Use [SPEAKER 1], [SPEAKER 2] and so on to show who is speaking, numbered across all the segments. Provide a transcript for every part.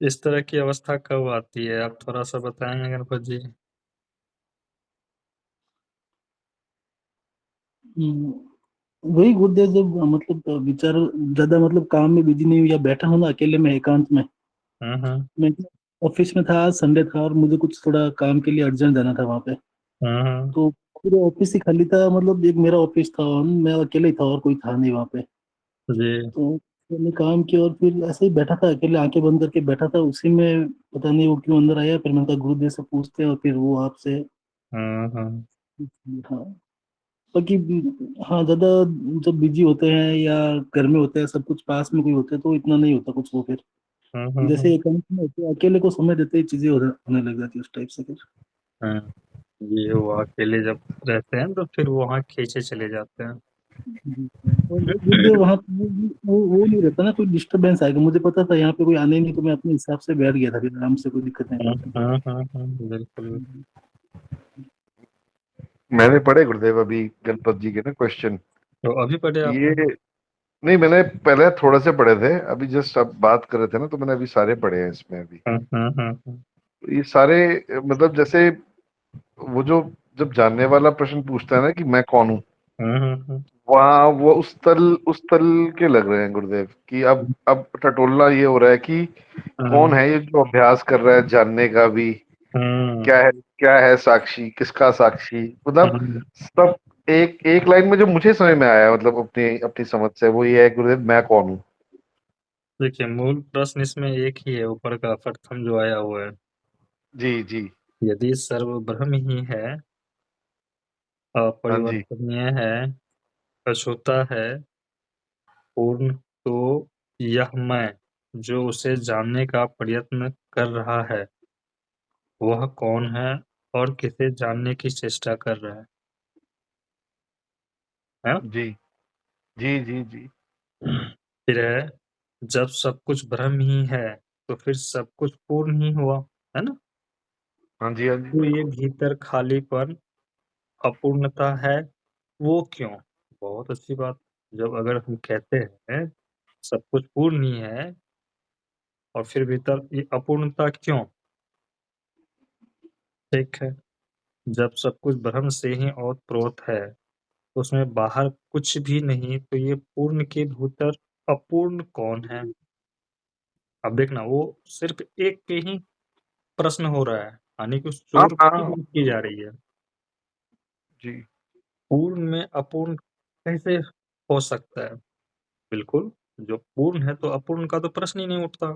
[SPEAKER 1] इस तरह की अवस्था कब आती है? आप थोड़ा-सा बताएँगे गणपत जी?
[SPEAKER 2] वही गुरुदेव जब विचार ज्यादा काम में बिजी नहीं हूँ या बैठा हूँ ना अकेले में एकांत में।
[SPEAKER 1] हुँ, हुँ।
[SPEAKER 2] मैं ऑफिस में था, आज संडे था और मुझे कुछ थोड़ा काम के लिए अर्जेंट जाना था वहां पे।
[SPEAKER 1] हुँ, हुँ।
[SPEAKER 2] तो पूरे ऑफिस ही खाली था, एक मेरा ऑफिस था और मैं अकेले ही था और कोई था नहीं वहां पे।
[SPEAKER 1] जी।
[SPEAKER 2] तो मैंने काम किया और फिर ऐसे ही बैठा था अकेले, आंखें बंद करके बैठा था, उसी में पता नहीं वो क्यों अंदर आया। फिर मैंने कहा गुरुदेव से पूछते हैं, और फिर वो आपसे।
[SPEAKER 1] हुँ, हुँ।
[SPEAKER 2] हाँ। बाकी हाँ, ज्यादा जब बिजी होते हैं या घर में होते हैं, सब कुछ पास में कोई होते हैं तो इतना नहीं होता कुछ वो फिर।
[SPEAKER 1] हुँ, हुँ,
[SPEAKER 2] जैसे
[SPEAKER 1] हुँ।
[SPEAKER 2] एकांत में होते हैं, अकेले को समय देते ही चीजें होने लग जाती है उस टाइप से फिर।
[SPEAKER 1] हुँ। ये वो अकेले जब रहते हैं तो फिर वहाँ खींचे चले जाते हैं।
[SPEAKER 2] और वो गुरुदेव वहां वो नहीं रहता ना, कोई डिस्टरबेंस आएगा, मुझे पता था यहाँ पे कोई आने ही नहीं, तो मैं अपने हिसाब से बैठ गया था फिर आराम से, कोई दिक्कत नहीं
[SPEAKER 1] हुँ,
[SPEAKER 2] था फिर।
[SPEAKER 1] हुँ, हुँ, हुँ। बिल्कुल।
[SPEAKER 3] मैंने पढ़े गुरुदेव अभी गणपत जी के ना क्वेश्चन।
[SPEAKER 1] तो अभी पढ़े
[SPEAKER 3] ये
[SPEAKER 1] आपने?
[SPEAKER 3] नहीं, मैंने पहले थोड़े से पढ़े थे, अभी जस्ट अब बात कर रहे थे ना तो मैंने अभी सारे पढ़े हैं इसमें अभी।
[SPEAKER 1] हुँ, हुँ, हुँ, हुँ।
[SPEAKER 3] ये सारे जैसे वो जो जब जानने वाला प्रश्न पूछता है ना कि मैं कौन हूँ,
[SPEAKER 1] हुँ, हुँ, हुँ।
[SPEAKER 3] वहाँ वो उस तल के लग रहे हैं गुरुदेव कि अब टटोलना ये हो रहा है कि कौन
[SPEAKER 1] हुँ,
[SPEAKER 3] है ये जो अभ्यास कर रहा है जानने का भी।
[SPEAKER 1] हुँ,
[SPEAKER 3] क्या है साक्षी, किसका साक्षी,
[SPEAKER 1] हुँ।
[SPEAKER 3] सब एक एक लाइन में जो मुझे समझ में आया, अपनी अपनी समझ से, वो ये है गुरुदेव, मैं कौन हूँ।
[SPEAKER 1] देखिए, मूल प्रश्न इसमें एक ही है, ऊपर का प्रथम जो आया हुआ है।
[SPEAKER 3] जी जी।
[SPEAKER 1] यदि सर्व ब्रह्म ही है,
[SPEAKER 3] हाँ जी।
[SPEAKER 1] अपरिवर्तनीय है, अछूता है, पूर्ण, तो यह मैं, जो उसे जानने का प्रयत्न कर रहा है, वह कौन है और किसे जानने की चेष्टा कर रहा है? हैं?
[SPEAKER 3] जी जी जी जी।
[SPEAKER 1] फिर है, जब सब कुछ ब्रह्म ही है, तो फिर सब कुछ पूर्ण ही हुआ, है ना?
[SPEAKER 3] हाँ जी, हाँ जी,
[SPEAKER 1] तो ये
[SPEAKER 3] बिल्कुल।
[SPEAKER 1] भीतर खालीपन, अपूर्णता है, वो क्यों? बहुत अच्छी बात। जब अगर हम कहते हैं, सब कुछ पूर्ण ही है और फिर भीतर ये अपूर्णता क्यों? ठीक है, जब सब कुछ ब्रह्म से ही ओतप्रोत है, तो उसमें बाहर कुछ भी नहीं, तो ये पूर्ण के भीतर अपूर्ण कौन है? अब देखना, वो सिर्फ़ एक पे ही प्रश्न हो रहा है, यानी कि उस
[SPEAKER 3] हाँ
[SPEAKER 1] चोर की
[SPEAKER 3] हाँ।
[SPEAKER 1] बात की जा रही है।
[SPEAKER 3] जी
[SPEAKER 1] पूर्ण में अपूर्ण कैसे हो सकता है? बिल्कुल, जो पूर्ण है तो अपूर्ण का तो प्रश्न ही नहीं उठता।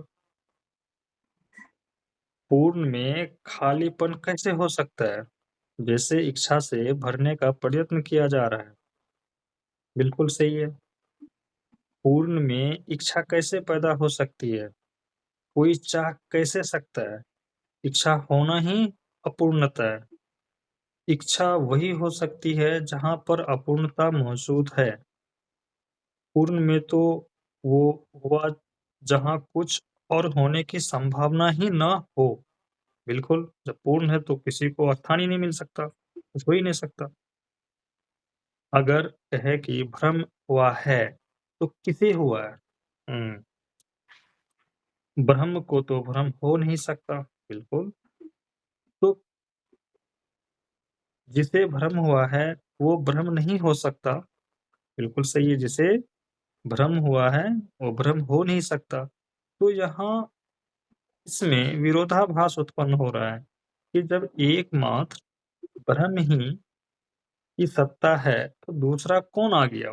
[SPEAKER 1] पूर्ण में खालीपन कैसे हो सकता है? जैसे इच्छा से भरने का प्रयत्न किया जा रहा है। बिल्कुल सही है। पूर्ण में इच्छा कैसे पैदा हो सकती है? कोई चाह कैसे सकता है? इच्छा होना ही अपूर्णता है। इच्छा वही हो सकती है जहाँ पर अपूर्णता मौजूद है। पूर्ण में तो वो हुआ जहाँ कुछ और होने की संभावना ही ना हो। बिल्कुल, जब पूर्ण है तो किसी को स्थान ही नहीं मिल सकता, कुछ हो ही नहीं सकता। अगर कहे कि भ्रम हुआ है, तो किसे हुआ है? हुँ, ब्रह्म को तो भ्रम हो नहीं सकता, बिल्कुल। तो जिसे भ्रम हुआ है, वो भ्रम नहीं हो सकता, बिल्कुल सही है। जिसे भ्रम हुआ है, वो भ्रम हो नहीं सकता। तो यहाँ इसमें विरोधाभास उत्पन्न हो रहा है कि जब एकमात्र ब्रह्म ही की सत्ता है, तो दूसरा कौन आ गया?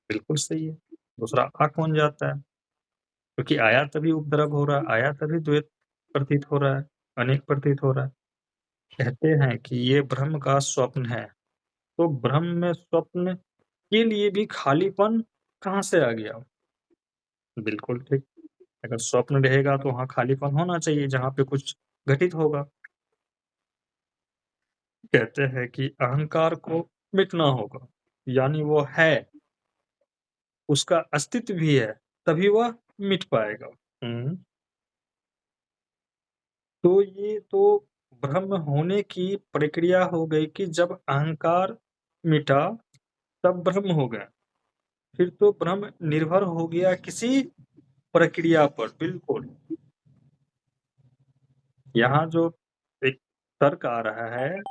[SPEAKER 1] बिल्कुल सही है, दूसरा आ कौन जाता है? क्योंकि आया तभी उपद्रव हो रहा है, आया तभी द्वैत प्रतीत हो रहा है, अनेक प्रतीत हो रहा है। कहते हैं कि ये ब्रह्म का स्वप्न है, तो ब्रह्म में स्वप्न के लिए भी खालीपन कहाँ से आ गया? बिल्कुल ठीक, अगर स्वप्न रहेगा तो वहाँ खालीपन होना चाहिए जहाँ पे कुछ घटित होगा। कहते हैं कि अहंकार को मिटना होगा, यानी वो है, उसका अस्तित्व भी है, तभी वह मिट पाएगा। हुँ, तो ये तो ब्रह्म होने की प्रक्रिया हो गई कि जब अहंकार मिटा, तब ब्रह्म हो गया। फिर तो ब्रह्म निर्भर हो गया किसी प्रक्रिया पर, बिल्कुल। यहाँ जो एक तर्क आ रहा है,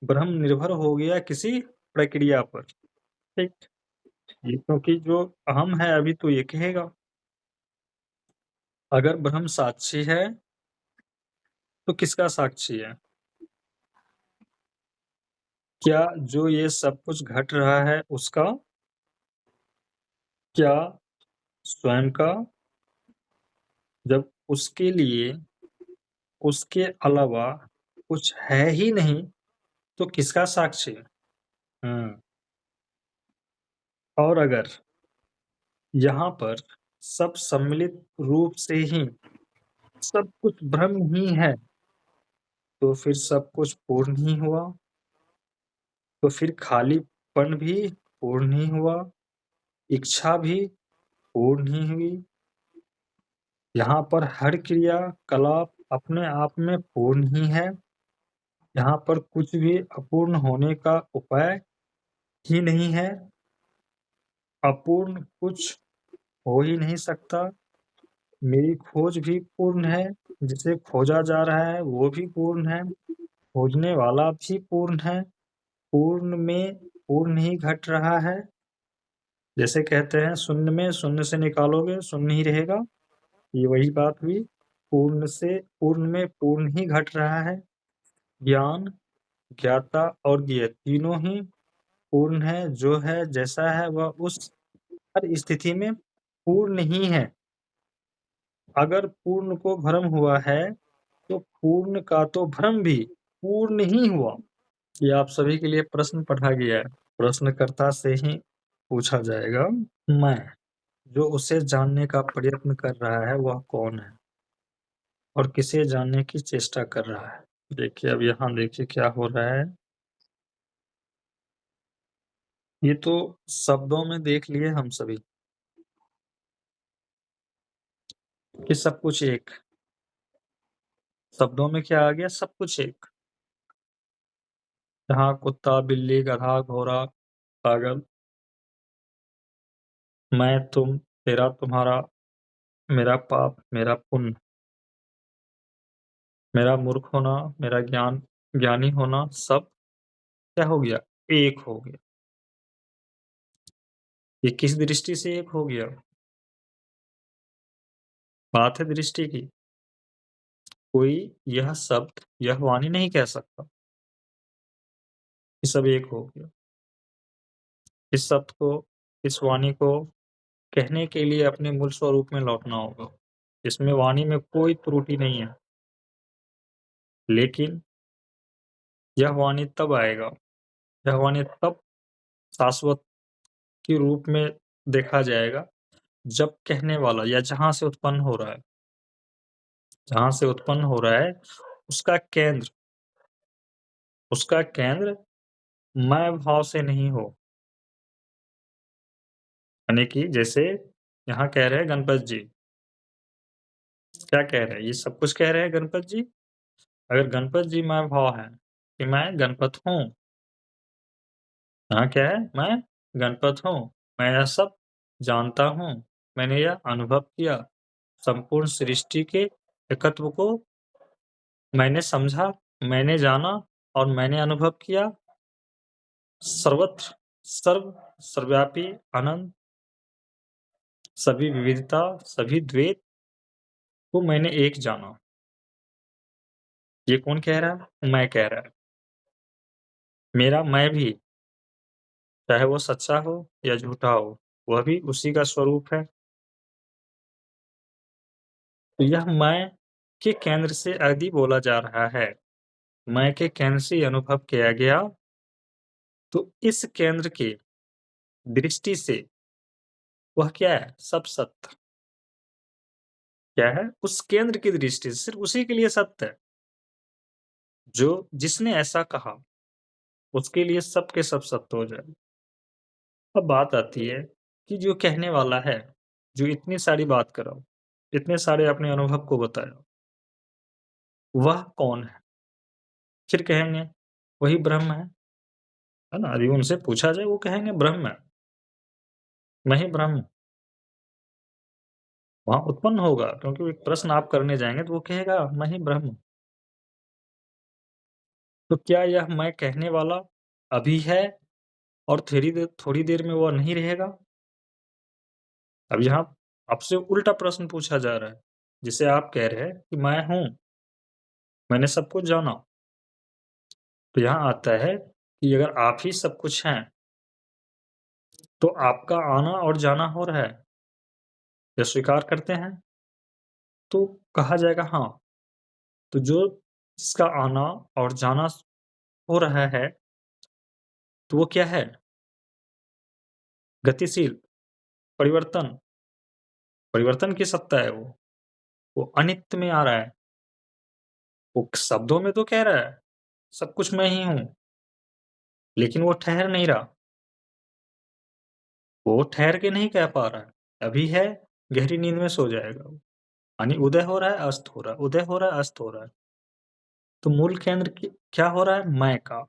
[SPEAKER 1] ब्रह्म निर्भर हो गया किसी प्रक्रिया पर, ठीक? ये क्योंकि जो अहम है अभी तो ये कहेगा। अगर ब्रह्म साक्षी है, तो किसका साक्षी है? क्या जो ये सब कुछ घट रहा है उसका? क्या स्वयं का? जब उसके लिए उसके अलावा कुछ है ही नहीं, तो किसका साक्षी? और अगर यहाँ पर सब सम्मिलित रूप से ही सब कुछ ब्रह्म ही है, तो फिर सब कुछ पूर्ण ही हुआ, तो फिर खालीपन भी पूर्ण ही हुआ, इच्छा भी पूर्ण ही हुई। यहाँ पर हर क्रिया कलाप अपने आप में पूर्ण ही है। यहाँ पर कुछ भी अपूर्ण होने का उपाय ही नहीं है। अपूर्ण कुछ हो ही नहीं सकता। मेरी खोज भी पूर्ण है, जिसे खोजा जा रहा है वो भी पूर्ण है, खोजने वाला भी पूर्ण है, पूर्ण में पूर्ण ही घट रहा है। जैसे कहते हैं शून्य में शून्य से निकालोगे शून्य ही रहेगा, ये वही बात हुई। पूर्ण से पूर्ण में पूर्ण ही घट रहा है। ज्ञान, ज्ञाता और ज्ञेय तीनों ही पूर्ण है। जो है जैसा है वह उस हर स्थिति में पूर्ण ही है। अगर पूर्ण को भ्रम हुआ है, तो पूर्ण का तो भ्रम भी पूर्ण ही हुआ। ये आप सभी के लिए प्रश्न पढ़ा गया है। प्रश्नकर्ता से ही पूछा जाएगा, मैं जो उसे जानने का प्रयत्न कर रहा है वह कौन है और किसे जानने की चेष्टा कर रहा है। देखिए अब यहाँ देखिए क्या हो रहा है। ये तो शब्दों में देख लिए हम सभी कि सब कुछ एक। शब्दों में क्या आ गया? सब कुछ एक। यहाँ कुत्ता, बिल्ली, गधा, घोड़ा, पागल, मैं, तुम, तेरा, तुम्हारा, मेरा पाप, मेरा पुण्य, मेरा मूर्ख होना, मेरा ज्ञानी होना, सब क्या हो गया? एक हो गया। ये किस दृष्टि से एक हो गया? बात है दृष्टि की। कोई यह शब्द, यह वाणी नहीं कह सकता कि सब एक हो गया। इस शब्द को, इस वाणी को कहने के लिए अपने मूल स्वरूप में लौटना होगा। इसमें वाणी में कोई त्रुटि नहीं है। लेकिन यह वाणी तब आएगा, यह वाणी तब शाश्वत के रूप में देखा जाएगा जब कहने वाला या जहां से उत्पन्न हो रहा है, जहां से उत्पन्न हो रहा है उसका केंद्र, उसका केंद्र मैं भाव से नहीं हो। यानी कि जैसे यहाँ कह रहे हैं गणपत जी, क्या कह रहे हैं? ये सब कुछ कह रहे हैं गणपत जी। अगर गणपत जी मैं भाव है कि मैं गणपत हूँ, यहाँ क्या है? मैं गणपत हूँ, मैं यह सब जानता हूँ, मैंने यह अनुभव किया, संपूर्ण सृष्टि के एकत्व को मैंने समझा, मैंने जाना और मैंने अनुभव किया। सर्वत्र, सर्वव्यापी, अनंत, सभी विविधता, सभी द्वैत को मैंने एक जाना। ये कौन कह रहा है? मैं कह रहा है। मेरा मैं भी, चाहे वो सच्चा हो या झूठा हो, वह भी उसी का स्वरूप है। तो यह मैं के केंद्र से यदि बोला जा रहा है, मैं के केंद्र से अनुभव किया गया, तो इस केंद्र की दृष्टि से वह क्या है? सब सत्य। क्या है? उस केंद्र की दृष्टि से सिर्फ उसी के लिए सत्य है। जो जिसने ऐसा कहा उसके लिए सब के सब सत्य हो जाए। अब बात आती है कि जो कहने वाला है, जो इतनी सारी बात करा, इतने सारे अपने अनुभव को बताया, वह कौन है? फिर कहेंगे वही ब्रह्म है ना? यदि उनसे पूछा जाए वो कहेंगे ब्रह्म है, मैं ही ब्रह्म हूँ। वहाँ उत्पन्न होगा, क्योंकि एक प्रश्न आप करने जाएंगे तो वो कहेगा मैं ही ब्रह्म हूँ। तो क्या यह मैं कहने वाला अभी है और थोड़ी देर में वह नहीं रहेगा? अब यहाँ आपसे उल्टा प्रश्न पूछा जा रहा है, जिसे आप कह रहे हैं कि मैं हूँ, मैंने सब कुछ जाना। तो यहाँ आता है कि अगर आप ही सब कुछ हैं, तो आपका आना और जाना हो रहा है, यह स्वीकार करते हैं? तो कहा जाएगा हाँ। तो जिसका आना और जाना हो रहा है, तो वो क्या है? गतिशील, परिवर्तन, परिवर्तन की सत्ता है वो। वो अनित्य में आ रहा है। वो शब्दों में तो कह रहा है, सब कुछ मैं ही हूँ, लेकिन वो ठहर नहीं रहा। वो ठहर के नहीं कह पा रहा है। अभी है, गहरी नींद में सो जाएगा वो। यानी उदय हो रहा है, अस्त हो रहा है, उदय हो रहा है, अस्त हो रहा है। तो मूल केंद्र क्या हो रहा है? मैं का।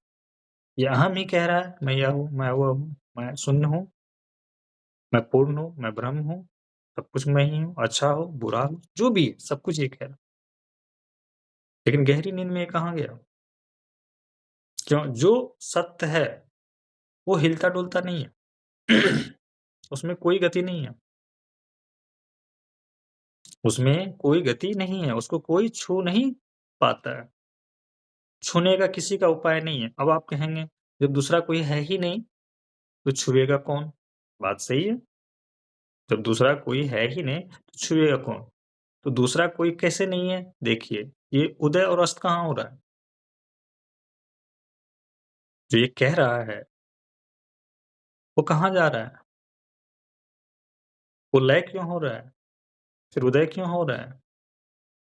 [SPEAKER 1] ये अहम ही कह रहा है, मैं यह हूँ, मैं वह हूँ, मैं शून्य हूँ, मैं पूर्ण हूँ, मैं ब्रह्म हूँ, सब कुछ मैं ही हूँ, अच्छा हो, बुरा हो, जो भी है, सब कुछ ये कह रहा है। लेकिन गहरी नींद में ये कहाँ गया? क्यों? जो सत्य है, वो हिलता-डुलता नहीं है। उसमें कोई गति नहीं है। उसमें कोई गति नहीं है, उसको कोई छू नहीं पाता है। छूने का किसी का उपाय नहीं है। अब आप कहेंगे, जब दूसरा कोई है ही नहीं, तो छुएगा कौन? बात सही है। जब दूसरा कोई है ही नहीं, तो छुएगा कौन? तो दूसरा कोई कैसे नहीं है? देखिए, ये उदय और अस्त कहाँ हो रहा है? जो ये कह रहा है, वो कहाँ जा रहा है? वो लय क्यों हो रहा है? फिर उदय क्यों हो रहा है?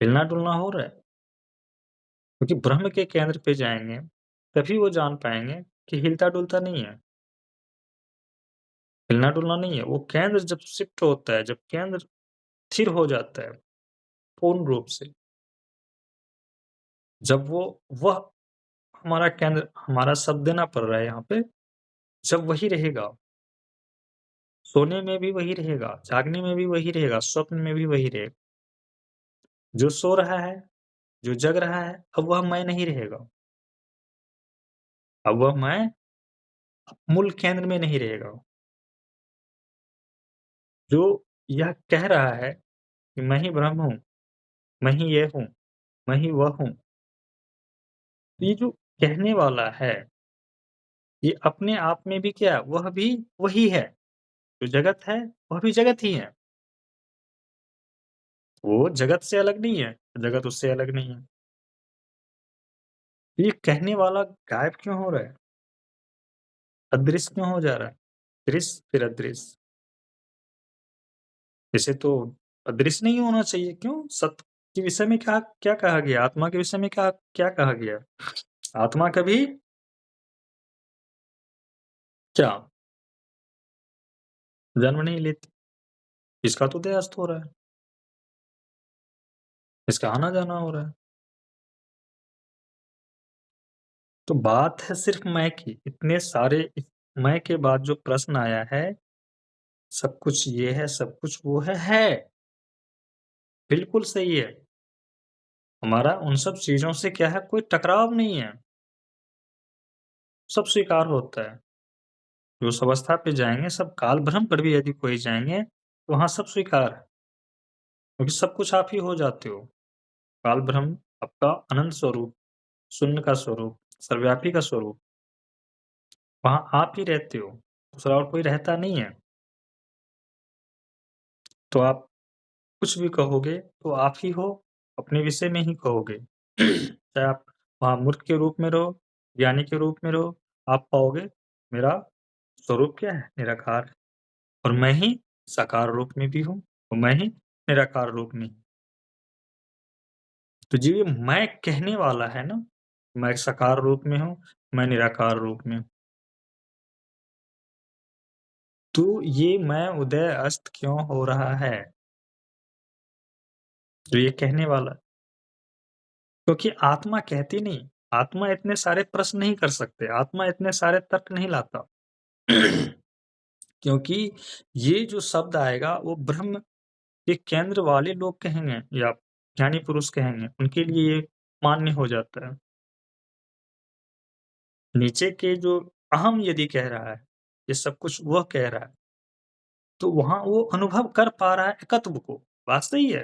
[SPEAKER 1] हिलना-डुलना हो रहा है? क्योंकि ब्रह्म के केंद्र पे जाएँगे, तभी वो जान पाएँगे कि हिलता-डुलता नहीं है, हिलना-डुलना नहीं है। वो केंद्र जब शिफ्ट होता है, जब केंद्र स्थिर हो जाता है, पूर्ण रूप से, जब वह हमारा केंद्र, हमारा शब्द देना पड़ रहा है यहाँ पे, जब वही रहेगा, सोने में भी वही रहेगा, जागने में भी वही रहेगा, स्वप्न में भी वही रहेगा। जो सो रहा है, जो जग रहा है, अब वह मैं नहीं रहेगा। अब वह मैं मूल केंद्र में नहीं रहेगा। जो यह कह रहा है कि मैं ही ब्रह्म हूँ, मैं ही ये हूँ, मैं ही वह हूँ। तो ये जो कहने वाला है, ये अपने आप में भी क्या? वह भी वही है। जो जगत है, वह भी जगत ही है। वो जगत से अलग नहीं है, जगत उससे अलग नहीं है। ये कहने वाला गायब क्यों हो रहा है? अदृश्य क्यों हो जा रहा है? दृश्य फिर अदृश्य। इसे तो अदृश्य नहीं होना चाहिए, क्यों? सत्य के विषय में क्या क्या कहा गया? आत्मा के विषय में क्या क्या कहा गया? आत्मा कभी क्या जन्म नहीं लेती। इसका तो उदय अस्त हो रहा है, इसका आना-जाना हो रहा है। तो बात है सिर्फ मैं की। इतने सारे इस मैं के बाद जो प्रश्न आया है, सब कुछ ये है, सब कुछ वो है। बिल्कुल सही है। हमारा उन सब चीज़ों से क्या है, कोई टकराव नहीं है। सब स्वीकार होता है। जो उस अवस्था पे जाएँगे, सब काल ब्रह्म पर भी यदि कोई जाएँगे, तो वहाँ सब स्वीकार है, क्योंकि सब कुछ आप ही हो जाते हो। काल ब्रह्म आपका अनंत स्वरूप, शून्य का स्वरूप, सर्वव्यापी का स्वरूप, वहाँ आप ही रहते हो, दूसरा और कोई रहता नहीं है। तो आप कुछ भी कहोगे, तो आप ही हो, अपने विषय में ही कहोगे। चाहे आप वहाँ मूर्ख के रूप में रहो, ज्ञानी के रूप में रहो, आप पाओगे मेरा स्वरूप क्या है? निराकार है। और मैं ही साकार रूप में भी हूँ, और मैं ही निराकार रूप में हूँ। तो जो ये मैं कहने वाला है ना, मैं साकार रूप में हूँ, मैं निराकार रूप में हूँ। तो ये मैं उदय अस्त क्यों हो रहा है? जो ये कहने वाला, क्योंकि आत्मा कहती नहीं, आत्मा इतने सारे प्रश्न नहीं कर सकते, आत्मा इतने सारे तर्क नहीं लाता। क्योंकि ये जो शब्द आएगा, वो ब्रह्म के केंद्र वाले लोग कहेंगे या ज्ञानी पुरुष कहेंगे, उनके लिए ये मान्य हो जाता है। नीचे के जो अहम यदि कह रहा है, ये सब कुछ वह कह रहा है, तो वहाँ वो अनुभव कर पा रहा है एकत्व को, बात सही है।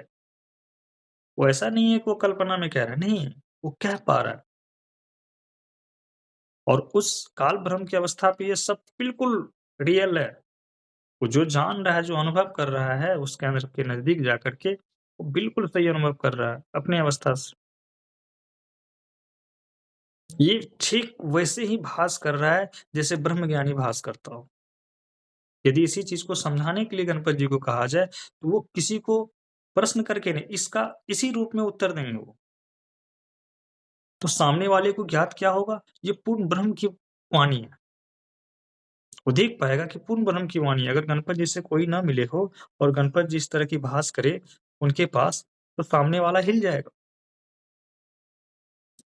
[SPEAKER 1] वो ऐसा नहीं है कि वो कल्पना में कह रहा है, नहीं, वो कह पा रहा है। और उस काल ब्रह्म की अवस्था पे ये सब बिल्कुल रियल है। वो जो जान रहा है, जो अनुभव कर रहा है, उसके अंदर के नज़दीक जाकर के, वो बिल्कुल सही अनुभव कर रहा है अपनी अवस्था से। ये ठीक वैसे ही भास कर रहा है, जैसे ब्रह्मज्ञानी भास करता हो। यदि इसी चीज़ को समझाने के लिए गणपति जी को कहा जाए, तो वो किसी को प्रश्न करके नहीं, इसका इसी रूप में उत्तर देंगे वो। तो सामने वाले को ज्ञात क्या होगा? ये पूर्ण ब्रह्म की वाणी है। वो देख पाएगा कि पूर्ण ब्रह्म की वाणी है। अगर गणपति जी से कोई ना मिले हो और गणपति जी इस तरह की भास करे उनके पास, तो सामने वाला हिल जाएगा,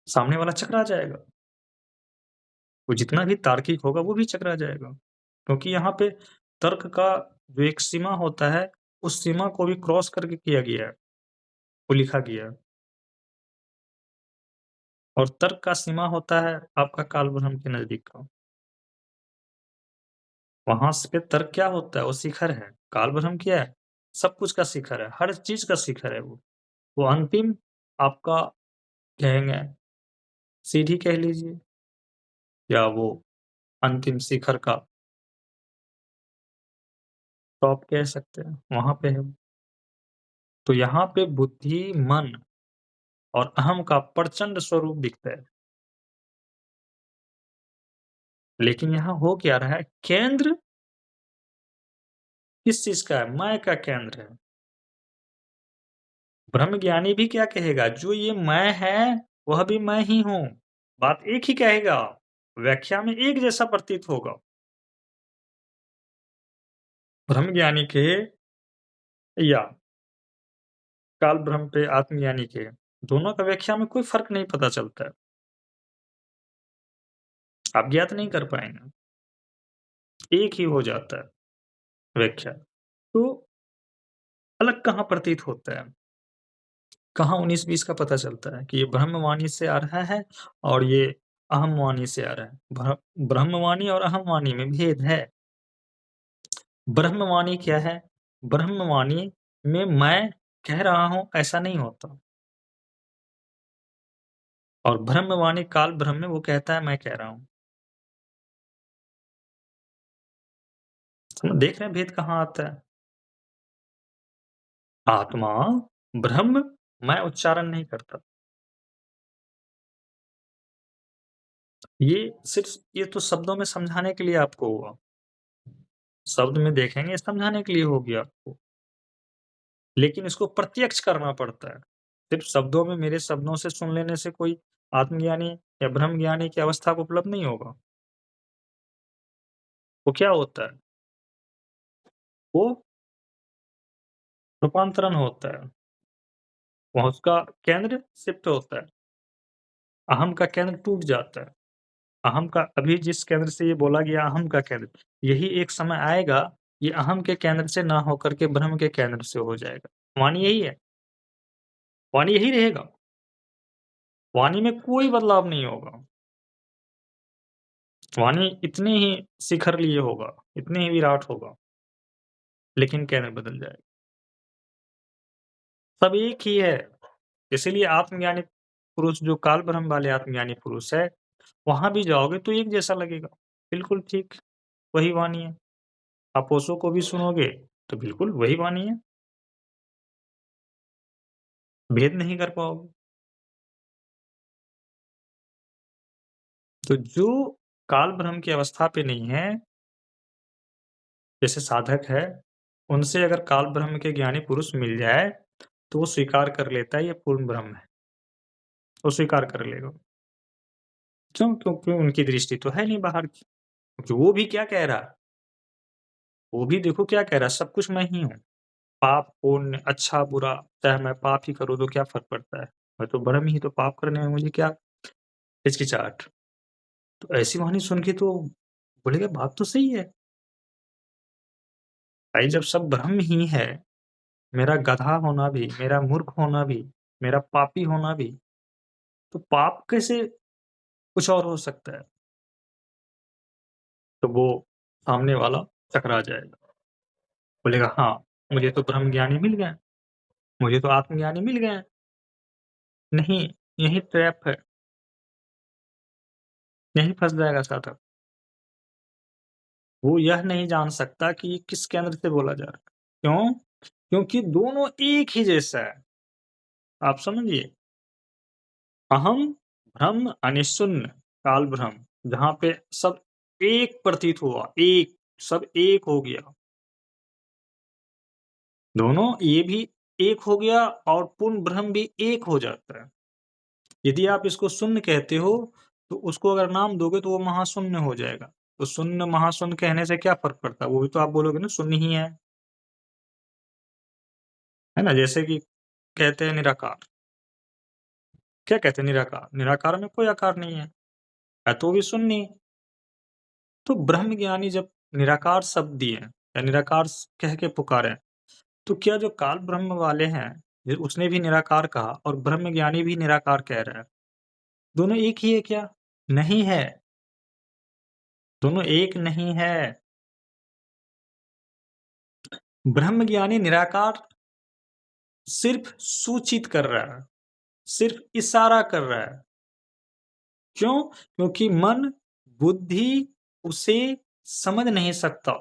[SPEAKER 1] सामने वाला चकरा जाएगा। वो जितना भी तार्किक होगा, वो भी चकरा जाएगा। क्योंकि यहाँ पे तर्क का जो एक सीमा होता है, उस सीमा को भी क्रॉस करके किया गया है, वो लिखा गया है। और तर्क का सीमा होता है आपका काल ब्रह्म के नज़दीक का। वहाँ पे तर्क क्या होता है? वो शिखर है। काल ब्रह्म क्या है? सब कुछ का शिखर है, हर चीज़ का शिखर है वो। वो अंतिम आपका कहेंगे सीढ़ी कह लीजिए, या वो अंतिम शिखर का टॉप कह सकते हैं, वहाँ पे है वो। तो यहाँ पे बुद्धि, मन और अहम का प्रचंड स्वरूप दिखता है। लेकिन यहाँ हो क्या रहा है? केंद्र किस चीज़ का है? मैं का केंद्र है। ब्रह्मज्ञानी भी क्या कहेगा? जो ये मैं है, वह भी मैं ही हूँ। बात एक ही कहेगा, व्याख्या में एक जैसा प्रतीत होगा। ब्रह्मज्ञानी के या काल ब्रह्म पे आत्मज्ञानी के, दोनों का व्याख्या में कोई फ़र्क नहीं पता चलता है। आप ज्ञात नहीं कर पाएँगे, एक ही हो जाता है व्याख्या। तो अलग कहाँ प्रतीत होता है? कहाँ 19-20 का पता चलता है कि ये ब्रह्मवाणी से आ रहा है और ये अहमवाणी से आ रहा है। ब्रह्मवाणी और अहमवाणी में भेद है। ब्रह्मवाणी क्या है? ब्रह्मवाणी में मैं कह रहा हूँ, ऐसा नहीं होता। और ब्रह्मवाणी काल ब्रह्म में वो कहता है मैं कह रहा हूँ। हम देख रहे हैं भेद कहाँ आता है? आत्मा, ब्रह्म, मैं उच्चारण नहीं करता। ये तो शब्दों में समझाने के लिए आपको हुआ। शब्द में देखेंगे समझाने के लिए हो गया आपको। लेकिन इसको प्रत्यक्ष करना पड़ता है। सिर्फ़ शब्दों में मेरे शब्दों से सुन लेने से कोई आत्मज्ञानी या ब्रह्मज्ञानी की अवस्था को उपलब्ध नहीं होगा। वो क्या होता है? वो रूपांतरण होता है। वहाँ उसका केंद्र शिफ्ट होता है। अहम का केंद्र टूट जाता है। अहम का अभी जिस केंद्र से ये बोला गया अहम का केंद्र, यही एक समय आएगा, ये अहम के केंद्र से ना होकर के ब्रह्म के केंद्र से हो जाएगा। वाणी यही है। वाणी यही रहेगा। वाणी में कोई बदलाव नहीं होगा। वाणी इतने ही शिखर लिए होगा, इतने ही विराट होगा, लेकिन केंद्र बदल जाएगा। सब एक ही है। इसीलिए आत्मज्ञानी पुरुष जो काल ब्रह्म वाले आत्मज्ञानी पुरुष है, वहाँ भी जाओगे तो एक जैसा लगेगा। बिल्कुल ठीक, वही वाणी है। आप ओशो को भी सुनोगे, तो बिल्कुल वही वाणी है। भेद नहीं कर पाओगे। तो जो काल ब्रह्म की अवस्था पे नहीं है, जैसे साधक है, उनसे अगर काल ब्रह्म के ज्ञानी पुरुष मिल जाए, तो वो स्वीकार कर लेता है ये पूर्ण ब्रह्म है। वो स्वीकार कर लेगा। क्यों? क्योंकि उनकी दृष्टि तो है नहीं बाहर की। क्योंकि वो भी क्या कह रहा है? वो भी देखो क्या कह रहा है, सब कुछ मैं ही हूँ। पाप, पुण्य, अच्छा, बुरा, चाहे मैं पाप ही करूँ तो क्या फ़र्क पड़ता है? मैं तो ब्रह्म ही, तो पाप करने में मुझे क्या हिचकिचाहट? तो ऐसी वाणी सुन के तो बोलेगा बात तो सही है। भाई जब सब ब्रह्म ही है, मेरा गधा होना भी, मेरा मूर्ख होना भी, मेरा पापी होना भी, तो पाप कैसे कुछ और हो सकता है? तो वो सामने वाला चकरा जाएगा, बोलेगा हाँ, मुझे तो ब्रह्म ज्ञानी मिल गए, मुझे तो आत्मज्ञानी मिल गए। नहीं, यही ट्रैप है, यहीं फँस जाएगा साधक। वो यह नहीं जान सकता कि ये किस केंद्र से बोला जा रहा है। क्यों? क्योंकि दोनों एक ही जैसा है। आप समझिए, अहम, ब्रह्म, अनिशून्य, काल ब्रह्म, जहाँ पे सब एक प्रतीत हुआ, एक, सब एक हो गया। दोनों ये भी एक हो गया और पूर्ण ब्रह्म भी एक हो जाता है। यदि आप इसको शून्य कहते हो, तो उसको अगर नाम दोगे तो वो महाशून्य हो जाएगा। तो शून्य महाशून्य कहने से क्या फ़र्क पड़ता है? वो भी तो आप बोलोगे ना शून्य ही है। है ना? जैसे कि कहते हैं निराकार। क्या कहते हैं निराकार? निराकार में कोई आकार नहीं है तो भी शून्य ही। तो ब्रह्म ज्ञानी जब निराकार शब्द दिए या निराकार कह के पुकारे, तो क्या जो काल ब्रह्म वाले हैं, उसने भी निराकार कहा और ब्रह्म ज्ञानी भी निराकार कह रहा है, दोनों एक ही है क्या? नहीं है, दोनों एक नहीं है। ब्रह्म ज्ञानी निराकार सिर्फ सूचित कर रहा है, सिर्फ इशारा कर रहा है। क्यों? क्योंकि मन, बुद्धि उसे समझ नहीं सकता,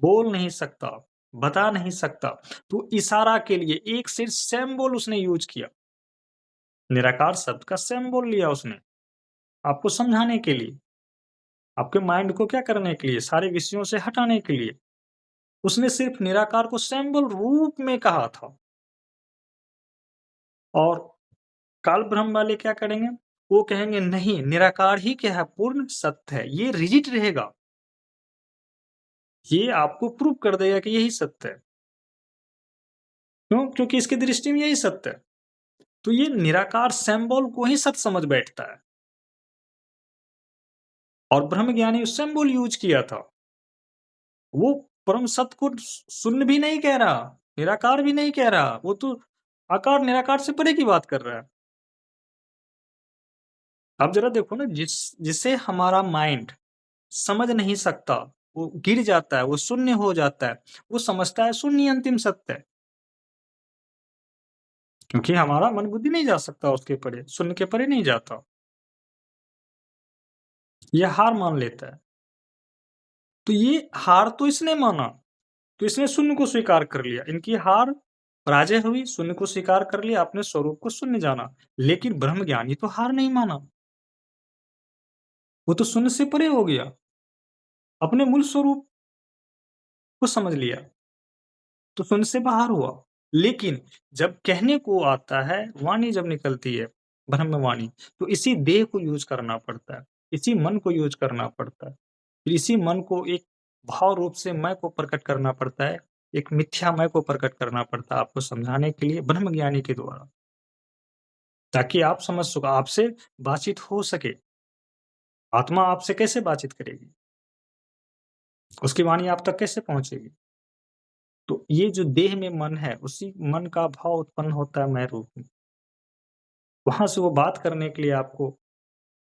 [SPEAKER 1] बोल नहीं सकता, बता नहीं सकता, तो इशारा के लिए एक सिर्फ सिंबल उसने यूज किया। निराकार शब्द का सिंबल लिया उसने, आपको समझाने के लिए, आपके माइंड को क्या करने के लिए, सारे विषयों से हटाने के लिए। उसने सिर्फ निराकार को सिंबल रूप में कहा था। और काल ब्रह्म वाले क्या करेंगे? वो कहेंगे नहीं, निराकार ही क्या है, पूर्ण सत्य है, ये रिजिट रहेगा, ये आपको प्रूव कर देगा कि यही सत्य है। क्यों? क्योंकि इसकी दृष्टि में यही सत्य है। तो ये निराकार सिंबल को ही सत्य समझ बैठता है। और ब्रह्म ज्ञानी उस सिंबल यूज किया था। वो परम सत्य को शून्य भी नहीं कह रहा, निराकार भी नहीं कह रहा, वो तो आकार निराकार से परे की बात कर रहा है। आप जरा देखो ना, जिसे हमारा माइंड समझ नहीं सकता, वो गिर जाता है, वो शून्य हो जाता है, वो समझता है शून्य ही अंतिम सत्य है। क्योंकि हमारा मन बुद्धि नहीं जा सकता उसके परे, शून्य के परे नहीं जाता। ये हार मान लेता है। तो ये हार तो इसने माना, तो इसने शून्य को स्वीकार कर लिया। इनकी हार पराजय हुई, शून्य को स्वीकार कर लिया, अपने स्वरूप को शून्य जाना। लेकिन ब्रह्म ज्ञानी तो हार नहीं माना, वो तो शून्य से परे हो गया, अपने मूल स्वरूप को समझ लिया, तो शून्य से बाहर हुआ। लेकिन जब कहने को आता है, वाणी जब निकलती है, ब्रह्म वाणी, तो इसी देह को यूज करना पड़ता है, इसी मन को यूज करना पड़ता है, फिर इसी मन को एक भाव रूप से मैं को प्रकट करना पड़ता है, एक मिथ्या मैं को प्रकट करना पड़ता है आपको समझाने के लिए ब्रह्म ज्ञानी के द्वारा, ताकि आप समझ सको, आपसे बातचीत हो सके। आत्मा आपसे कैसे बातचीत करेगी? उसकी वाणी आप तक कैसे पहुंचेगी? तो ये जो देह में मन है, उसी मन का भाव उत्पन्न होता है मैं रूप में। वहां से वो बात करने के लिए आपको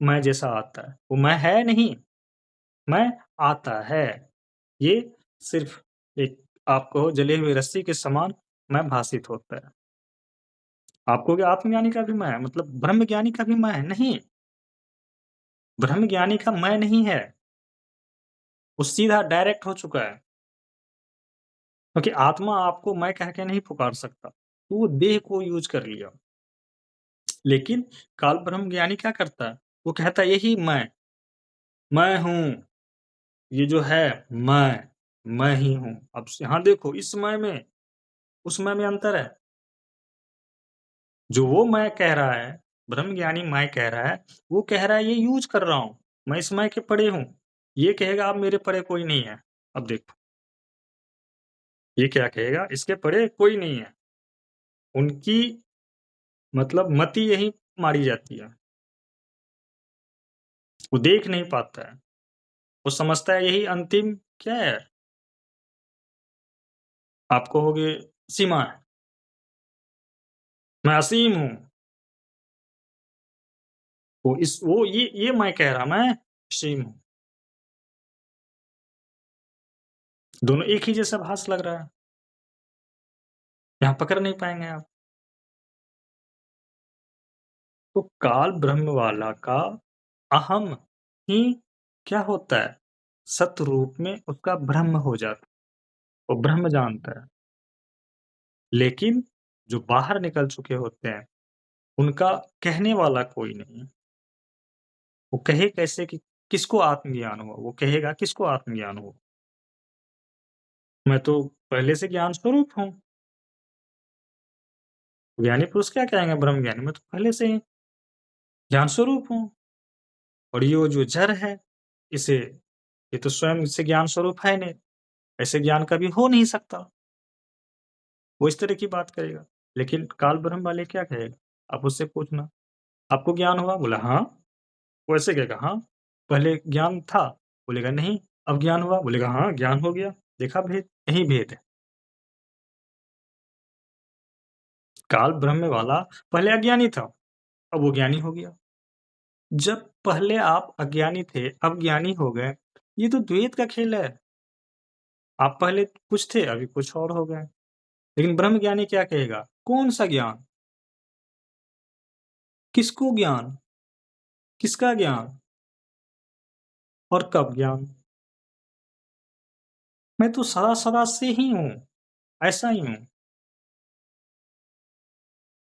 [SPEAKER 1] मैं जैसा आता है। वो मैं है नहीं, मैं आता है। ये सिर्फ एक आप कहो जले हुए रस्सी के समान मैं भाषित होता है। आप कहोगे आत्मज्ञानी का भी मैं है, मतलब ब्रह्म ज्ञानी का भी मैं है, नहीं। ब्रह्म ज्ञानी का मैं नहीं है, वो सीधा डायरेक्ट हो चुका है। क्योंकि आत्मा आपको मैं कह के नहीं पुकार सकता, तो वो देह को यूज कर लिया। लेकिन काल ब्रह्म ज्ञानी क्या करता है? वो कहता है यही मैं हूँ, ये जो है मैं ही हूँ। अब यहाँ देखो, इस मैं में, उस मैं अंतर है। जो वो मैं कह रहा है, ब्रह्म ज्ञानी मैं कह रहा है, वो कह रहा है ये यूज कर रहा हूँ, मैं इस मैं के परे हूँ। ये कहेगा अब मेरे परे कोई नहीं है। अब देखो, ये क्या कहेगा? इसके परे कोई नहीं है। उनकी मतलब मति यही मारी जाती है। वो देख नहीं पाता है, वो समझता है यही अंतिम क्या है? आप कहोगे सीमा है, मैं असीम हूँ। वो ये मैं कह रहा, मैं असीम हूँ। दोनों एक ही जैसा भास लग रहा है, यहाँ पकड़ नहीं पाएंगे आप। तो काल ब्रह्म वाला का अहम ही क्या होता है, सत रूप में उसका ब्रह्म हो जाता है, वो ब्रह्म जानता है। लेकिन जो बाहर निकल चुके होते हैं उनका कहने वाला कोई नहीं है। वो कहे कैसे कि किसको आत्मज्ञान हुआ, वो कहेगा किसको आत्मज्ञान हुआ, मैं तो पहले से ज्ञान स्वरूप हूँ। ज्ञानी पुरुष क्या कहेंगे ब्रह्म ज्ञानी, मैं तो पहले से ही ज्ञान स्वरूप हूँ। और ये जो जड़ है इसे, ये तो स्वयं इससे ज्ञान स्वरूप है नहीं, ऐसे ज्ञान कभी हो नहीं सकता। वो इस तरह की बात करेगा। लेकिन काल ब्रह्म वाले क्या कहेगा, आप उससे पूछना आपको ज्ञान हुआ, बोला हाँ। वो ऐसे कहेगा हाँ, पहले ज्ञान था, बोलेगा नहीं। अब ज्ञान हुआ, बोलेगा हाँ ज्ञान हो गया। देखा भेद, यही भेद है। काल ब्रह्म वाला पहले अज्ञानी था, अब वो ज्ञानी हो गया। जब पहले आप अज्ञानी थे, अब ज्ञानी हो गए, ये तो द्वैत का खेल है। आप पहले कुछ थे, अभी कुछ और हो गए। लेकिन ब्रह्म ज्ञानी क्या कहेगा, कौन सा ज्ञान, किसको ज्ञान, किसका ज्ञान और कब ज्ञान, मैं तो सदा सदा से ही हूं, ऐसा ही हूं।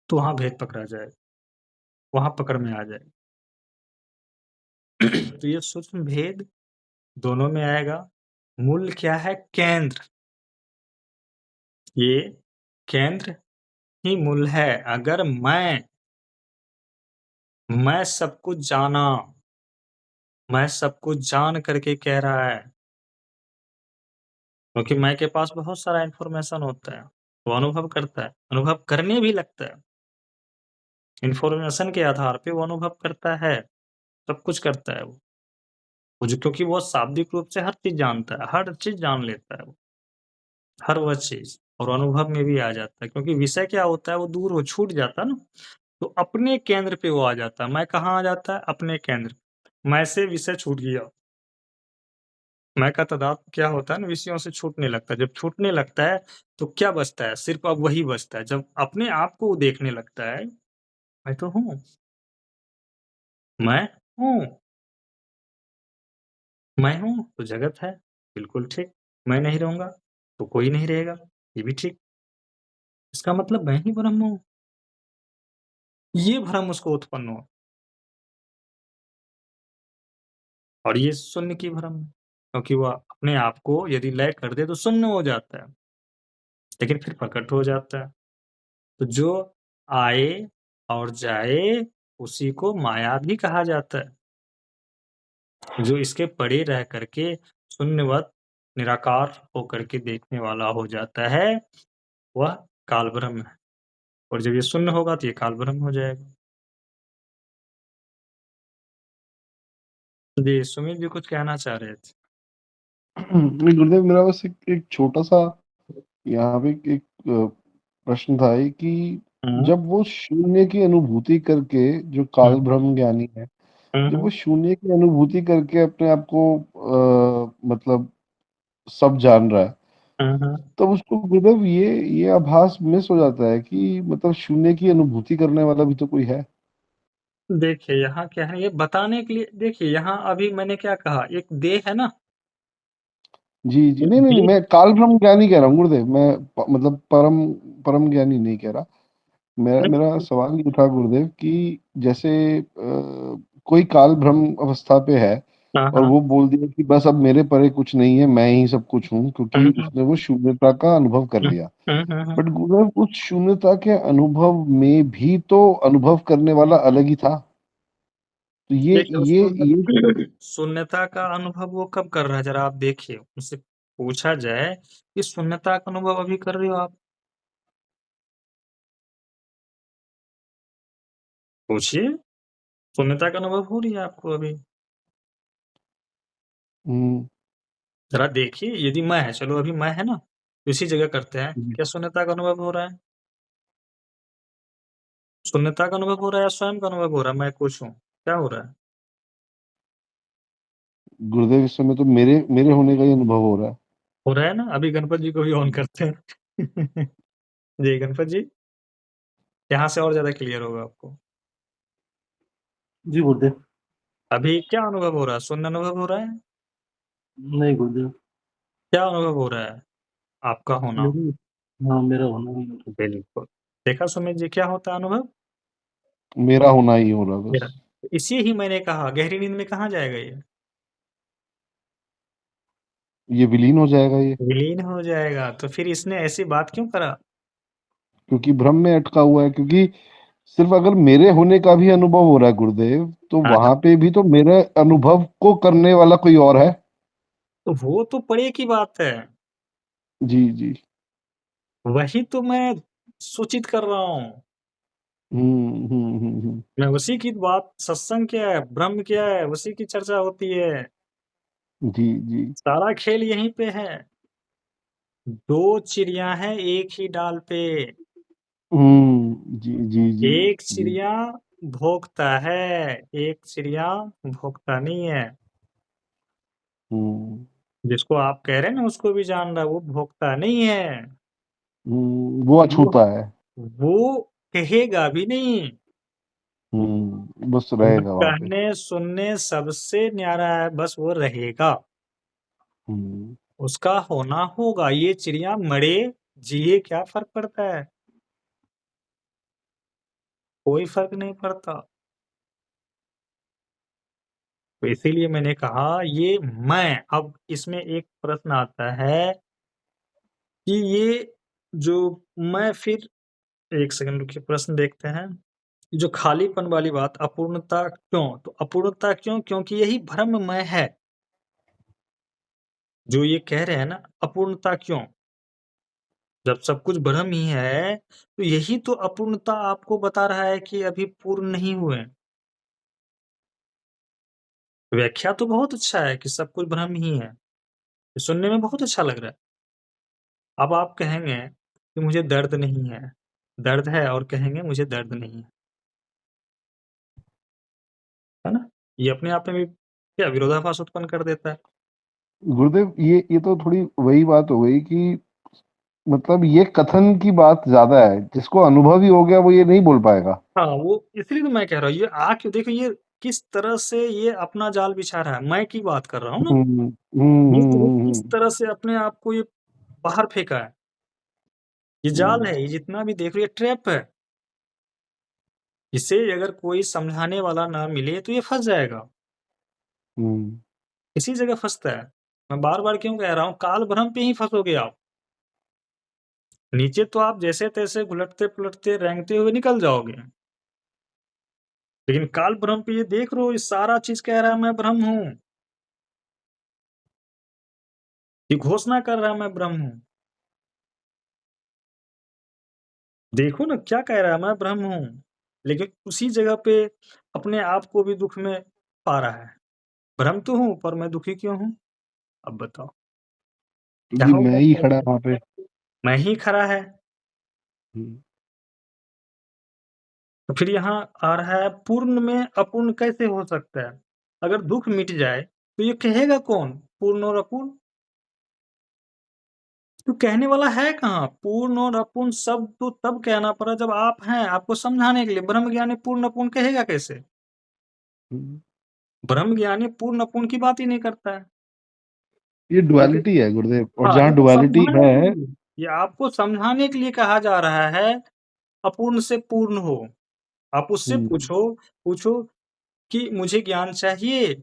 [SPEAKER 1] तो वहां भेद पकड़ा जाए, वहां पकड़ में आ जाए। तो ये सूक्ष्म भेद दोनों में आएगा। मूल क्या है, केंद्र। ये केंद्र ही मूल है। अगर मैं सब कुछ जाना, मैं सब कुछ जान करके कह रहा है, क्योंकि मैं के पास बहुत सारा इंफॉर्मेशन होता है, वो अनुभव करता है, अनुभव करने भी लगता है। इंफॉर्मेशन के आधार पे वो अनुभव करता है, सब कुछ करता है वो जो, क्योंकि वो शाब्दिक रूप से हर चीज जानता है, हर चीज जान लेता है वो, हर वह चीज, और अनुभव में भी आ जाता है। क्योंकि विषय क्या होता है, वो दूर हो छूट जाता है ना, तो अपने केंद्र पे वो आ जाता है। मैं कहाँ आ जाता है, अपने केंद्र। मैं से विषय छूट गया, मैं का तादात्म्य क्या होता है ना, विषयों से छूटने लगता है। जब छूटने लगता है तो क्या बचता है, सिर्फ अब वही बचता है। जब अपने आप को वो देखने लगता है, मैं तो हूँ, मैं हूँ, मैं हूँ तो जगत है, बिल्कुल ठीक। मैं नहीं रहूंगा तो कोई नहीं रहेगा, ये भी ठीक। इसका मतलब मैं ही ब्रह्म हूँ। ये भ्रम उसको उत्पन्न हो, और ये शून्य की भ्रम है। क्योंकि वह अपने आप को यदि लय कर दे तो शून्य हो जाता है, लेकिन फिर प्रकट हो जाता है। तो जो आए और जाए उसी को माया भी कहा जाता है। जो इसके परे रह करके शून्यवत निराकार होकर के देखने वाला हो जाता है, वह काल ब्रह्म है। और जब ये शून्य होगा तो ये काल ब्रह्म हो जाएगा। जी, सुमित जी कुछ कहना चाह रहे थे।
[SPEAKER 3] नहीं गुरुदेव, मेरा बस एक छोटा सा यहाँ पे एक प्रश्न था ये कि
[SPEAKER 1] हुँ,
[SPEAKER 3] जब वो शून्य की अनुभूति करके, जो
[SPEAKER 1] हुँ,
[SPEAKER 3] काल ब्रह्म ज्ञानी है,
[SPEAKER 1] हुँ,
[SPEAKER 3] जब वो
[SPEAKER 1] हुँ,
[SPEAKER 3] शून्य की अनुभूति करके अपने आप को मतलब सब जान रहा है,
[SPEAKER 1] हुँ, हुँ।
[SPEAKER 3] तब उसको गुरुदेव ये आभास मिस हो जाता है कि मतलब शून्य की अनुभूति करने वाला भी तो कोई है।
[SPEAKER 1] देखिए, यहाँ क्या है, ये बताने के लिए, देखिए यहाँ अभी मैंने क्या कहा, एक देह है ना,
[SPEAKER 3] जी जी,
[SPEAKER 1] एक
[SPEAKER 3] नहीं नहीं नहीं,
[SPEAKER 1] देह।
[SPEAKER 3] मैं काल ब्रह्म ज्ञानी कह रहा हूँ गुरुदेव, मैं मतलब परम परम ज्ञानी नहीं कह रहा। मेरा
[SPEAKER 1] नहीं,
[SPEAKER 3] मेरा सवाल ये था गुरुदेव कि जैसे कोई काल ब्रह्म अवस्था पे है
[SPEAKER 1] हाँ,
[SPEAKER 3] और
[SPEAKER 1] हाँ।
[SPEAKER 3] वो बोल दिया कि बस अब मेरे परे कुछ नहीं है, मैं ही सब कुछ हूँ,
[SPEAKER 1] हुँ,
[SPEAKER 3] क्योंकि
[SPEAKER 1] हुँ,
[SPEAKER 3] उसने वो शून्यता का अनुभव कर
[SPEAKER 1] हुँ,
[SPEAKER 3] लिया।
[SPEAKER 1] हुँ, हुँ, हुँ।
[SPEAKER 3] बट गुरुदेव, उस शून्यता के अनुभव में भी तो अनुभव करने वाला अलग ही था। तो ये
[SPEAKER 1] देखिए,
[SPEAKER 3] ये
[SPEAKER 1] शून्य
[SPEAKER 3] ये
[SPEAKER 1] शून्यता का अनुभव वो कब कर रहा है, ज़रा आप देखिए। उनसे पूछा जाए कि शून्यता का अनुभव अभी कर रहे हो आप? पूछिए, शून्यता का अनुभव हो रही है आपको अभी?
[SPEAKER 3] हम्म,
[SPEAKER 1] ज़रा देखिए, यदि मैं है, चलो अभी मैं है ना, तो इसी जगह करते हैं। क्या शून्यता का अनुभव हो रहा है? शून्यता का अनुभव हो रहा है या स्वयं का अनुभव हो रहा है? मैं कुछ हूँ, क्या हो रहा है?
[SPEAKER 3] गुरुदेव, इस समय तो मेरे मेरे होने का ही अनुभव हो रहा है।
[SPEAKER 1] हो रहा है ना? अभी गणपत जी को भी ऑन करते हैं। जी, गणपत जी, यहाँ से और ज़्यादा क्लियर होगा आपको।
[SPEAKER 2] जी गुरुदेव।
[SPEAKER 1] अभी क्या अनुभव हो रहा है? शून्य अनुभव हो रहा है?
[SPEAKER 2] नहीं गुरुदेव।
[SPEAKER 1] क्या अनुभव हो रहा है? आपका होना।
[SPEAKER 2] मेरी हाँ, मेरा होना ही गुरुदेव।
[SPEAKER 1] बिल्कुल। देखा सुमित जी क्या होता है अनुभव?
[SPEAKER 3] मेरा होना ही हो रहा
[SPEAKER 1] मेरा।
[SPEAKER 3] बस।
[SPEAKER 1] इसी ही मैंने कहा गहरी नींद में कहाँ जाएगा ये?
[SPEAKER 3] ये विलीन हो जाएगा ये,
[SPEAKER 1] विलीन हो जाएगा। तो फिर इसने ऐसी बात क्यों करा?
[SPEAKER 3] क्योंकि भ्रम में अटका हुआ है। क्योंकि सिर्फ अगर मेरे होने का भी अनुभव हो रहा है गुरुदेव, तो
[SPEAKER 1] हाँ,
[SPEAKER 3] वहां पे भी तो मेरे अनुभव को करने वाला कोई और है।
[SPEAKER 1] तो वो तो परे की बात है।
[SPEAKER 3] जी जी।
[SPEAKER 1] वही तो मैं सूचित कर रहा हूँ।
[SPEAKER 3] हम्म।
[SPEAKER 1] मैं उसी की बात सत्संग क्या है, ब्रह्म क्या है, उसी की चर्चा होती है।
[SPEAKER 3] जी जी।
[SPEAKER 1] सारा खेल यहीं पे है। 2 चिड़िया हैं एक ही डाल पे।
[SPEAKER 3] जी जी जी
[SPEAKER 1] एक
[SPEAKER 3] जी।
[SPEAKER 1] चिड़िया भोंकता है, एक चिड़िया भोंकता नहीं है।
[SPEAKER 3] हम्म
[SPEAKER 1] जिसको आप कह रहे हैं ना उसको भी जान रहा है, वो भोंकता नहीं है।
[SPEAKER 3] वो
[SPEAKER 1] वो
[SPEAKER 3] अछूता है।
[SPEAKER 1] वो कहेगा भी नहीं।
[SPEAKER 3] बस
[SPEAKER 1] वो
[SPEAKER 3] रहेगा वहां पे।
[SPEAKER 1] कहने सुनने सबसे न्यारा है, बस वो रहेगा।
[SPEAKER 3] हम्म
[SPEAKER 1] उसका होना होगा। ये चिड़िया मरे जिए क्या फर्क पड़ता है? कोई फर्क नहीं पड़ता। तो इसीलिए मैंने कहा ये मैं। अब इसमें एक प्रश्न आता है कि ये जो मैं फिर एक सेकंड रुकिए प्रश्न देखते हैं। जो खालीपन वाली बात अपूर्णता क्यों? तो अपूर्णता क्यों? क्योंकि यही भ्रममय है। जो ये कह रहे हैं ना अपूर्णता क्यों? जब सब कुछ ब्रह्म ही है, तो यही तो अपूर्णता आपको बता रहा है कि अभी पूर्ण नहीं हुए। व्याख्या तो बहुत अच्छा है कि सब कुछ ब्रह्म ही है। ये सुनने में बहुत अच्छा लग रहा है। अब आप कहेंगे कि मुझे दर्द नहीं है। दर्द है और कहेंगे मुझे दर्द नहीं है। है ना? ये अपने आप में भी क्या विरोधाभास उत्पन्न कर देता है।
[SPEAKER 3] गुरुदेव, ये तो थोड़ी वही बात हो गई कि मतलब ये कथन की बात ज्यादा है। जिसको अनुभव ही हो गया वो ये नहीं बोल पाएगा।
[SPEAKER 1] हाँ, वो इसलिए तो मैं कह रहा हूँ ये क्यों देखो ये किस तरह से ये अपना जाल बिछा रहा है। मैं की बात कर रहा हूँ ना। ये देखो किस
[SPEAKER 3] हम्म।
[SPEAKER 1] तरह से अपने आप को ये बाहर फेंका है। ये जाल
[SPEAKER 3] हम्म
[SPEAKER 1] है, ये जितना भी देख लो ये ट्रैप है। इसे अगर कोई समझाने वाला ना मिले तो ये फँस जाएगा।
[SPEAKER 3] हम्म
[SPEAKER 1] इसी जगह फँसता है। मैं बार-बार क्यों कह रहा हूँ काल भ्रम पे ही फँसोगे आप। नीचे तो आप जैसे-तैसे घुलटते-पुलटते रेंगते हुए निकल जाओगे। लेकिन काल ब्रह्म पे ये देख रहे हो ये सारा चीज़ कह रहा है मैं ब्रह्म हूँ। ये घोषणा कर रहा है मैं ब्रह्म हूँ। देखो ना क्या कह रहा है मैं ब्रह्म हूँ। लेकिन उसी जगह पे अपने आप को भी दुःख में पा रहा है। ब्रह्म तो हूँ पर मैं दुखी क्यों हूँ? अब बताओ क्या
[SPEAKER 3] क्योंकि मैं
[SPEAKER 1] होगा
[SPEAKER 3] ही
[SPEAKER 1] इसका
[SPEAKER 3] खड़ा
[SPEAKER 1] उत्तर?
[SPEAKER 3] वहां पे।
[SPEAKER 1] मैं ही खड़ा है।
[SPEAKER 3] हम्म
[SPEAKER 1] तो फिर यहाँ आ रहा है पूर्ण में अपूर्ण कैसे हो सकता है? अगर दुःख मिट जाए तो ये कहेगा कौन पूर्ण और अपूर्ण? तो कहने वाला है कहाँ? पूर्ण और अपूर्ण शब्द तो तब कहना पड़ा जब आप हैं, आपको समझाने के लिए। ब्रह्म ज्ञानी पूर्ण अपूर्ण कहेगा कैसे?
[SPEAKER 3] हम्म।
[SPEAKER 1] ब्रह्म ज्ञानी पूर्ण अपूर्ण की बात ही नहीं करता है।
[SPEAKER 3] ये
[SPEAKER 1] ये तो
[SPEAKER 3] डुअलिटी है गुरुदेव, और
[SPEAKER 1] हाँ, ये
[SPEAKER 3] जहाँ
[SPEAKER 1] तो
[SPEAKER 3] डुअलिटी
[SPEAKER 1] समझाने के
[SPEAKER 3] है।
[SPEAKER 1] लिए ये आपको समझाने के लिए कहा जा रहा है, अपूर्ण से पूर्ण हो। आप उससे
[SPEAKER 3] हम्म
[SPEAKER 1] पूछो कि मुझे ज्ञान चाहिए।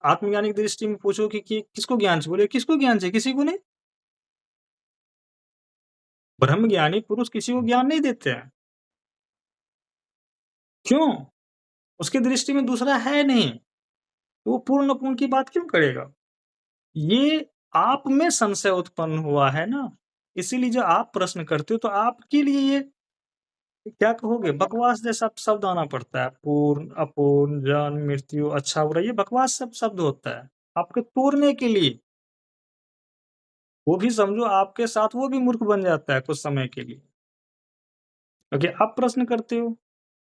[SPEAKER 1] आत्मज्ञानी की दृष्टि में पूछो कि किसको ज्ञान चाहिए? बोले किसको ज्ञान चाहिए? किसी को नहीं। ब्रह्म ज्ञानी पुरुष किसी को ज्ञान नहीं देते हैं। क्यों? उसकी दृष्टि में दूसरा है नहीं। तो वो पूर्ण अपूर्ण की बात क्यों करेगा? ये आप में संशय उत्पन्न हुआ है ना, इसीलिए जो आप प्रश्न करते हो तो आपके लिए ये क्या कहोगे बकवास जैसा शब्द आना पड़ता है। पूर्ण, अपूर्ण, जन्म, मृत्यु, अच्छा बुरा ये बकवास सब शब्द होता है, आपको तोड़ने के लिए। वो भी समझो आपके साथ वो भी मूर्ख बन जाता है कुछ समय के लिए। क्योंकि आप प्रश्न करते हो,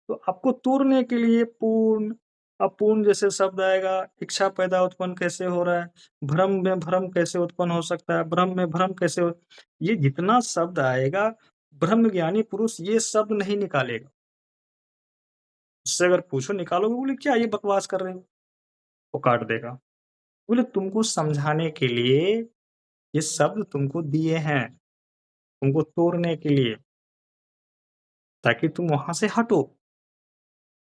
[SPEAKER 1] तो आपको तोड़ने के लिए पूर्ण, अब पूर्ण जैसे शब्द आएगा, इच्छा पैदा उत्पन्न कैसे हो रहा है, भ्रम में भ्रम कैसे उत्पन्न हो सकता है, भ्रम में भ्रम कैसे हो, ये जितना शब्द आएगा, ब्रह्म ज्ञानी पुरुष ये शब्द नहीं निकालेगा। उससे अगर पूछो निकालोगे, बोले क्या ये बकवास कर रहे हो, वो काट देगा। बोले तुमको समझाने के लिए ये शब्द तुमको दिए हैं, तुमको तोड़ने के लिए, ताकि तुम वहां से हटो।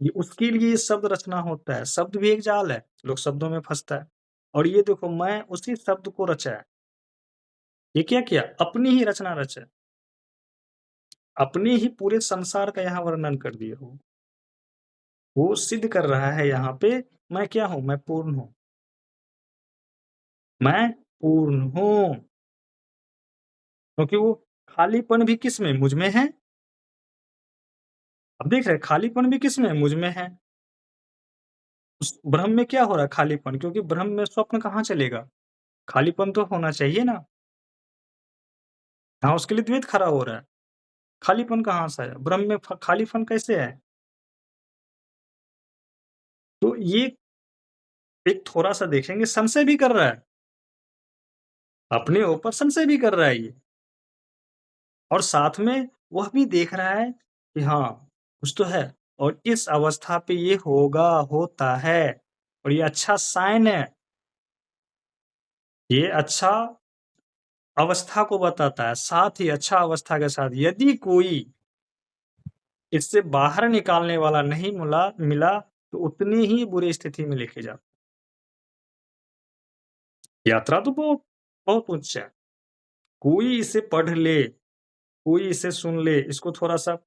[SPEAKER 1] ये उसके लिए शब्द रचना होता है। शब्द भी एक जाल है, लोग शब्दों में फंसता है। और ये देखो, मैं उसी शब्द को रचा है। ये क्या किया? अपनी ही रचना रचा, अपने ही पूरे संसार का यहाँ वर्णन कर दिया हो। वो सिद्ध कर रहा है यहाँ पे, मैं क्या हूं? मैं पूर्ण हूं, मैं पूर्ण हूं। क्योंकि वो खालीपन भी किस में? मुझ में है। अब देख रहे, खालीपन भी किस में? मुझ में है। उस ब्रह्म में क्या हो रहा है? खालीपन। क्योंकि ब्रह्म में स्वप्न कहाँ चलेगा? खालीपन तो होना चाहिए ना। हाँ, उसके लिए द्वैत खड़ा हो रहा है। खालीपन कहाँ से आया? ब्रह्म में खालीपन कैसे है? तो ये एक थोड़ा सा देखेंगे, संशय भी कर रहा है, अपने ऊपर संशय भी कर रहा है ये, और साथ में वह भी देख रहा है कि हाँ, कुछ तो है, और इस अवस्था पे ये होगा, होता है, और ये अच्छा साइन है। ये अच्छा अवस्था को बताता है, साथ ही अच्छा अवस्था के साथ यदि कोई इससे बाहर निकालने वाला नहीं मिला तो उतनी ही बुरी स्थिति में लेके जाता। यात्रा तो बहुत बहुत उच्च है। कोई इसे पढ़ ले, कोई इसे सुन ले, इसको थोड़ा सा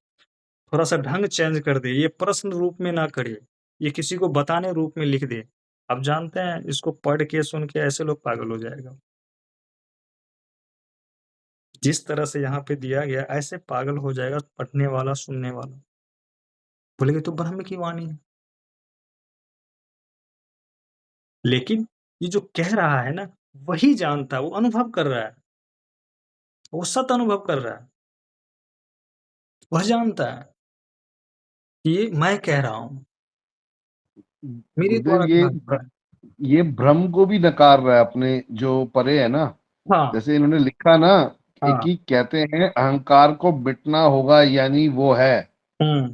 [SPEAKER 1] ढंग चेंज कर दे, ये प्रश्न रूप में ना करे, ये किसी को बताने रूप में लिख दे। आप जानते हैं, इसको पढ़ के सुन के ऐसे लोग पागल हो जाएगा। जिस तरह से यहाँ पे दिया गया, ऐसे पागल हो जाएगा पढ़ने वाला, सुनने वाला। बोलेगे तो ब्रह्म की वाणी है। लेकिन ये जो कह रहा है ना, वही जानता है, वो अनुभव कर रहा है, वो सत अनुभव कर रहा है, वह जानता है कि ये मैं कह रहा हूँ, मेरे
[SPEAKER 3] गुरुदेव
[SPEAKER 1] द्वारा कहा जा रहा है।
[SPEAKER 3] ये भ्रम को भी नकार रहा है अपने जो परे है ना।
[SPEAKER 1] हाँ,
[SPEAKER 3] जैसे इन्होंने लिखा ना, एक
[SPEAKER 1] हाँ,
[SPEAKER 3] ही कहते हैं अहंकार को मिटना होगा, यानी वो है,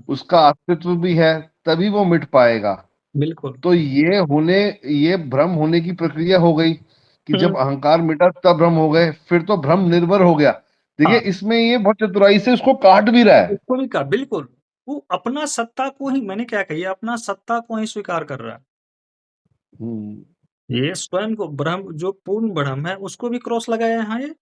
[SPEAKER 3] उसका अस्तित्व भी है, तभी वो मिट पाएगा।
[SPEAKER 1] बिल्कुल।
[SPEAKER 3] तो ये भ्रम होने की प्रक्रिया हो गई कि
[SPEAKER 1] हुँ,
[SPEAKER 3] जब अहंकार मिटा तब भ्रम हो गए, फिर तो भ्रम निर्भर हो गया। देखिए
[SPEAKER 1] हाँ,
[SPEAKER 3] इसमें ये बहुत चतुराई से उसको काट भी रहा है।
[SPEAKER 1] उसको भी कहा बिल्कुल, वो अपना सत्ता को ही, मैंने क्या कही, अपना सत्ता को ही स्वीकार कर रहा है।
[SPEAKER 3] हम्म,
[SPEAKER 1] ये स्वयं को ब्रह्म, जो पूर्ण ब्रह्म है, उसको भी क्रॉस लगाया है यहाँ ये,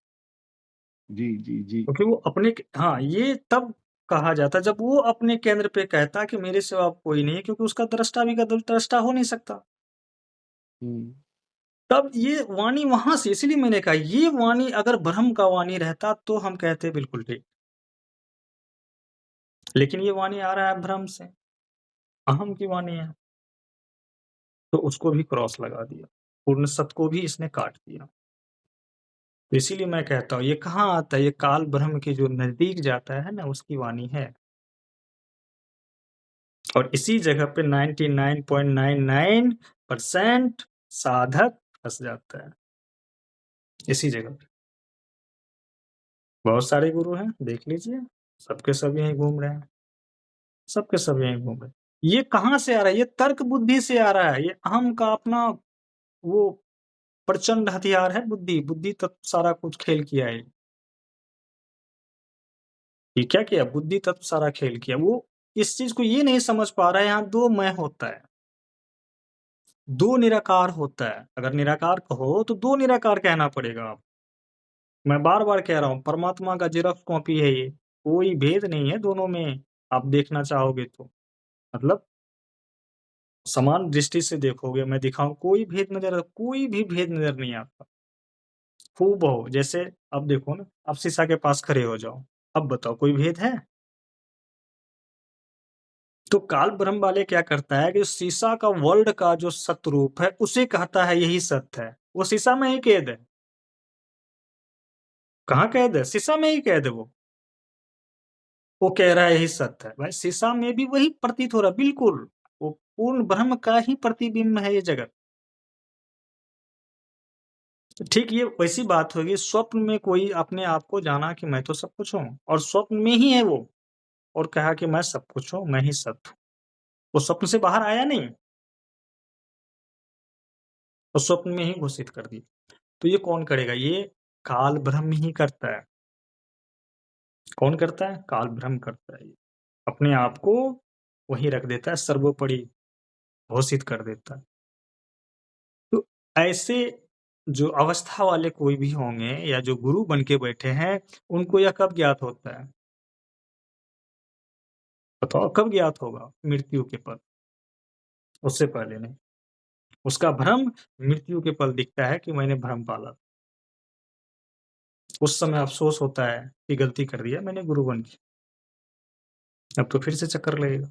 [SPEAKER 3] जी जी जी।
[SPEAKER 1] क्योंकि वो अपने हाँ, ये तब कहा जाता जब वो अपने केंद्र पे कहता कि मेरे सिवा कोई नहीं है, क्योंकि उसका दृष्टा भी दृष्टा हो नहीं सकता।
[SPEAKER 3] हम्म,
[SPEAKER 1] तब ये वाणी वहां से, इसीलिए मैंने कहा ये वाणी अगर ब्रह्म का वाणी रहता तो हम कहते बिल्कुल ठीक। लेकिन ये वाणी आ रहा है भ्रम से, अहम की वाणी है, तो उसको भी क्रॉस लगा दिया, पूर्ण सत्य को भी इसने काट दिया। तो इसीलिए मैं कहता हूँ ये कहाँ आता है, ये काल ब्रह्म के जो नजदीक जाता है ना, उसकी वाणी है। और इसी जगह पे 99.99% साधक फंस जाता है, इसी जगह पे। बहुत सारे गुरु हैं, देख लीजिए, सबके सब यहीं घूम रहे हैं, सबके सब यहीं घूम रहे हैं। ये कहाँ से आ रहा है? ये तर्क बुद्धि से आ रहा है, ये अहम का अपना वो प्रचंड हथियार है, बुद्धि। बुद्धि तत्व सारा कुछ खेल किया है। ये क्या किया? बुद्धि तत्व सारा खेल किया। वो इस चीज को ये नहीं समझ पा रहा है, यहाँ दो मैं होता है, दो निराकार होता है। अगर निराकार कहो तो दो निराकार कहना पड़ेगा आप। मैं बार-बार कह रहा हूँ, परमात्मा का जेरॉक्स कॉपी है ये, कोई भेद नहीं है दोनों में, आप देखना चाहोगे तो। मतलब समान दृष्टि से देखोगे, मैं दिखाऊँ, कोई भी भेद नज़र नहीं आता। हूबहू, जैसे अब देखो ना, आप शीशा के पास खड़े हो जाओ, अब बताओ कोई भेद है? तो काल ब्रह्म वाले क्या करता है कि शीशा का वर्ल्ड का जो सत्य रूप है, उसे कहता है यही सत्य है। वो शीशा में ही कैद है। कहाँ कैद है? शीशा में ही कैद है वो। वो कह रहा है यही सत्य है। भाई शीशा में भी वही प्रतीत हो रहा है, बिल्कुल। वो पूर्ण ब्रह्म का ही प्रतिबिंब है ये जगत। ठीक ये वैसी बात होगी, स्वप्न में कोई अपने आप को जाना कि मैं तो सब कुछ हूँ, और स्वप्न में ही है वो, और कहा कि मैं सब कुछ हूँ, मैं ही सत्य हूँ। वो स्वप्न से बाहर आया नहीं, तो स्वप्न में ही घोषित कर दिया। तो ये कौन करेगा? ये काल ब्रह्म ही करता है। कौन करता है? काल ब्रह्म करता है। अपने आप को वहीं रख देता है, सर्वोपरि घोषित कर देता है। तो ऐसे जो अवस्था वाले कोई भी होंगे या जो गुरु बन के बैठे हैं, उनको यह कब ज्ञात होता है? बताओ कब ज्ञात होगा? मृत्यु के पल, उससे पहले नहीं। उसका भ्रम मृत्यु के पल दिखता है कि मैंने भ्रम पाला। उस समय अफसोस होता है कि गलती कर दिया मैंने गुरु बन के, अब तो फिर से चक्कर लगेगा।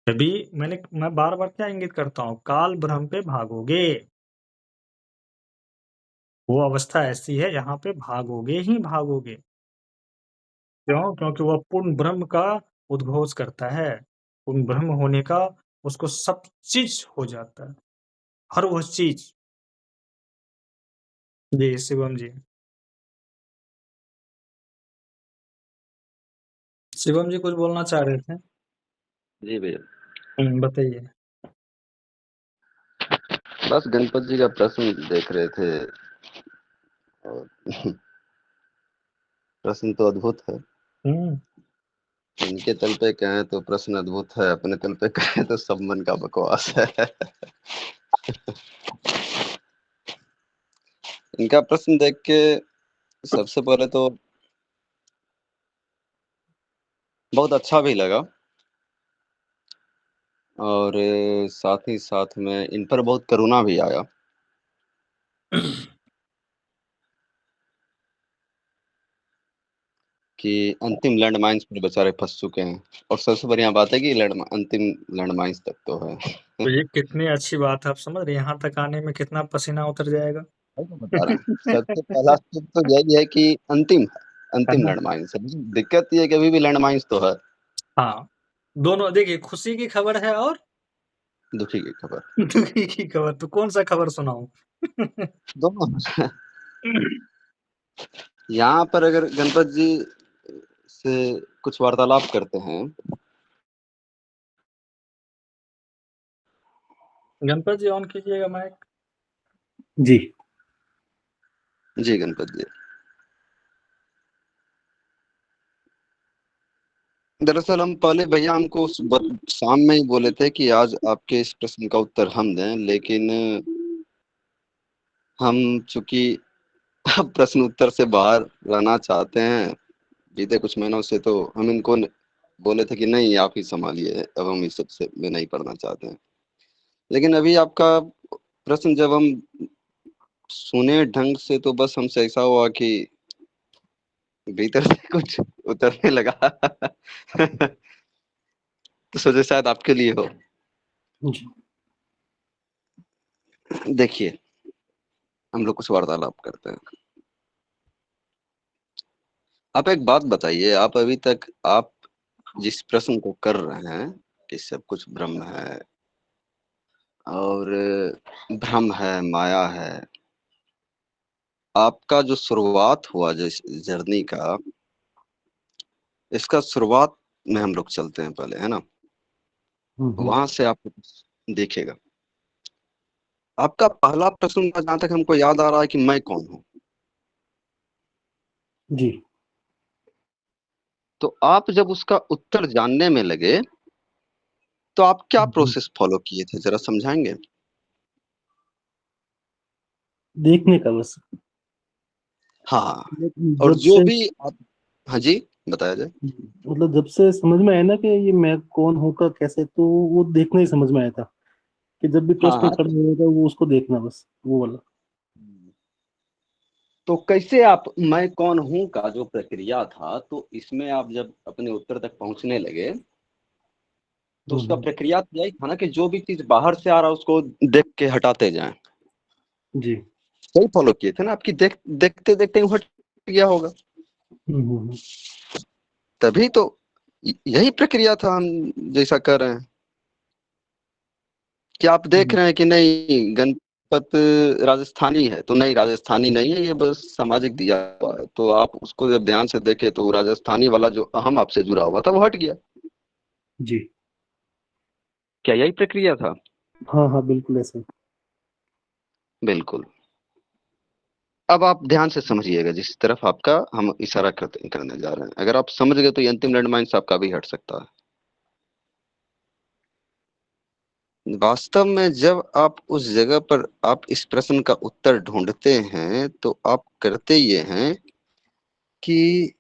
[SPEAKER 1] तभी मैं बार-बार क्या इंगित करता हूँ, काल ब्रह्म पे भागोगे। वो अवस्था ऐसी है, यहाँ पे भागोगे ही भागोगे। क्यों? क्योंकि वह पूर्ण ब्रह्म का उद्घोष करता है। पूर्ण ब्रह्म होने का उसको सब चीज़ हो जाता है, हर वह चीज़। जी, शिवम जी। शिवम जी कुछ बोलना चाह रहे थे?
[SPEAKER 4] जी भैया,
[SPEAKER 1] बताइए।
[SPEAKER 4] बस गणपत जी का प्रश्न देख रहे थे और प्रश्न तो अद्भुत है।
[SPEAKER 1] हुँ,
[SPEAKER 4] इनके तल पे कहें तो प्रश्न अद्भुत है, अपने तल पे कहें तो सब मन का बकवास है। इनका प्रश्न देख के सबसे पहले तो बहुत अच्छा भी लगा, और साथ ही साथ में इन पर बहुत करुणा भी आया। कि अंतिम लैंडमाइंस पर बेचारे फंस चुके हैं, और सबसे बढ़िया बात है कि अंतिम लैंडमाइंस तक तो है।
[SPEAKER 1] तो ये कितनी अच्छी बात है, आप समझ रहे हैं यहाँ तक आने में कितना पसीना उतर जाएगा।
[SPEAKER 4] वही तो बता रहे हैं। सबसे पहला स्टेप तो यही है कि अंतिम
[SPEAKER 1] है ना?
[SPEAKER 4] लैंडमाइंस है। दिक्कत ये है कि अभी भी लैंडमाइंस तो है।
[SPEAKER 1] हाँ, दोनों देखिए, खुशी की खबर है और
[SPEAKER 4] दुखी की खबर
[SPEAKER 1] दुखी की खबर, तो कौन-सा खबर सुनाऊँ?
[SPEAKER 4] दोनों। यहाँ पर अगर गणपत जी से कुछ वार्तालाप करते हैं,
[SPEAKER 1] गणपत जी ऑन कीजिएगा माइक।
[SPEAKER 2] जी।
[SPEAKER 4] जी गणपत जी, दरअसल हम पहले भैया हमको शाम में ही बोले थे कि आज आपके इस प्रश्न का उत्तर हम दें, लेकिन हम चूंकि प्रश्न उत्तर से बाहर रहना चाहते हैं बीते कुछ महीनों से, तो हम इनको बोले थे कि नहीं आप ही संभालिए, अब हम इस सबसे में नहीं पढ़ना चाहते हैं। लेकिन अभी आपका प्रश्न जब हम सुने ढंग से, तो बस हमसे ऐसा हुआ कि भीतर से कुछ उतरने लगा। तो सोचे शायद आपके लिए हो।
[SPEAKER 2] जी।
[SPEAKER 4] देखिए, हम लोग कुछ वार्तालाप करते हैं। आप एक बात बताइए, आप अभी तक आप जिस प्रश्न को कर रहे हैं कि सब कुछ ब्रह्म है और भ्रम है, माया है, आपका जो शुरुआत हुआ जिस जर्नी का, इसका शुरुआत में हम लोग चलते हैं पहले, है ना? वहां से आप देखिएगा, आपका पहला प्रश्न जहां तक हमको याद आ रहा है कि मैं कौन हूं।
[SPEAKER 2] जी।
[SPEAKER 4] तो आप जब उसका उत्तर जानने में लगे, तो आप क्या प्रोसेस फॉलो किए थे, जरा समझाएंगे?
[SPEAKER 2] देखने का बस।
[SPEAKER 4] हाँ, और
[SPEAKER 2] जब
[SPEAKER 4] जो
[SPEAKER 2] से
[SPEAKER 4] भी आप, हाँ जी बताया जाए।
[SPEAKER 2] मतलब जब से समझ में आया ना कि ये मैं कौन हूँ का कैसे, तो वो देखने ही समझ में आया था कि जब भी
[SPEAKER 4] हाँ
[SPEAKER 2] प्रश्न
[SPEAKER 4] हाँ,
[SPEAKER 2] खड़ा होगा वो उसको देखना बस, वो वाला।
[SPEAKER 4] तो कैसे आप मैं कौन हूं का जो प्रक्रिया था, तो इसमें आप जब अपने उत्तर तक पहुंचने लगे, तो उसका प्रक्रिया तो यही था ना कि जो भी चीज बाहर से आ रहा है उसको देख के हटाते जाएं।
[SPEAKER 2] जी।
[SPEAKER 4] सही फॉलो किए थे ना? आपकी देखते देखते हट गया होगा,
[SPEAKER 2] हम्म, हम्म,
[SPEAKER 4] तभी तो यही प्रक्रिया था हम जैसा कर रहे हैं। क्या आप देख रहे हैं कि नहीं गणपत राजस्थानी है? तो नहीं, राजस्थानी नहीं है, ये बस सामाजिक दिया हुआ है। तो आप उसको जब ध्यान से देखे तो राजस्थानी वाला जो अहम आपसे जुड़ा हुआ था वो हट गया।
[SPEAKER 2] जी।
[SPEAKER 4] क्या यही प्रक्रिया था?
[SPEAKER 2] हाँ हाँ, बिल्कुल ऐसा।
[SPEAKER 4] बिल्कुल। अब आप ध्यान से समझिएगा जिस तरफ आपका हम इशारा करने जा रहे हैं। अगर आप समझ गए तो ये अंतिम लैंडमाइन से आपका भी हट सकता है। वास्तव में जब आप उस जगह पर आप इस प्रश्न का उत्तर ढूंढते हैं तो आप करते ये हैं कि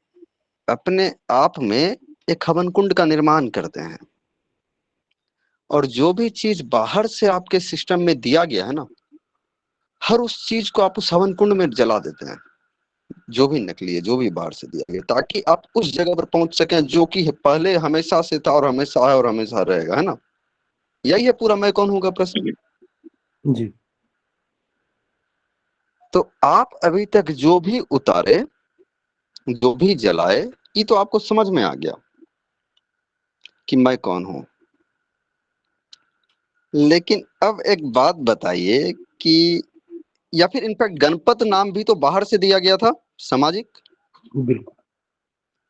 [SPEAKER 4] अपने आप में एक हवन कुंड का निर्माण करते हैं, और जो भी चीज बाहर से आपके सिस्टम में दिया गया है ना, हर उस चीज को आप उस हवन कुंड में जला देते हैं, जो भी नकली है, जो भी बाहर से दिया गया, ताकि आप उस जगह पर पहुंच सकें जो कि पहले हमेशा से था और हमेशा है और हमेशा रहेगा, है ना? यही है पूरा मैं कौन हूँ का प्रश्न।
[SPEAKER 2] जी।
[SPEAKER 4] तो आप अभी तक जो भी उतारे, जो भी जलाए, ये तो आपको समझ में आ गया कि मैं कौन हूं। लेकिन अब एक बात बताइए कि, या फिर इनफैक्ट गणपत नाम भी तो बाहर से दिया गया था, सामाजिक।
[SPEAKER 2] बिल्कुल।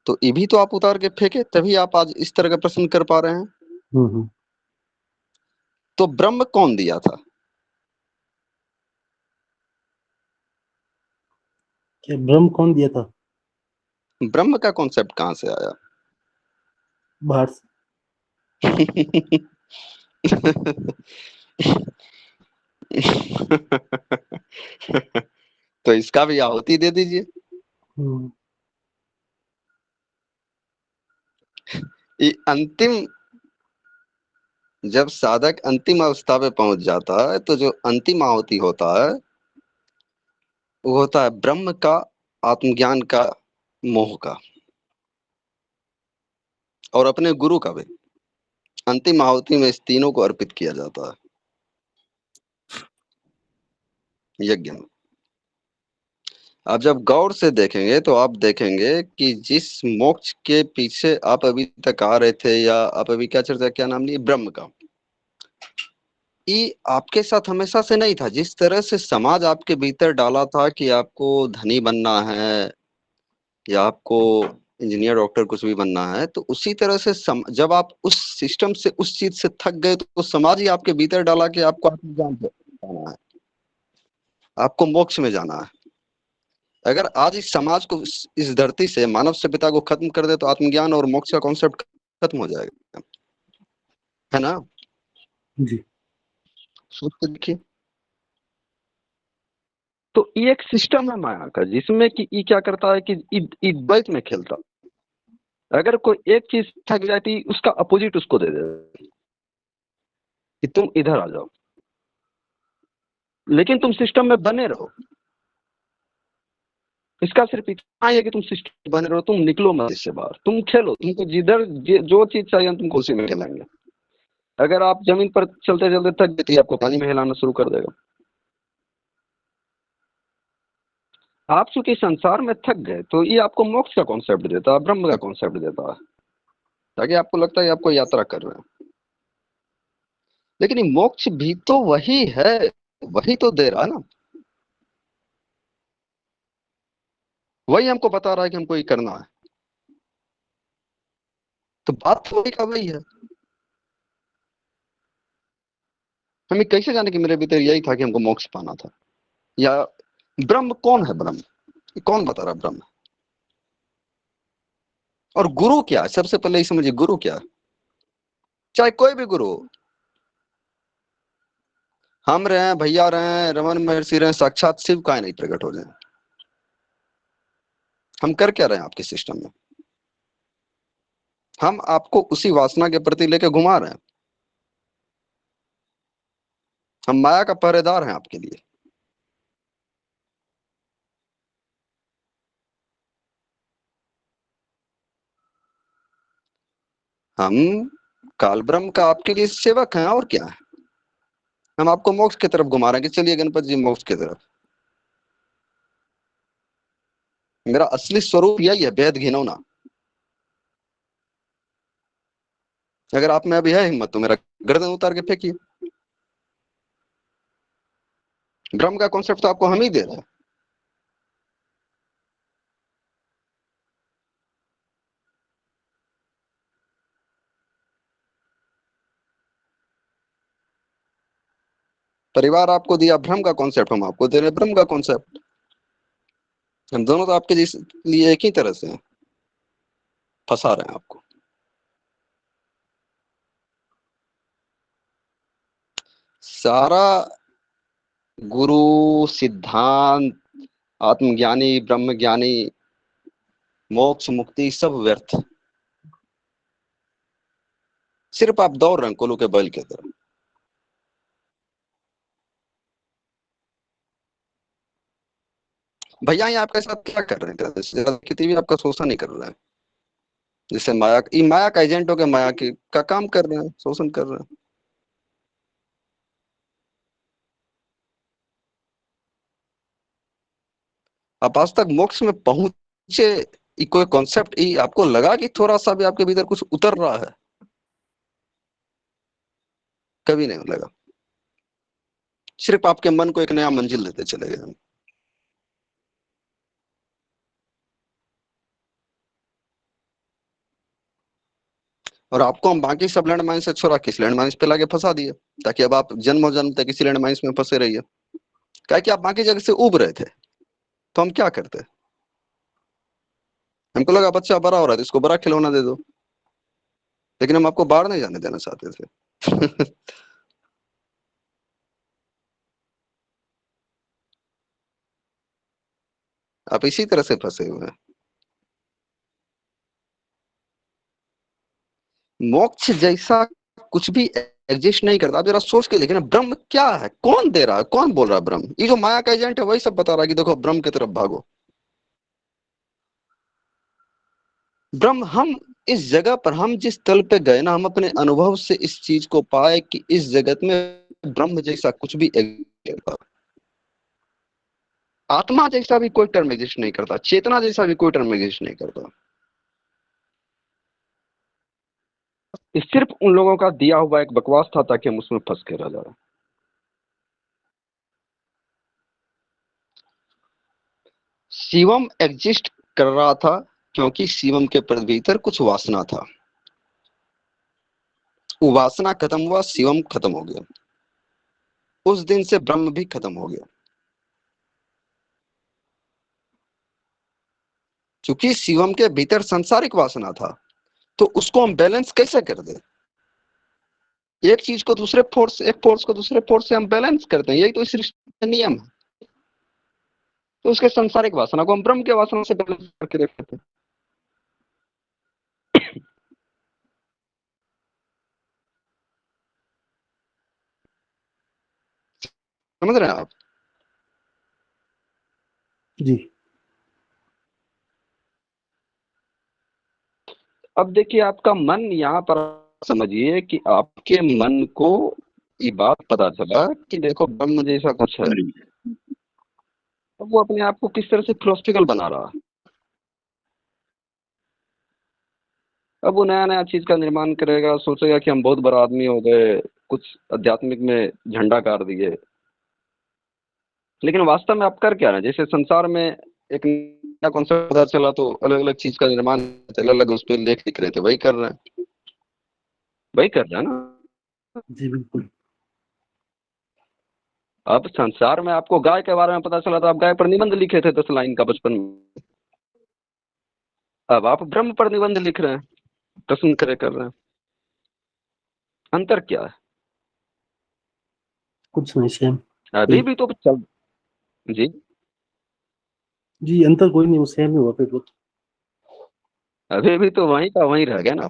[SPEAKER 4] तो ये भी तो आप उतार के फेंके, तभी आप आज इस तरह का प्रश्न कर पा रहे हैं।
[SPEAKER 2] हम्म।
[SPEAKER 4] तो ब्रह्म कौन दिया था?
[SPEAKER 2] क्या ब्रह्म कौन दिया था?
[SPEAKER 4] ब्रह्म का कॉन्सेप्ट कहां से आया?
[SPEAKER 2] बाहर से।
[SPEAKER 4] तो इसका भी आहुति दे दीजिए।
[SPEAKER 2] हम्म।
[SPEAKER 4] ये अंतिम, जब साधक अंतिम अवस्था पे पहुंच जाता है तो जो अंतिम आहुति होता है वो होता है ब्रह्म का, आत्मज्ञान का, मोह का, और अपने गुरु का भी। अंतिम आहुति में इस तीनों को अर्पित किया जाता है यज्ञ में। आप जब गौर से देखेंगे तो आप देखेंगे कि जिस मोक्ष के पीछे आप अभी तक आ रहे थे, या आप अभी क्या चर्चा, क्या नाम लिए, ब्रह्म का, ये आपके साथ हमेशा से नहीं था। जिस तरह से समाज आपके भीतर डाला था कि आपको धनी बनना है या आपको इंजीनियर डॉक्टर कुछ भी बनना है, तो उसी तरह से जब आप उस सिस्टम से, उस चीज से थक गए तो समाज ही आपके भीतर डाला कि आपको आत्मज्ञान पे जाना है, आपको मोक्ष में जाना है। अगर आज इस समाज को, इस धरती से मानव सभ्यता को खत्म कर दे तो आत्मज्ञान और मोक्ष का कॉन्सेप्ट खत्म हो जाएगा, है ना?
[SPEAKER 2] जी।
[SPEAKER 4] सोच के देखिए। तो ये एक सिस्टम है माया का, जिसमें कि ये क्या करता है कि ये द्वैत में खेलता। अगर कोई एक चीज थक जाती, उसका अपोजिट उसको दे दे कि तुम इधर आ जाओ, लेकिन तुम सिस्टम में बने रहो। इसका सिर्फ इतना ही है कि तुम सिस्टम बने रहो, तुम निकलो मत इससे बाहर, तुम खेलो, तुमको जिधर जो चीज चाहिए हम तुमको उसी में खेलेंगे। अगर आप जमीन पर चलते चलते थक गए, आपको पानी में हिलाना शुरू कर देगा। आप चूंकि संसार में थक गए तो ये आपको मोक्ष का कॉन्सेप्ट देता है, ब्रह्म का कॉन्सेप्ट देता है, ताकि आपको लगता है आपको यात्रा कर रहे हैं। लेकिन ये मोक्ष भी तो वही है, वही तो दे रहा है ना, वही हमको बता रहा है कि हमको ये करना है। तो बात वही का वही है। हमें कैसे जाने कि मेरे भीतर यही था कि हमको मोक्ष पाना था? या ब्रह्म कौन है? ब्रह्म कौन बता रहा ब्रह्म? और गुरु क्या है? सबसे पहले ये समझिए, गुरु क्या है? चाहे कोई भी गुरु हो, हम रहे, भैया रहे, रमन महर्षि रहे, साक्षात शिव का नहीं प्रकट हो जाए, हम कर क्या रहे हैं आपके सिस्टम में? हम आपको उसी वासना के प्रति लेके घुमा रहे हैं। हम माया का पहरेदार हैं आपके लिए। हम काल ब्रह्म का आपके लिए सेवक हैं, और क्या है। हम आपको मोक्ष की तरफ घुमा रहे हैं कि चलिए गणपति जी मोक्ष की तरफ। मेरा असली स्वरूप यही है, बेहद घिनौना। अगर आप में अभी है हिम्मत तो मेरा गर्दन उतार के फेंकिए। ब्रह्म का कॉन्सेप्ट तो आपको हम ही दे रहे हैं। परिवार आपको दिया भ्रम का कॉन्सेप्ट, हम आपको दे रहे हैं ब्रह्म का कॉन्सेप्ट। हम दोनों तो आपके लिए एक ही तरह से हैं, फंसा रहे हैं आपको। सारा गुरु सिद्धांत, आत्मज्ञानी, ब्रह्मज्ञानी, मोक्ष मुक्ति सब व्यर्थ। सिर्फ आप दौड़ रहे हैं कोलू के बैल की तरह। भैया ये आपके साथ क्या कर रहे हैं? कितनी भी आपका शोषण नहीं कर रहा है, जिससे माया का एजेंट हो के माया का काम कर रहे हैं, शोषण कर रहे हैं। आप आज तक मोक्ष में पहुंचे, कोई कॉन्सेप्ट आपको लगा कि थोड़ा सा भी आपके भीतर कुछ उतर रहा है? कभी नहीं लगा। सिर्फ आपके मन को एक नया मंजिल देते चले गए। और आपको हम बाकी सब लैंड माइंस से छोड़ा किस लैंड माइंस पे लाके फंसा दिए, ताकि अब आप जन्म जन्म तक इसी लैंड माइंस में फंसे रहिए। क्या कि आप बाकी जगह से उब रहे थे, तो हम क्या करते? हमको लगा बच्चा बड़ा हो रहा है तो इसको बड़ा खिलौना दे दो, लेकिन हम आपको बाहर नहीं जाने देना चाहते थे। आप इसी तरह से फंसे हुए हैं। मोक्ष जैसा कुछ भी एग्जिस्ट नहीं करता। आप जरा सोच के देखिए ना, ब्रह्म क्या है? कौन दे रहा है? कौन बोल रहा है ब्रह्म? ये जो माया का एजेंट है वही सब बता रहा है कि देखो ब्रह्म की तरफ भागो। ब्रह्म, हम इस जगह पर, हम जिस तल पे गए ना, हम अपने अनुभव से इस चीज को पाए कि इस जगत में ब्रह्म जैसा कुछ भी एग्जिस्ट नहीं करता। आत्मा जैसा भी कोई टर्म एग्जिस्ट नहीं करता, चेतना जैसा भी कोई टर्म एग्जिस्ट नहीं करता। ये सिर्फ उन लोगों का दिया हुआ एक बकवास था ताकि हम उसमें फंस के रह जाए। शिवम एग्जिस्ट कर रहा था क्योंकि शिवम के भीतर कुछ वासना था। वो वासना खत्म हुआ, शिवम खत्म हो गया। उस दिन से ब्रह्म भी खत्म हो गया। क्योंकि शिवम के भीतर सांसारिक वासना था, तो उसको हम बैलेंस कैसे कर दे? एक चीज को दूसरे फोर्स, एक फोर्स को दूसरे फोर्स से हम बैलेंस करते हैं, यही तो इस सृष्टि का नियम है। तो उसके सांसारिक वासना को हम ब्रह्म के वासना से बैलेंस करके देखते थे। समझ रहे हैं आप?
[SPEAKER 2] जी।
[SPEAKER 4] अब देखिए, आपका मन यहाँ पर, समझिए कि आपके मन को ये बात पता चला कि देखो ब्रह्म जैसा कुछ है। अब वो अपने आप को किस तरह से फिलोसफिकल बना रहा है। अब वो नया नया चीज का निर्माण करेगा, सोचेगा कि हम बहुत बड़ा आदमी हो गए, कुछ आध्यात्मिक में झंडा गाड़ दिए। लेकिन वास्तव में आप कर क्या रहे हैं? जैसे संसार में एक नया कॉन्सेप्ट पता चला तो अलग अलग चीज का निर्माण, अलग अलग उस पर लेख लिख रहे थे, वही कर रहे हैं, वही कर रहे हैं ना।
[SPEAKER 2] जी बिल्कुल।
[SPEAKER 4] अब संसार में आपको गाय के बारे में पता चला तो आप गाय पर निबंध लिखे थे 10 लाइन का बचपन में। अब आप ब्रह्म पर निबंध लिख रहे हैं, प्रश्न कर रहे हैं। अंतर क्या है?
[SPEAKER 2] कुछ नहीं, सेम।
[SPEAKER 4] अभी भी तो चल। जी,
[SPEAKER 2] जी अंतर कोई नहीं, वो सेम ही हुआ फिर वो।
[SPEAKER 4] अभी भी तो वहीं का वहीं रह गया ना।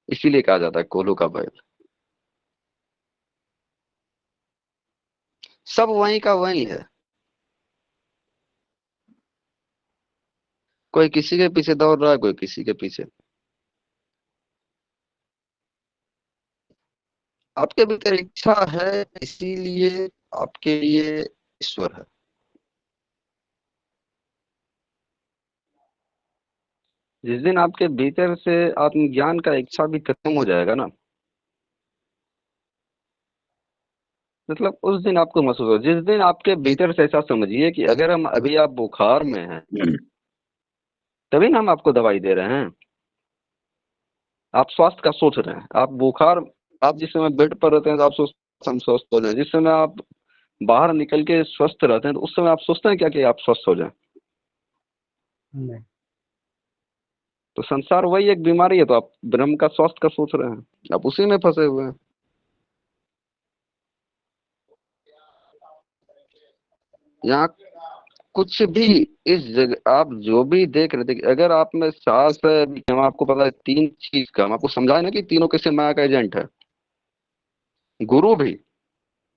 [SPEAKER 4] इसीलिए कहा जाता है कोल्हू का बैल। सब वहीं का वहीं है। कोई किसी के पीछे दौड़ रहा है, कोई किसी के पीछे। आपके भीतर इच्छा है, इसीलिए आपके लिए ईश्वर है। जिस दिन आपके भीतर से आत्मज्ञान का इच्छा भी खत्म हो जाएगा ना, मतलब उस दिन आपको महसूस हो, जिस दिन आपके भीतर से ऐसा समझिए कि अगर हम अभी आप बुखार में हैं तभी ना हम आपको दवाई दे रहे हैं। आप स्वास्थ्य का सोच रहे हैं, आप बुखार, आप जिस समय बेड पर रहते हैं तो आप सोचते हम स्वस्थ हो जाए, जिस समय आप बाहर निकल के स्वस्थ रहते हैं तो उस समय आप सोचते हैं क्या कि आप स्वस्थ हो जाए।
[SPEAKER 2] नहीं।
[SPEAKER 4] तो संसार वही एक बीमारी है, तो आप ब्रह्म का स्वास्थ्य का सोच रहे हैं, आप उसी में फंसे हुए हैं। यहाँ कुछ भी इस जगह आप जो भी देख रहे थे, अगर आप में सांस है, हम आपको पता है तीन चीज का, हम आपको समझाए ना कि तीनों किसी माया का एजेंट है। गुरु भी,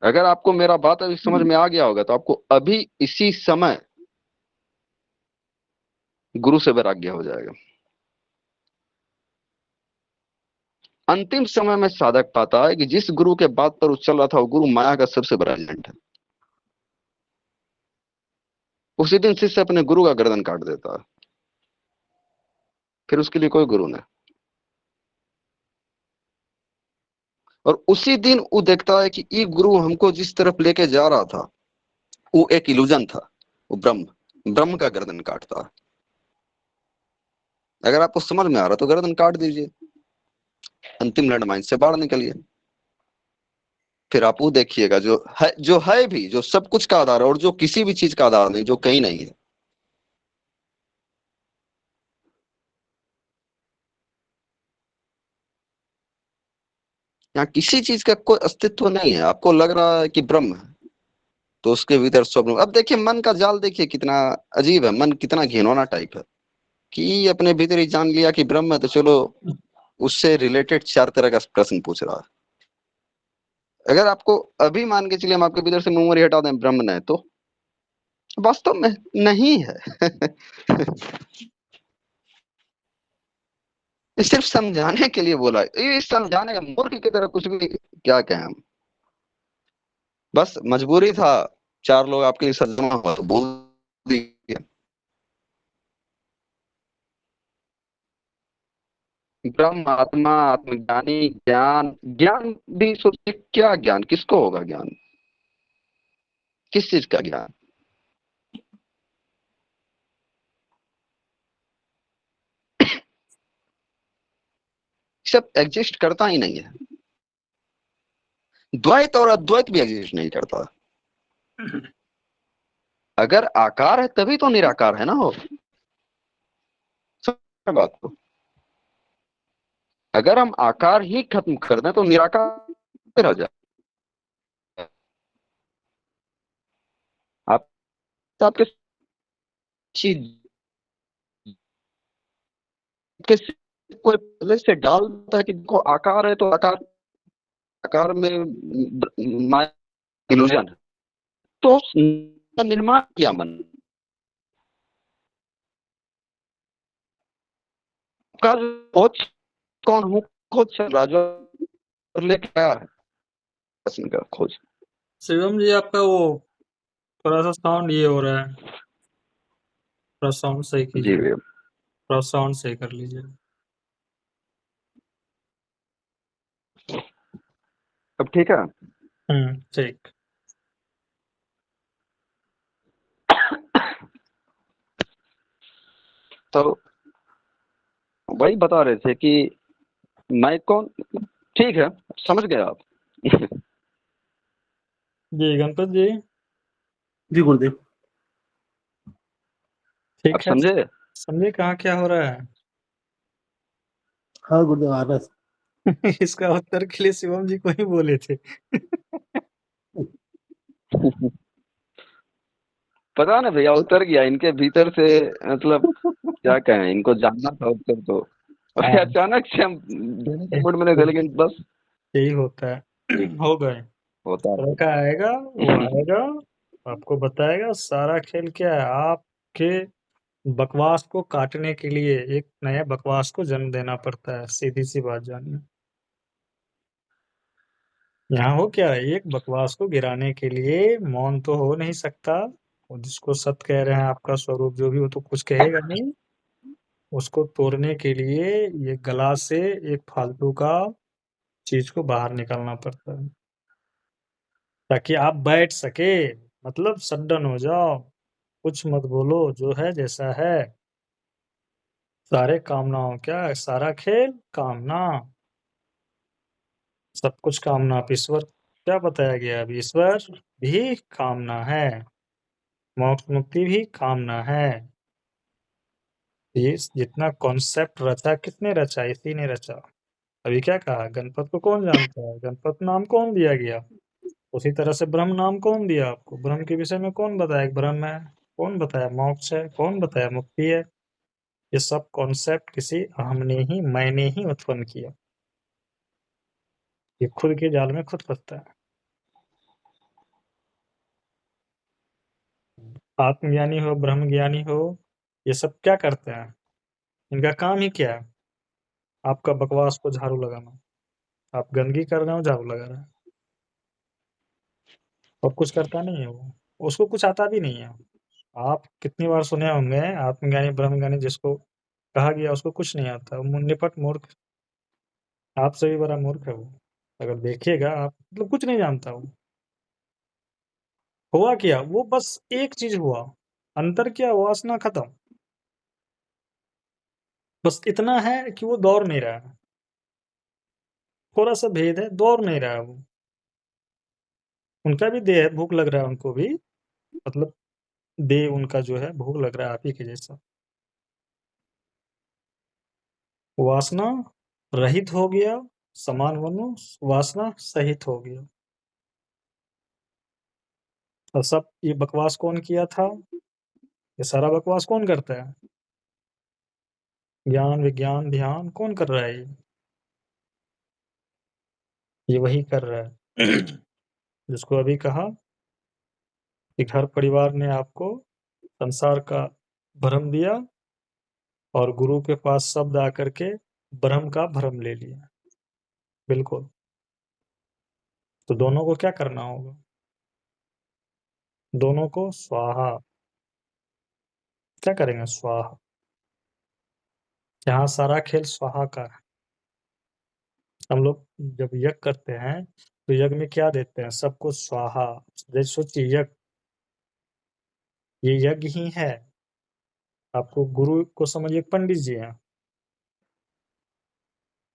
[SPEAKER 4] अगर आपको मेरा बात अभी समझ में आ गया होगा तो आपको अभी इसी समय गुरु से वैराग्य हो जाएगा। अंतिम समय में साधक पाता है कि जिस गुरु के बात पर वो चल रहा था वो गुरु माया का सबसे बड़ा एजेंट है। उसी दिन शिष्य अपने गुरु का गर्दन काट देता है, फिर उसके लिए कोई गुरु नहीं। और उसी दिन वो देखता है कि ये गुरु हमको जिस तरफ लेके जा रहा था वो एक इल्यूजन था, वो ब्रह्म का गर्दन काटता है। अगर आपको समझ में आ रहा तो गर्दन काट दीजिए, अंतिम लैंडमाइन से बाहर निकलिए। फिर आप वो देखिएगा जो है भी, जो सब कुछ का आधार है और जो किसी भी चीज का आधार नहीं, जो कहीं नहीं है। यहाँ किसी चीज का कोई अस्तित्व नहीं है। आपको लग रहा है कि ब्रह्म है तो उसके भीतर स्वप्न। अब देखिए मन का जाल, देखिए कितना अजीब है, मन कितना घिनौना टाइप है कि अपने भीतर ही जान लिया कि ब्रह्म है तो चलो उससे रिलेटेड चार तरह का प्रश्न पूछ रहा है। अगर आपको अभी मान के चलिए हम आपके भीतर से मेमोरी हटा दें ब्रह्म नहीं, तो वास्तव में नहीं है। ये सिर्फ समझाने के लिए बोला है, ये समझाने का मूर्ख की तरह कुछ भी क्या कहें हम। बस मजबूरी था, चार लोग आपके लिए सजमा हुआ तो बोल दिया। ब्रह्म, आत्मा, आत्मज्ञानी, ज्ञान। ज्ञान भी सोचिए, क्या ज्ञान, किसको होगा ज्ञान, किस चीज का ज्ञान। सब एग्जिस्ट करता ही नहीं है। द्वैत और अद्वैत भी एग्जिस्ट नहीं करता। अगर आकार है तभी तो निराकार है ना। हो बात को, अगर हम आकार ही खत्म कर दें तो निराकार रह जाए। आप आपके चीज के कोई पहले से डालता है कि देखो आकार है तो आकार, आकार में माया इल्यूजन है, तो निर्माण किया मन का। खोज कौन हूँ, खोज राजा लेके आया है प्रश्न का खोज।
[SPEAKER 1] शिवम जी आपका वो थोड़ा सा साउंड ये हो रहा है, थोड़ा साउंड सही
[SPEAKER 4] जी
[SPEAKER 1] कीजिए,
[SPEAKER 4] भैया,
[SPEAKER 1] थोड़ा साउंड सही कर लीजिए।
[SPEAKER 4] अब ठीक है।
[SPEAKER 1] ठीक।
[SPEAKER 4] तो वही बता रहे थे कि मैं कौन, ठीक है समझ गए आप।
[SPEAKER 1] जी गणपत जी,
[SPEAKER 2] जी गुरुदेव।
[SPEAKER 4] आप
[SPEAKER 1] ठीक है,
[SPEAKER 4] समझे।
[SPEAKER 1] समझे कहाँ क्या हो रहा है।
[SPEAKER 2] हाँ गुरुदेव आ रहा है।
[SPEAKER 1] इसका उत्तर के लिए शिवम जी को ही बोले थे।
[SPEAKER 4] पता ना भैया, उतर गया इनके भीतर से, मतलब क्या कहें, इनको जानना था उत्तर तो।
[SPEAKER 1] हाँ,
[SPEAKER 4] अचानक से हम देने के मूड में नहीं थे, लेकिन बस
[SPEAKER 1] यही होता है। हो गए,
[SPEAKER 4] होता है।
[SPEAKER 1] लड़का आएगा, वो आएगा, आपको बताएगा सारा खेल क्या है। आपके बकवास को काटने के लिए एक नया बकवास को जन्म देना पड़ता है, सीधी सी बात जानिए। यहाँ हो क्या है, एक बकवास को गिराने के लिए मौन तो हो नहीं सकता। और जिसको सत्य कह रहे हैं आपका स्वरूप जो भी, वो तो कुछ कहेगा नहीं। उसको तोड़ने के लिए ये गला से एक फालतू का चीज को बाहर निकालना पड़ता है ताकि आप बैठ सके, मतलब सडन हो जाओ, कुछ मत बोलो, जो है जैसा है। सारे कामनाओं क्या है? सारा खेल कामना, सब कुछ कामना। आप ईश्वर क्या बताया गया अभी? ईश्वर भी कामना है, मोक्ष मुक्ति भी कामना है। ये जितना कॉन्सेप्ट रचा, किसने रचा? इसी ने रचा। अभी क्या कहा? गणपत को कौन जानता है? गणपत नाम कौन दिया गया? उसी तरह से ब्रह्म नाम कौन दिया आपको? ब्रह्म के विषय में कौन बताया कि ब्रह्म है? कौन बताया मोक्ष है? कौन बताया मुक्ति है? ये सब कॉन्सेप्ट किसी अहम ने ही, मैंने ही उत्पन्न किया। ये खुद के जाल में खुद फंसता है। आत्मज्ञानी हो, ब्रह्म ज्ञानी हो, ये सब क्या करते हैं? इनका काम ही क्या है? आपका बकवास को झाड़ू लगाना। आप गंदगी कर रहे हो, झाड़ू लगा रहे हैं, और कुछ करता नहीं है वो। उसको कुछ आता भी नहीं है। आप कितनी बार सुने होंगे आत्मज्ञानी ब्रह्मज्ञानी जिसको कहा गया उसको कुछ नहीं आता, वो निपट मूर्ख। आपसे भी बड़ा मूर्ख है वो। अगर देखिएगा आप, मतलब कुछ नहीं जानता वो। हुआ क्या? वो बस एक चीज हुआ, अंतर क्या? वासना खत्म। बस इतना है कि वो दौड़ नहीं रहा है। थोड़ा सा भेद है, दौड़ नहीं रहा है वो। उनका भी देह है, भूख लग रहा है उनको भी, मतलब देह उनका जो है भूख लग रहा है आप ही के जैसा। वासना रहित हो गया, समान वनु वासना सहित हो गया। और सब ये बकवास कौन किया था? ये सारा बकवास कौन करता है? ज्ञान विज्ञान ध्यान कौन कर रहा है? ये वही कर रहा है जिसको अभी कहा कि घर परिवार ने आपको संसार का भ्रम दिया और गुरु के पास शब्द आकर के ब्रह्म का भ्रम ले लिया। बिल्कुल। तो दोनों को क्या करना होगा? दोनों को स्वाहा। क्या करेंगे? स्वाहा। यहाँ सारा खेल स्वाहा का है। हम लोग जब यज्ञ करते हैं तो यज्ञ में क्या देते हैं? सबको स्वाहा। जैसे सोचिए, यज्ञ, ये यज्ञ ही है। आपको गुरु को समझिए पंडित जी हैं,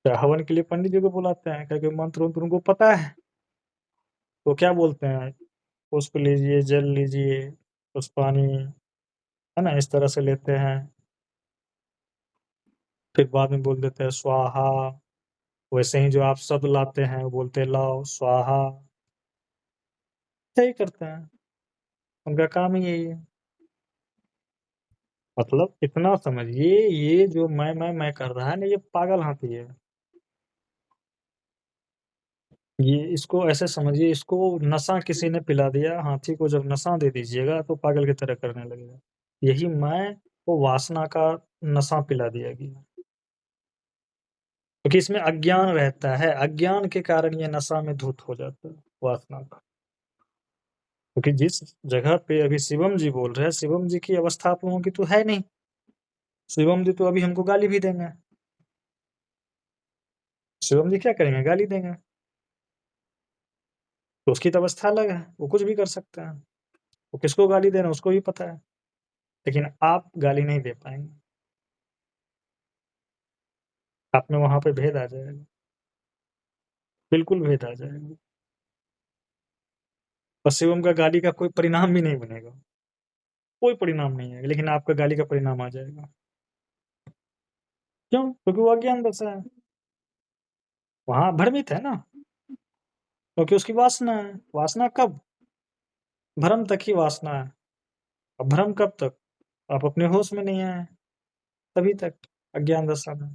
[SPEAKER 1] तो हवन के लिए पंडित जी को बुलाते हैं, क्योंकि मंत्र उनको उनको पता है। तो क्या बोलते हैं? पुष्प लीजिए, जल लीजिए, उस पानी, है ना, इस तरह से लेते हैं। फिर बाद में बोल देते हैं स्वाहा। वैसे ही जो आप शब्द लाते हैं वो बोलते हैं लाओ स्वाहा। यही करते हैं, उनका काम ही यही है। मतलब इतना समझिए, ये जो मैं कर रहा है ना, ये पागल हाथी है। ये इसको ऐसे समझिए, इसको नशा किसी ने पिला दिया। हाथी को जब नशा दे दीजिएगा तो पागल की तरह करने लगेगा। यही मैं को वासना का नशा पिला दिया गया, क्योंकि इसमें अज्ञान रहता है। अज्ञान के कारण ये नशा में धुत हो जाता है वासना का। क्योंकि जिस जगह पे अभी शिवम जी बोल रहे हैं, शिवम जी की अवस्था आप लोगों की तो है नहीं। शिवम जी तो अभी हमको गाली भी देंगे। शिवम जी क्या करेंगे? गाली देंगे। तो उसकी तो अवस्था अलग है, वो कुछ भी कर सकते हैं। वो किसको गाली दे रहे हैं उसको भी पता है, लेकिन आप गाली नहीं दे पाएंगे। आप में वहां पे भेद आ जाएगा, बिल्कुल भेद आ जाएगा। और शिवम का गाली का कोई परिणाम भी नहीं बनेगा, कोई परिणाम नहीं है, लेकिन आपका गाली का परिणाम आ जाएगा। क्यों? क्योंकि वो अज्ञान दशा है, वहां भ्रमित है ना, क्योंकि उसकी वासना है। वासना कब? भ्रम तक ही वासना है। अब भ्रम कब तक? आप अपने होश में नहीं आए तभी तक, अज्ञान दशा में।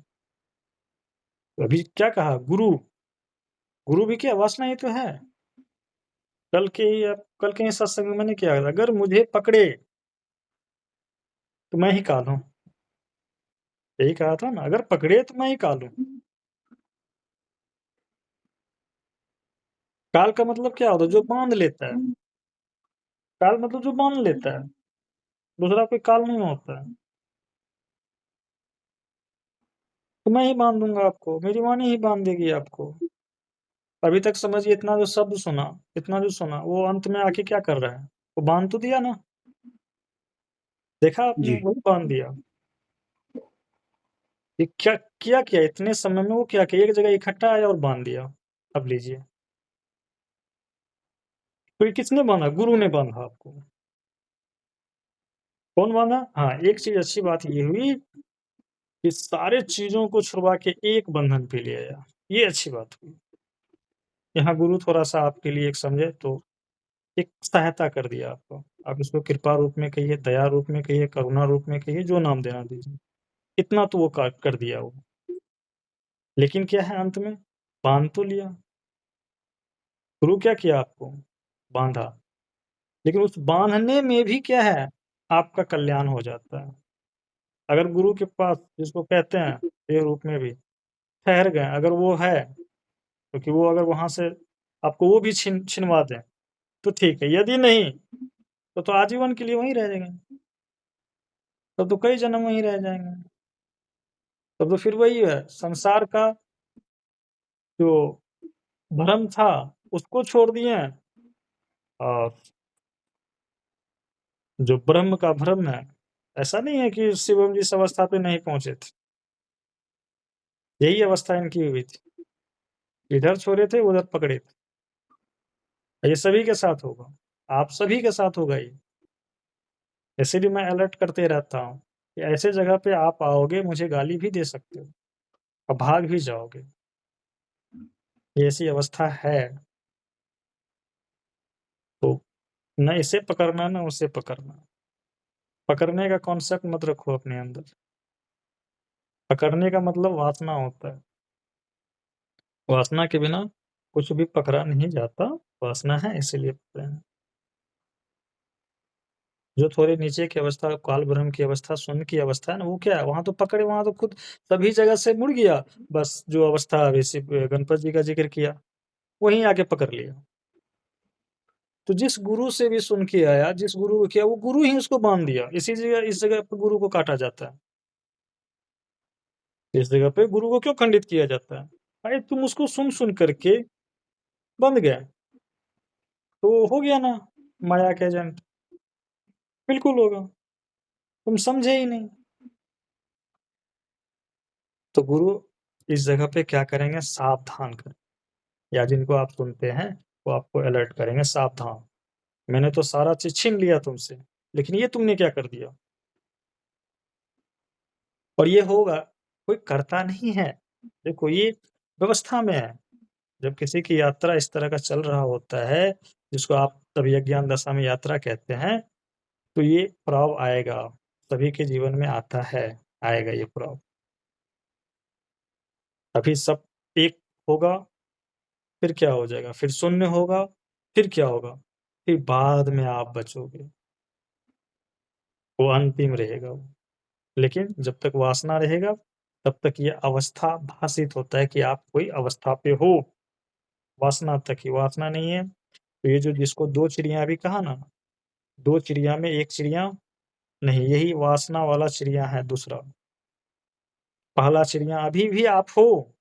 [SPEAKER 1] तो अभी क्या कहा? गुरु, गुरु भी क्या वासना ही तो है। कल के ही सत्संग में मैंने क्या कहा? अगर मुझे पकड़े तो मैं ही काल हूं। यही कहा था ना, अगर पकड़े तो मैं ही काल हूं। काल का मतलब क्या होता है? जो बांध लेता है। काल मतलब जो बांध लेता है, दूसरा कोई काल नहीं होता है। तो मैं ही बांध दूंगा आपको, मेरी वाणी ही बांध देगी आपको। अभी तक समझिए, इतना जो शब्द सुना, इतना जो सुना, वो अंत में आके क्या कर रहा है? वो बांध तो दिया ना, देखा आपने,
[SPEAKER 2] जी
[SPEAKER 1] वही बांध दिया। ये क्या किया, क्या इतने समय में वो क्या किया, एक जगह इकट्ठा आया और बांध दिया। अब लीजिए, तो ये किसने बांधा? गुरु ने बांधा आपको। कौन बांधा? हाँ, एक चीज अच्छी बात ये हुई कि सारे चीजों को छुड़वा के एक बंधन पे ले आया, ये अच्छी बात हुई। यहाँ गुरु थोड़ा सा आपके लिए एक समझे तो एक सहायता कर दिया आपको। आप इसको कृपा रूप में कहिए, दया रूप में कहिए, करुणा रूप में कहिए, जो नाम देना दीजिए। इतना तो वो कर दिया वो। लेकिन क्या है अंत में? बांध तो लिया। गुरु क्या किया आपको? बांधा। लेकिन उस बांधने में भी क्या है? आपका कल्याण हो जाता है। अगर गुरु के पास, जिसको कहते हैं ये रूप में भी ठहर गए, अगर वो है, क्योंकि वो अगर वहां से आपको वो भी छिनवा दें तो ठीक है, यदि नहीं तो आजीवन के लिए वहीं रह जाएंगे, तब तो कई जन्म वहीं रह जाएंगे। तब तो फिर वही है, संसार का जो भ्रम था उसको छोड़ दिए, और जो ब्रह्म का भ्रम है, ऐसा नहीं है कि शिवम जी इस अवस्था पे नहीं पहुंचे थे, यही अवस्था इनकी हुई थी, इधर छोड़े थे उधर पकड़े थे। ये सभी के साथ होगा, आप सभी के साथ होगा ये। इसीलिए मैं अलर्ट करते रहता हूँ कि ऐसे जगह पे आप आओगे, मुझे गाली भी दे सकते हो और भाग भी जाओगे, ये ऐसी अवस्था है। तो न इसे पकड़ना न उसे पकड़ना। पकड़ने का कॉन्सेप्ट मत रखो अपने अंदर। पकड़ने का मतलब वासना होता है। वासना के बिना कुछ भी पकड़ा नहीं जाता, वासना है इसीलिए पकड़े हैं। जो थोड़े नीचे की अवस्था, काल ब्रह्म की अवस्था, शून्य की अवस्था है ना, वो क्या है, वहां तो पकड़े, वहां तो खुद सभी जगह से मुड़ गया। बस जो अवस्था अभी गणपत जी का जिक्र किया, वहीं आके पकड़ लिया। तो जिस गुरु से भी सुन के आया, जिस गुरु को किया, वो गुरु ही उसको बांध दिया। इसी जगह, इस जगह पर गुरु को काटा जाता है। इस जगह पे गुरु को क्यों खंडित किया जाता है? अरे तुम उसको सुन सुन करके बंध गए, तो हो गया ना माया के एजेंट। बिल्कुल होगा, तुम समझे ही नहीं। तो गुरु इस जगह पे क्या करेंगे? सावधान करें, या जिनको आप सुनते हैं वो आपको अलर्ट करेंगे, सावधान, मैंने तो सारा चीज छीन लिया तुमसे, लेकिन ये तुमने क्या कर दिया। और ये होगा, कोई करता नहीं है। देखो ये व्यवस्था में है। जब किसी की यात्रा इस तरह का चल रहा होता है, जिसको आप तभी अज्ञान दशा में यात्रा कहते हैं, तो ये प्रभाव आएगा, सभी के जीवन में आता है, आएगा ये प्रभाव। अभी सब एक होगा, फिर क्या हो जाएगा, फिर शून्य होगा, फिर क्या होगा, फिर बाद में आप बचोगे, वो अंतिम रहेगा वो। लेकिन जब तक वासना रहेगा, तब तक ये अवस्था भाषित होता है कि आप कोई अवस्था पे हो। वासना तक ही, वासना नहीं है तो ये जो, जिसको दो चिड़िया अभी कहा ना, दो चिड़िया में एक चिड़िया नहीं, यही वासना वाला चिड़िया है दूसरा। पहला चिड़िया अभी भी आप हो।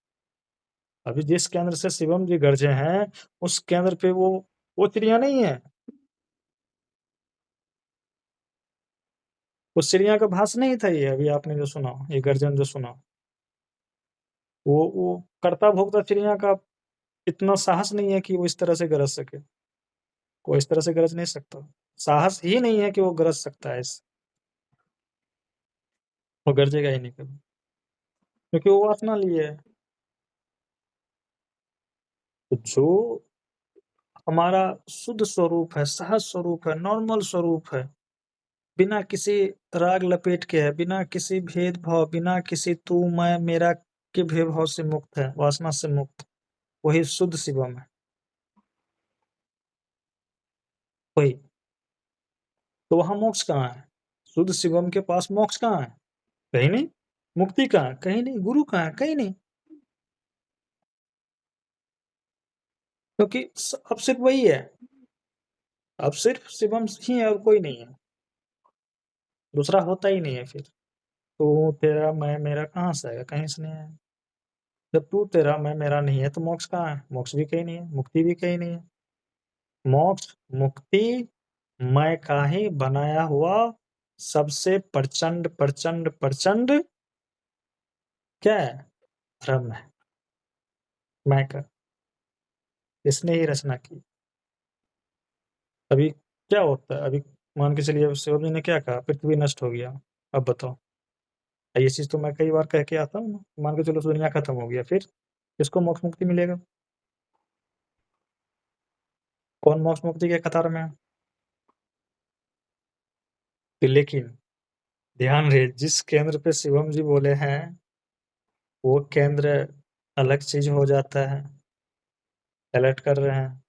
[SPEAKER 1] अभी जिस केंद्र से शिवम जी गरजे हैं, उस केंद्र पे वो चिड़िया नहीं है। उस चिड़िया का भास नहीं था ये, अभी आपने जो सुना, ये गर्जन जो सुना, वो कर्ता भोक्ता चिड़िया का इतना साहस नहीं है कि वो इस तरह से गरज सके। वो इस तरह से गरज नहीं सकता, साहस ही नहीं है कि वो गरज सकता है इस, वो गरजेगा ही नहीं कभी, क्योंकि वो वासना लिए है। तो जो हमारा शुद्ध स्वरूप है, सहज स्वरूप है, नॉर्मल स्वरूप है, बिना किसी राग लपेट के है, बिना किसी भेदभाव, बिना किसी तू मैं मेरा के भेदभाव से मुक्त है, वासना से मुक्त, वही शुद्ध शिवम है, वही। तो वहां मोक्ष कहाँ है? शुद्ध शिवम के पास मोक्ष कहाँ है? कहीं नहीं। मुक्ति कहाँ है? कहीं नहीं। गुरु कहाँ है? कहीं नहीं। क्योंकि अब सिर्फ वही है, अब सिर्फ शिवम ही है और कोई नहीं है, दूसरा होता ही नहीं है फिर। तू तेरा मैं मेरा कहाँ से आएगा? कहीं से नहीं आएगा। जब तू तेरा मैं मेरा नहीं है तो मोक्ष कहाँ है? मोक्ष भी कहीं नहीं है, मुक्ति भी कहीं नहीं है। मोक्ष मुक्ति मैं का ही बनाया हुआ सबसे प्रचंड प्रचंड प्रचंड क्या है? भ्रम है। मैं का इसने ही रचना की। अभी क्या होता है? अभी मान के चलिए शिव जी ने क्या कहा, पृथ्वी नष्ट हो गया। अब बताओ, ये चीज तो मैं कई बार कह के आता हूँ। मान के चलो दुनिया खत्म हो गया, फिर किसको मोक्ष मुक्ति मिलेगा? कौन मोक्ष मुक्ति के कतार में है? लेकिन ध्यान रहे, जिस केंद्र पे शिवम जी बोले हैं वो केंद्र अलग चीज हो जाता है। अलर्ट कर रहे हैं।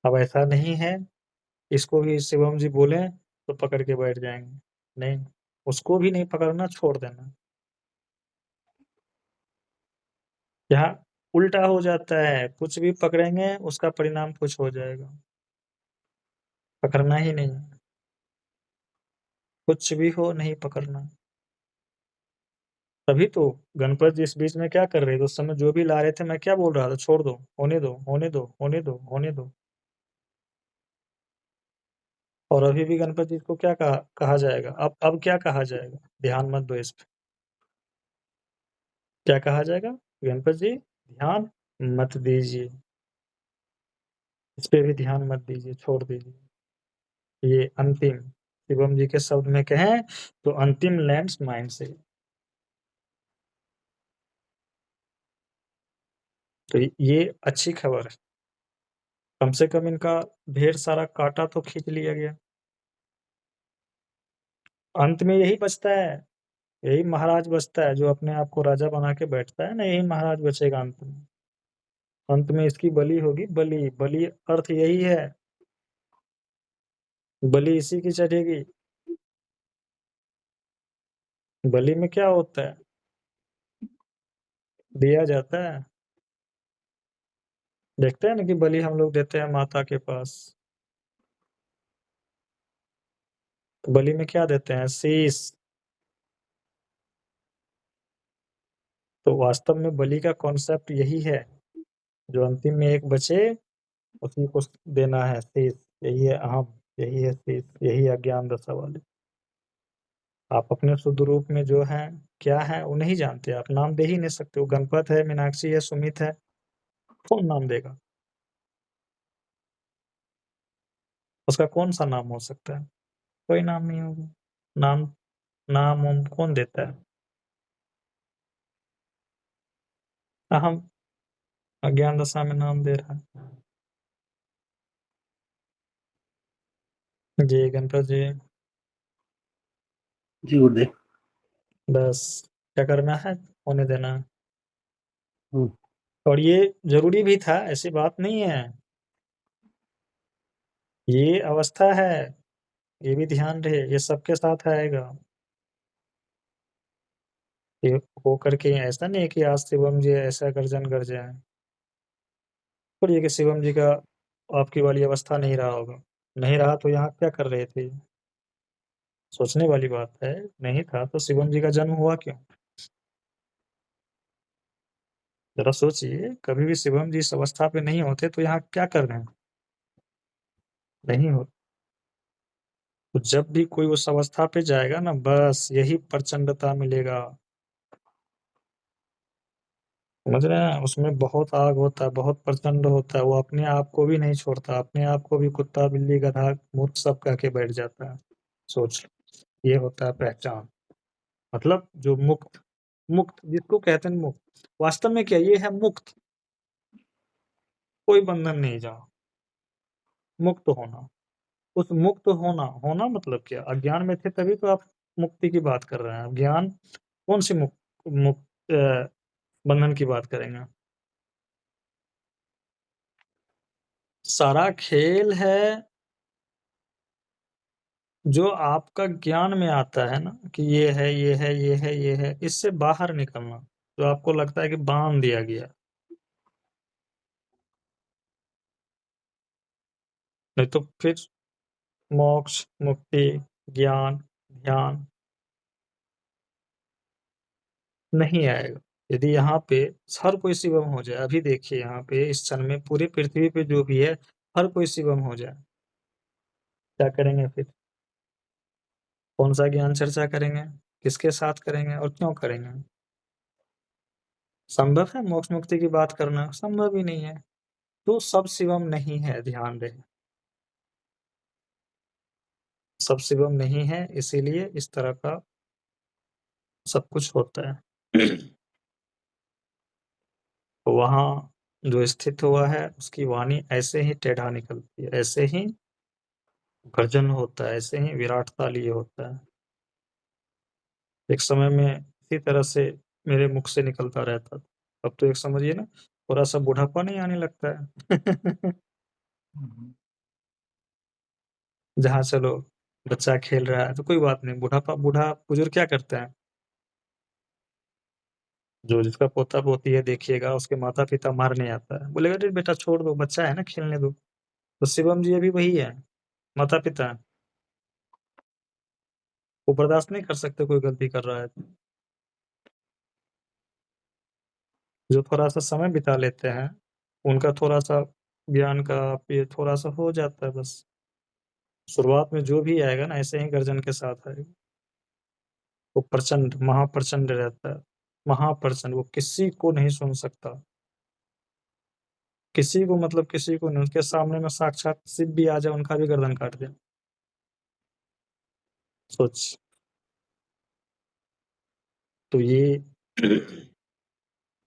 [SPEAKER 1] अब ऐसा नहीं है इसको भी शिवम जी बोले तो पकड़ के बैठ जाएंगे, नहीं, उसको भी नहीं पकड़ना, छोड़ देना। यहाँ उल्टा हो जाता है, कुछ भी पकड़ेंगे उसका परिणाम कुछ हो जाएगा। पकड़ना ही नहीं, कुछ भी हो नहीं पकड़ना। तभी तो गणपत जी इस बीच में क्या कर रहे थे? उस समय जो भी ला रहे थे, मैं क्या बोल रहा था? छोड़ दो, होने दो, होने दो, होने दो, होने दो। और अभी भी गणपत जी को क्या कहा जाएगा? अब क्या कहा जाएगा? ध्यान मत दो इस पे। क्या कहा जाएगा? गणपत जी ध्यान मत दीजिए, इस पे भी ध्यान मत दीजिए, छोड़ दीजिए। ये अंतिम शिवम जी के शब्द में कहें तो अंतिम लैंड्स माइंड से। तो ये अच्छी खबर है, कम से कम इनका ढेर सारा कांटा तो खींच लिया गया। अंत में यही बचता है, यही महाराज बचता है, जो अपने आप को राजा बना के बैठता है ना, यही महाराज बचेगा अंत में। अंत में इसकी बलि होगी। बलि बलि अर्थ यही है, बलि इसी की चढ़ेगी। बलि में क्या होता है? दिया जाता है। देखते हैं ना कि बलि हम लोग देते हैं माता के पास, तो बलि में क्या देते हैं? शीश। तो वास्तव में बलि का कॉन्सेप्ट यही है, जो अंतिम में एक बचे उसी को देना है शीश। यही है अहम, यही है शीश, यही अज्ञान दशा वाले। आप अपने शुद्ध रूप में जो है क्या है वो नहीं जानते, आप नाम दे ही नहीं सकते। वो गणपत है, मीनाक्षी है, सुमित है, कौन नाम देगा? उसका कौन सा नाम हो सकता है? कोई नाम नहीं होगा। नाम नाम उम कौन देता है? अहम अज्ञान दशा में नाम दे रहा है। जी गणपत जी,
[SPEAKER 2] जी गुरुदेव।
[SPEAKER 1] बस क्या करना है? होने देना है।
[SPEAKER 2] हम्म,
[SPEAKER 1] और ये जरूरी भी था, ऐसी बात नहीं है, ये अवस्था है, ये भी ध्यान रहे, ये सबके साथ आएगा। ये हो करके ऐसा नहीं है कि आज शिवम जी ऐसा गर्जन कर जाए, और ये कि शिवम जी का आपकी वाली अवस्था नहीं रहा होगा। नहीं रहा तो यहाँ क्या कर रहे थे? सोचने वाली बात है। नहीं था तो शिवम जी का जन्म हुआ क्यों? जरा सोचिए, कभी भी शिवम जी इस अवस्था पे नहीं होते तो यहाँ क्या कर रहे हैं? नहीं हो। तो जब भी कोई उस अवस्था पे जाएगा ना, बस यही प्रचंडता मिलेगा। समझ रहे हैं? उसमें बहुत आग होता है, बहुत प्रचंड होता है। वो अपने आप को भी नहीं छोड़ता, अपने आप को भी कुत्ता बिल्ली गधा मूर्ख सब कह के बैठ जाता है। सोच लो, ये होता है पहचान। मतलब जो मुक्त, मुक्त जिसको कहते हैं मुक्त, वास्तव में क्या ये है? मुक्त, कोई बंधन नहीं, जाओ मुक्त होना। उस मुक्त होना, होना मतलब क्या? अज्ञान में थे तभी तो आप मुक्ति की बात कर रहे हैं। ज्ञान कौन सी मुक्त, मुक्त बंधन की बात करेंगे? सारा खेल है जो आपका ज्ञान में आता है ना, कि ये है, ये है, ये है, ये है, इससे बाहर निकलना। जो आपको लगता है कि बांध दिया गया, नहीं तो फिर मोक्ष मुक्ति ज्ञान ध्यान नहीं आएगा। यदि यहाँ पे हर कोई शिवम हो जाए, अभी देखिए यहाँ पे इस क्षण में पूरी पृथ्वी पे जो भी है, हर कोई शिवम हो जाए, क्या करेंगे फिर? कौन सा ज्ञान चर्चा करेंगे? किसके साथ करेंगे और क्यों करेंगे? संभव है मोक्ष मुक्ति की बात करना? संभव ही नहीं है। तो सब शिवम नहीं है, ध्यान रहे। सब शिवम नहीं है, इसीलिए इस तरह का सब कुछ होता है। तो वहाँ जो स्थित हुआ है उसकी वाणी ऐसे ही टेढ़ा निकलती है, ऐसे ही गर्जन होता है, ऐसे ही विराटता लिए होता है। एक समय में इसी तरह से मेरे मुख से निकलता रहता था। अब तो एक समझिए ना, थोड़ा सा बुढ़ापा नहीं आने लगता है। जहाँ चलो बच्चा खेल रहा है तो कोई बात नहीं, बूढ़ा बुजुर्ग क्या करता है? जो जिसका पोता पोती है देखिएगा, उसके माता पिता मारने आता है, बोलेगा अरे बेटा छोड़ दो, बच्चा है ना, खेलने दो। तो शिवम जी अभी वही है, माता पिता। वो बर्दाश्त नहीं कर सकते कोई गलती कर रहा है तो। जो थोड़ा सा समय बिता लेते हैं, उनका थोड़ा सा ज्ञान का ये थोड़ा सा हो जाता है बस। शुरुआत में जो भी आएगा ना, ऐसे ही गर्जन के साथ आएगा। वो प्रचंड महाप्रचंड रहता है, महाप्रचंड। वो किसी को नहीं सुन सकता, किसी को, मतलब किसी को नहीं। उसके सामने में साक्षात शिव भी आ जाए, उनका भी गर्दन काट दे। सोच। तो ये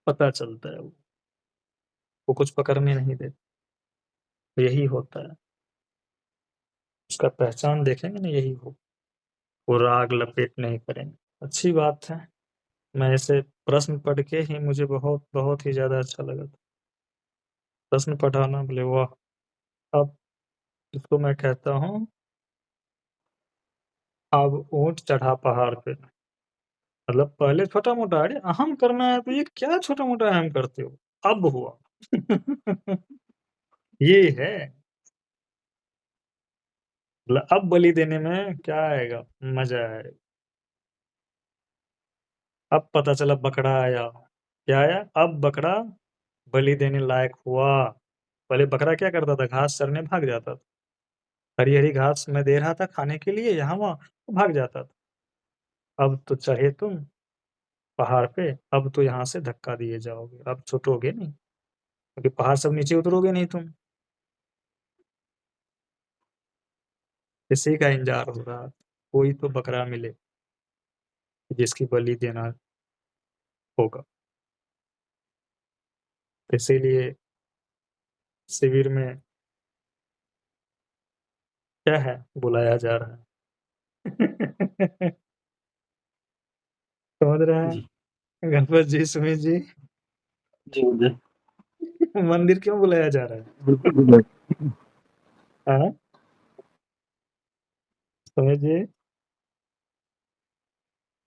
[SPEAKER 1] पता चलता है, वो कुछ पकड़ने नहीं देता। तो यही होता है, उसका पहचान देखेंगे ना, यही हो। वो राग लपेट नहीं करेंगे। अच्छी बात है। मैं ऐसे प्रश्न पढ़ के ही मुझे बहुत बहुत ही ज्यादा अच्छा लगा था। प्रश्न पढ़ाना, बोले वाह। अब इसको मैं कहता हूँ, अब ऊंट चढ़ा पहाड़ पे। मतलब पहले छोटा मोटा, अरे अहम करना है तो ये क्या छोटा मोटा अहम करते हो? अब हुआ। ये है। मतलब अब बलि देने में क्या आएगा? मजा आएगा। अब पता चला बकरा आया। क्या आया? अब बकरा बलि देने लायक हुआ। पहले बकरा क्या करता था? घास चरने भाग जाता था। हरी हरी घास मैं दे रहा था खाने के लिए, यहाँ वहां, तो भाग जाता था। अब तो चढ़े तुम पहाड़ पे, अब तो यहाँ से धक्का दिए जाओगे, अब छूटोगे नहीं, क्योंकि पहाड़ सब नीचे उतरोगे नहीं तुम। इसी का इंतजार हो रहा था, कोई तो बकरा मिले जिसकी बलि देना होगा। इसीलिए शिविर में क्या है, बुलाया जा रहा है। समझ रहे
[SPEAKER 2] जी
[SPEAKER 1] हैं गणपत जी, सुमित जी?
[SPEAKER 2] जी उदय,
[SPEAKER 1] मंदिर क्यों बुलाया जा रहा है?
[SPEAKER 2] बिल्कुल उदय।
[SPEAKER 1] हाँ सुमित जी,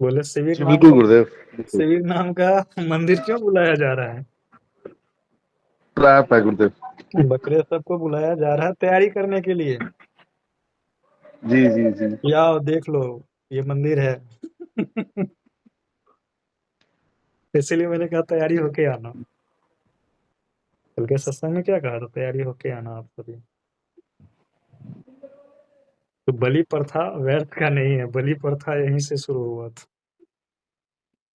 [SPEAKER 1] बोले शिविर
[SPEAKER 3] जी
[SPEAKER 1] नाम
[SPEAKER 3] बिल्कुल
[SPEAKER 1] का,
[SPEAKER 3] गुरुदेव, बिल्कुल।
[SPEAKER 1] शिविर नाम का मंदिर क्यों बुलाया जा रहा है?
[SPEAKER 3] ट्रैप है गुरुदेव।
[SPEAKER 1] बकरे सबको बुलाया जा रहा है तैयारी करने के लिए।
[SPEAKER 3] जी जी जी।
[SPEAKER 1] कि आओ देख लो, ये मंदिर है। इसलिए मैंने कहा तैयारी होके आना। बल्कि सत्संग में क्या कहा था? तैयारी होके आना आप सभी। तो बलि प्रथा व्यर्थ का नहीं है, बलि प्रथा यहीं से शुरू हुआ था,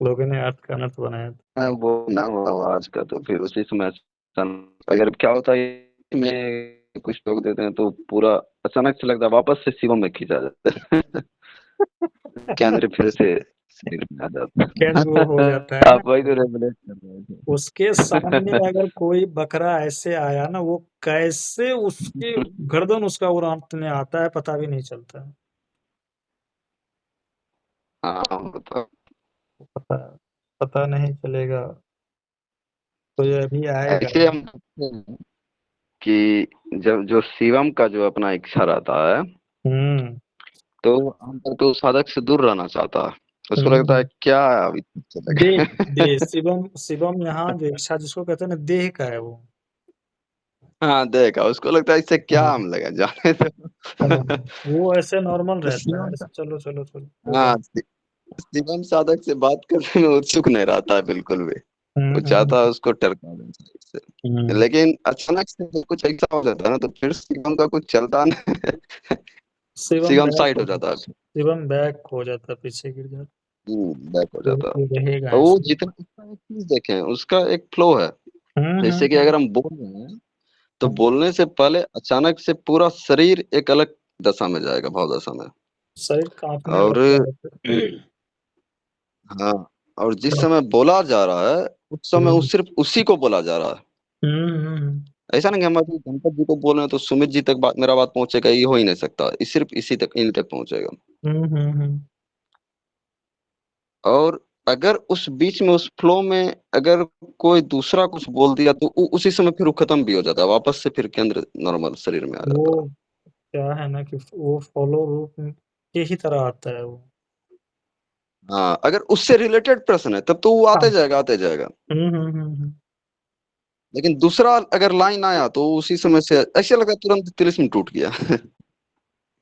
[SPEAKER 1] लोगों ने अर्थ का अनर्थ बनाया था।
[SPEAKER 4] हाँ, वो ना हुआ आज का, तो फिर उसी समय अगर क्या होता है में कुछ लोग देते हैं तो पूरा अचानक से लगता है वापस से शिवम में खींचा जाता है। केंद्र फिर से शरीर में आ जाता
[SPEAKER 1] केंद्र वो हो
[SPEAKER 4] है।
[SPEAKER 1] जाता है।
[SPEAKER 4] आप वही तो रेगुलेट कर रहे थे।
[SPEAKER 1] उसके सामने अगर कोई बकरा ऐसे आया ना, वो कैसे उसके गर्दन उसका उड़ाने आता है, पता भी नहीं चलता है।
[SPEAKER 4] हाँ मतलब
[SPEAKER 1] पता पता नहीं चलेगा। तो ये अभी आएगा।
[SPEAKER 4] ऐसे हम देखते हैं कि जब जो शिवम का जो अपना इच्छा रहता है,
[SPEAKER 1] हम्म
[SPEAKER 4] तो आमतौर पे वो साधक से दूर रहना चाहता है। उसको लगता है
[SPEAKER 1] हम्म।
[SPEAKER 4] क्या अभी
[SPEAKER 1] देह,
[SPEAKER 4] चलेगा।
[SPEAKER 1] देह शिवम, शिवम यहाँ जो इच्छा जिसको कहते हैं ना, देह का है वो।
[SPEAKER 4] हाँ देखा, उसको लगता है इससे क्या
[SPEAKER 1] हाँ,
[SPEAKER 4] हम लगा जाने
[SPEAKER 1] हाँ,
[SPEAKER 4] तो।
[SPEAKER 1] वो ऐसे नॉर्मल
[SPEAKER 4] तो
[SPEAKER 1] रहता है,
[SPEAKER 4] शिवम का,
[SPEAKER 1] ऐसे चलो चलो चलो, वो
[SPEAKER 4] हाँ
[SPEAKER 1] बस।
[SPEAKER 4] शिवम साधक से बात करने में उत्सुक नहीं रहता है बिल्कुल भी। वो चाहता है उसको टरका दें साइड से, लेकिन अचानक से जब कुछ ऐसा हो जाता है ना तो फिर शिवम का कुछ चलता नहीं। शिवम साइड हो जाता है,
[SPEAKER 1] शिवम बैक हो जाता, पीछे गिर जाता,
[SPEAKER 4] बैक हो जाता है।
[SPEAKER 1] ये रहेगा
[SPEAKER 4] तो वो
[SPEAKER 1] ऐसे।
[SPEAKER 4] जितना उसका एक चीज देखें, उसका एक फ्लो है। जैसे कि अगर हम बोल रहे हैं तो बोलने से पहले अचानक से पूरा शरीर एक अलग दशा में जाएगा, भाव दशा में।
[SPEAKER 1] शरीर कांपने
[SPEAKER 4] और
[SPEAKER 1] लगता है।
[SPEAKER 4] हाँ, और जिस समय बोला जा रहा है उस समय उस सिर्फ उसी को बोला जा रहा है। ऐसा नहीं कि हम अभी गणपत जी को बोल रहे हैं तो सुमित जी तक मेरा बात पहुंचेगा, ये हो ही नहीं सकता। ये सिर्फ इसी तक, इन तक पहुंचेगा। और अगर उस बीच में, उस फ्लो में अगर कोई दूसरा कुछ बोल दिया तो उसी समय फिर वो खत्म भी हो जाता है, वापस से फिर केंद्र नॉर्मल शरीर में आ जाता है।
[SPEAKER 1] वो क्या है ना कि वो फॉलो रूप के ही तरह आता है वो।
[SPEAKER 4] हाँ, अगर उससे रिलेटेड प्रश्न है तब तो वो आते जाएगा, आते जाएगा। लेकिन दूसरा अगर लाइन आया तो उसी समय से ऐसे लगा तुरंत तिलिस्म टूट गया।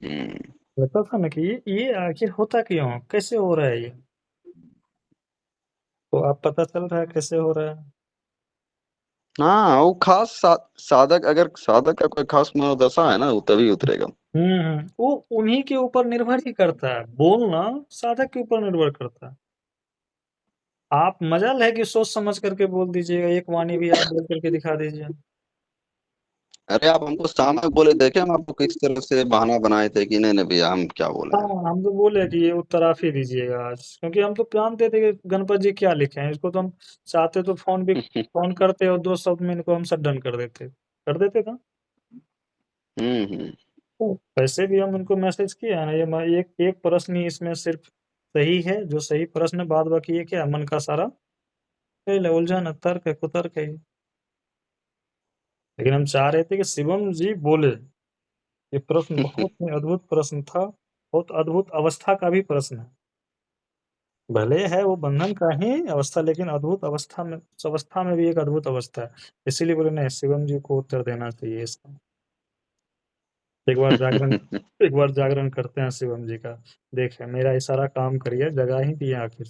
[SPEAKER 1] लगता था ना कि ये आखिर होता क्यों, कैसे हो रहा है ये, तो अब पता चल रहा है कैसे हो रहा है।
[SPEAKER 4] हाँ, वो खास साधक, अगर साधक का कोई खास मनोदशा है ना, वो तभी उतरेगा।
[SPEAKER 1] वो उन्हीं के ऊपर निर्भर ही करता है, बोलना साधक के ऊपर निर्भर करता है। आप मजाल है कि सोच समझ करके बोल दीजिएगा, एक वाणी भी आप बोल करके दिखा दीजिए।
[SPEAKER 4] अरे आप हमको सामने बोले देखे, हम आपको किस तरह से बहाना बनाए थे कि नहीं नहीं भैया हम क्या बोले हैं।
[SPEAKER 1] हाँ, हम तो बोले कि ये उत्तर आप ही दीजिएगा आज, क्योंकि हम तो जानते थे कि गणपत जी क्या लिखे हैं। इसको तो हम चाहते तो फोन करते और 2 शब्द में इनको हम सब डन कर देते था।
[SPEAKER 4] हम्म।
[SPEAKER 1] तो वैसे भी हम उनको मैसेज किए है ना, ये एक एक प्रश्न ही इसमें सिर्फ सही है, जो सही प्रश्न है, बाद बाकी ये क्या मन का सारा खेल है, उलझन है, तर्क है, कुतर्क है। लेकिन हम चाह रहे थे कि शिवम जी बोले। ये प्रश्न बहुत ही अद्भुत प्रश्न था, बहुत अद्भुत अवस्था का भी प्रश्न है। भले है वो बंधन का ही अवस्था, लेकिन अद्भुत अवस्था में, उस अवस्था में भी एक अद्भुत अवस्था है। इसीलिए बोले नहीं, शिवम जी को उत्तर देना चाहिए इसका। एक बार जागरण एक बार जागरण करते हैं शिवम जी का। देखे मेरा इशारा काम करिए, जगा ही दिए आखिर।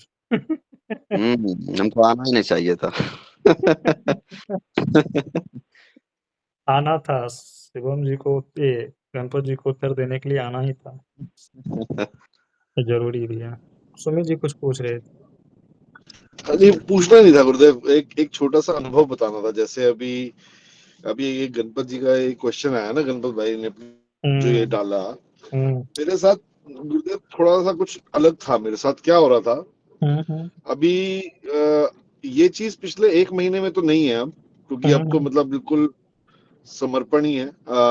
[SPEAKER 4] हमको आना ही नहीं चाहिए था।
[SPEAKER 1] आना था शिवम जी को, ये गणपत जी को उत्तर देने के लिए आना ही था, जरूरी भी है। सुमित जी कुछ पूछ रहे थे।
[SPEAKER 5] अरे पूछना नहीं था गुरुदेव, एक छोटा सा अनुभव बताना था। जैसे अभी अभी ये गणपत जी का एक क्वेश्चन आया ना, गणपत भाई ने जो ये डाला मेरे साथ गुरुदेव, थोड़ा सा कुछ अलग था मेरे साथ। क्या हो रहा था अभी, ये चीज पिछले 1 महीने में तो नहीं है अब, क्योंकि अब तो मतलब बिल्कुल समर्पण ही है।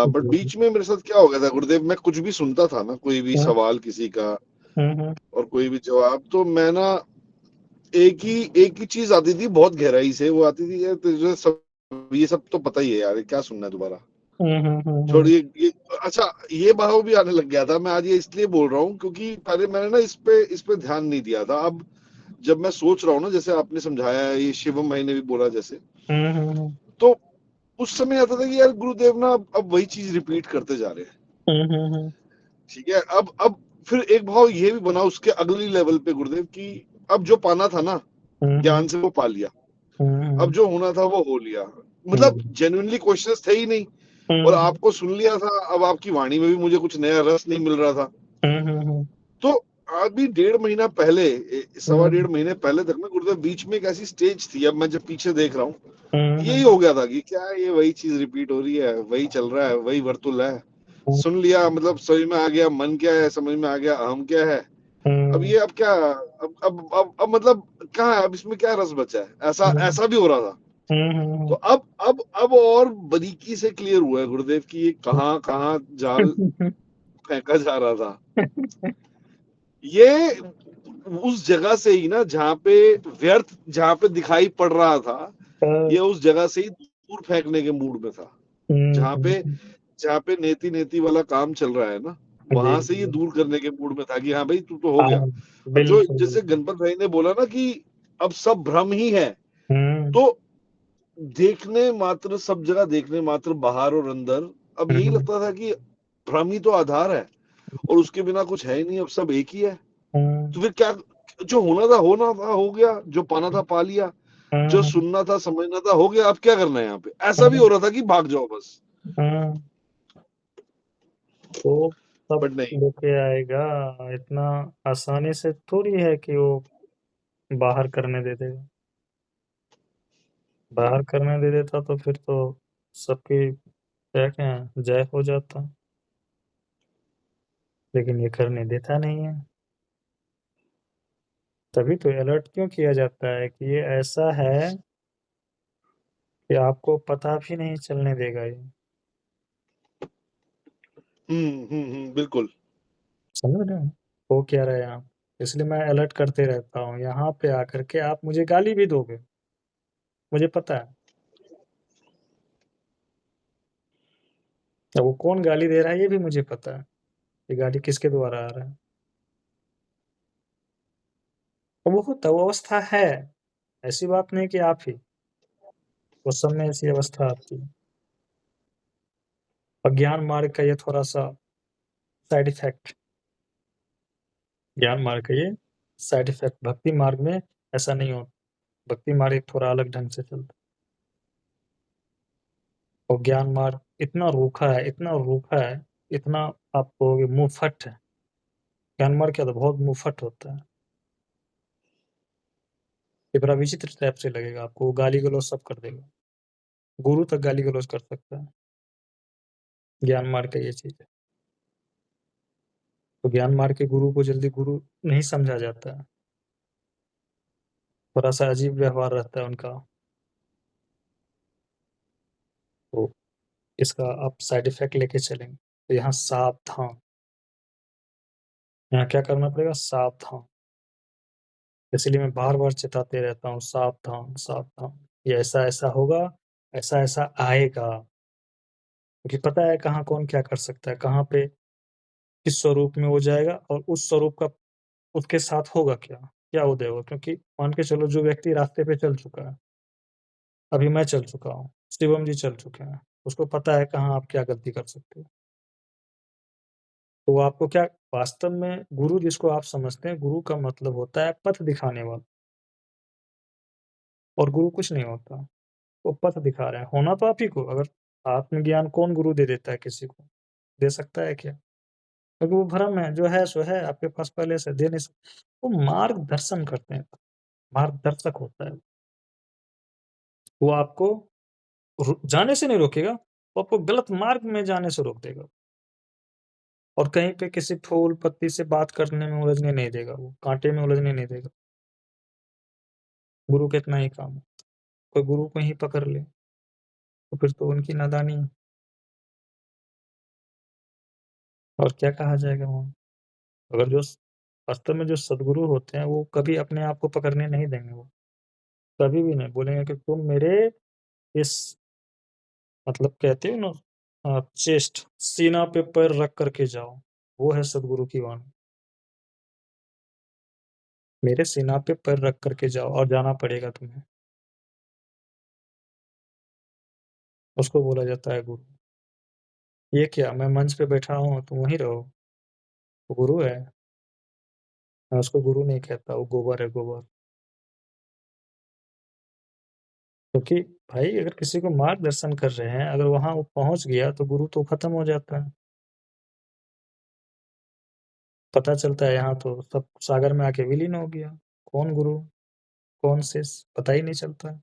[SPEAKER 5] बट बीच में मेरे साथ क्या हो गया था गुरुदेव, मैं कुछ भी सुनता था ना, कोई भी सवाल किसी का और कोई भी जवाब, तो मैं ना एक ही चीज आती थी बहुत गहराई से, वो आती थी यार तुझे सब ये सब तो पता ही है यार, क्या सुनना है दोबारा, छोड़िए ये। अच्छा, ये भाव भी आने लग गया था। मैं आज ये इसलिए बोल रहा हूँ क्योंकि पहले मैंने ना इस पे ध्यान नहीं दिया था। अब जब मैं सोच रहा हूँ ना, जैसे आपने समझाया है, ये शिवम भाई ने भी बोला जैसे, तो उस समय आता था कि यार गुरुदेव ना अब वही चीज रिपीट करते जा रहे हैं। ठीक है, अब फिर एक भाव ये भी बना उसके अगली लेवल पे गुरुदेव की, अब जो पाना था ना ज्ञान से वो पा लिया, अब जो होना था वो हो लिया। मतलब जेन्युइनली क्वेश्चंस थे ही नहीं, और आपको सुन लिया था। अब आपकी वाणी में भी मुझे कुछ नया रस नहीं मिल रहा था। तो अभी 1.5 महीना पहले, 1.5 महीने पहले तक ना गुरुदेव बीच में एक ऐसी स्टेज थी, अब मैं जब पीछे देख रहा हूँ यही हो गया था कि क्या ये वही चीज रिपीट हो रही है, वही चल रहा है, वही वर्तुल है। सुन लिया, मतलब समझ में आ गया मन क्या है, समझ में आ गया अहम क्या है। अब ये अब क्या, अब मतलब कहाँ है, अब इसमें क्या रस बचा है, ऐसा भी हो रहा था। तो अब और बारीकी से क्लियर हुआ है गुरुदेव की ये कहाँ कहाँ जाल फेंका जा रहा था। ये उस जगह से ही ना जहाँ पे व्यर्थ, जहाँ पे दिखाई पड़ रहा था, ये उस जगह से ही दूर फेंकने के मूड में था। जहाँ पे नेति नेति वाला काम चल रहा है ना, वहां से ये दूर करने के मूड में था कि हाँ भाई तू तो हो गया। अब जो जैसे गणपत भाई ने बोला ना कि अब सब भ्रम ही है, तो देखने मात्र, सब जगह देखने मात्र, बाहर और अंदर, अब यही लगता था कि भ्रम ही तो आधार है और उसके बिना कुछ है ही नहीं, अब सब एक ही है। तो फिर क्या, जो होना था हो गया, जो पाना था पा लिया, जो सुनना था समझना था हो गया, अब क्या करना है यहाँ पे? ऐसा भी हो रहा था कि भाग जाओ बस,
[SPEAKER 1] तो सब
[SPEAKER 5] बट नहीं।
[SPEAKER 1] लेके आएगा। इतना आसानी से थोड़ी है कि वो बाहर करने दे देगा। बाहर करने दे देता तो फिर तो सबकी क्या क्या जय हो जाता, लेकिन ये करने देता नहीं है। तभी तो अलर्ट क्यों किया जाता है कि ये ऐसा है कि आपको पता भी नहीं चलने देगा ये।
[SPEAKER 5] बिल्कुल।
[SPEAKER 1] समझ रहे हो हो क्या रहे हैं आप? इसलिए मैं अलर्ट करते रहता हूँ। यहाँ पे आकर के आप मुझे गाली भी दोगे, मुझे पता है। अब वो कौन गाली दे रहा है ये भी मुझे पता है, ये गाली किसके द्वारा आ रहा है। और वो होता, वो अवस्था है, ऐसी बात नहीं कि आप ही, उस समय ऐसी अवस्था आती है। अज्ञान मार्ग का ये थोड़ा सा साइड इफेक्ट, ज्ञान मार्ग का ये साइड इफेक्ट। भक्ति मार्ग में ऐसा नहीं होता। भक्ति मार्ग एक थोड़ा अलग ढंग से चलता है, और ज्ञान मार्ग इतना रूखा है, इतना रूखा है, इतना आप कहोगे मुंहफट है। ज्ञान मार्ग क्या था, बहुत मुंहफट होता है। ये बड़ा विचित्र टाइप से लगेगा आपको, वो गाली गलौज सब कर देगा, गुरु तक गाली गलौज कर सकता है। ज्ञान मार्ग का ये चीज है। तो ज्ञान मार्ग के गुरु को जल्दी गुरु नहीं समझा जाता है, थोड़ा सा अजीब व्यवहार रहता है उनका। तो इसका आप साइड इफेक्ट लेके चलेंगे तो यहाँ सावधान, यहाँ क्या करना पड़ेगा, सावधान। इसलिए मैं बार बार चेताते रहता हूँ, सावधान सावधान, ये ऐसा ऐसा होगा, ऐसा ऐसा आएगा। क्योंकि पता है कहाँ कौन क्या कर सकता है, कहाँ पे किस स्वरूप में वो जाएगा, और उस स्वरूप का उसके साथ होगा क्या, क्या उदय होगा। क्योंकि मान के चलो जो व्यक्ति रास्ते पे चल चुका है, अभी मैं चल चुका हूँ, शिवम जी चल चुके हैं, उसको पता है कहाँ आप क्या गलती कर सकते हो। तो वो आपको क्या, वास्तव में गुरु जिसको आप समझते हैं, गुरु का मतलब होता है पथ दिखाने वाला, और गुरु कुछ नहीं होता, वो पथ दिखा रहे हैं। होना तो आप ही को, अगर आत्मज्ञान कौन गुरु दे देता है किसी को, दे सकता है क्या? क्योंकि वो भ्रम है, जो है सो है, आपके पास पहले से दे नहीं सकता। वो मार्गदर्शन करते हैं, मार्गदर्शक होता है। वो आपको जाने से नहीं रोकेगा, वो आपको गलत मार्ग में जाने से रोक देगा, और कहीं पे किसी फूल पत्ती से बात करने में उलझने नहीं देगा, वो कांटे में उलझने नहीं देगा। गुरु का इतना ही काम है। कोई गुरु को ही पकड़ ले तो फिर तो उनकी नादानी है, और क्या कहा जाएगा वहाँ। अगर जो वास्तव में जो सदगुरु होते हैं, वो कभी अपने आप को पकड़ने नहीं देंगे। वो कभी भी नहीं बोलेंगे कि तुम मेरे इस, मतलब कहते हो ना, चेस्ट, सीना पे पैर रख करके जाओ, वो है सदगुरु की वाणी। मेरे सीना पे पैर रख करके जाओ, और जाना पड़ेगा तुम्हें, उसको बोला जाता है गुरु। ये क्या, मैं मंच पे बैठा हूँ तुम वहीं रहो, वो गुरु है? मैं उसको गुरु नहीं कहता, वो गोबर है, गोबर। क्योंकि भाई अगर किसी को मार्गदर्शन कर रहे हैं, अगर वहां वो पहुंच गया तो गुरु तो खत्म हो जाता है। पता चलता है यहाँ तो सब सागर में आके विलीन हो गया, कौन गुरु कौन शिष्य पता ही नहीं चलता है।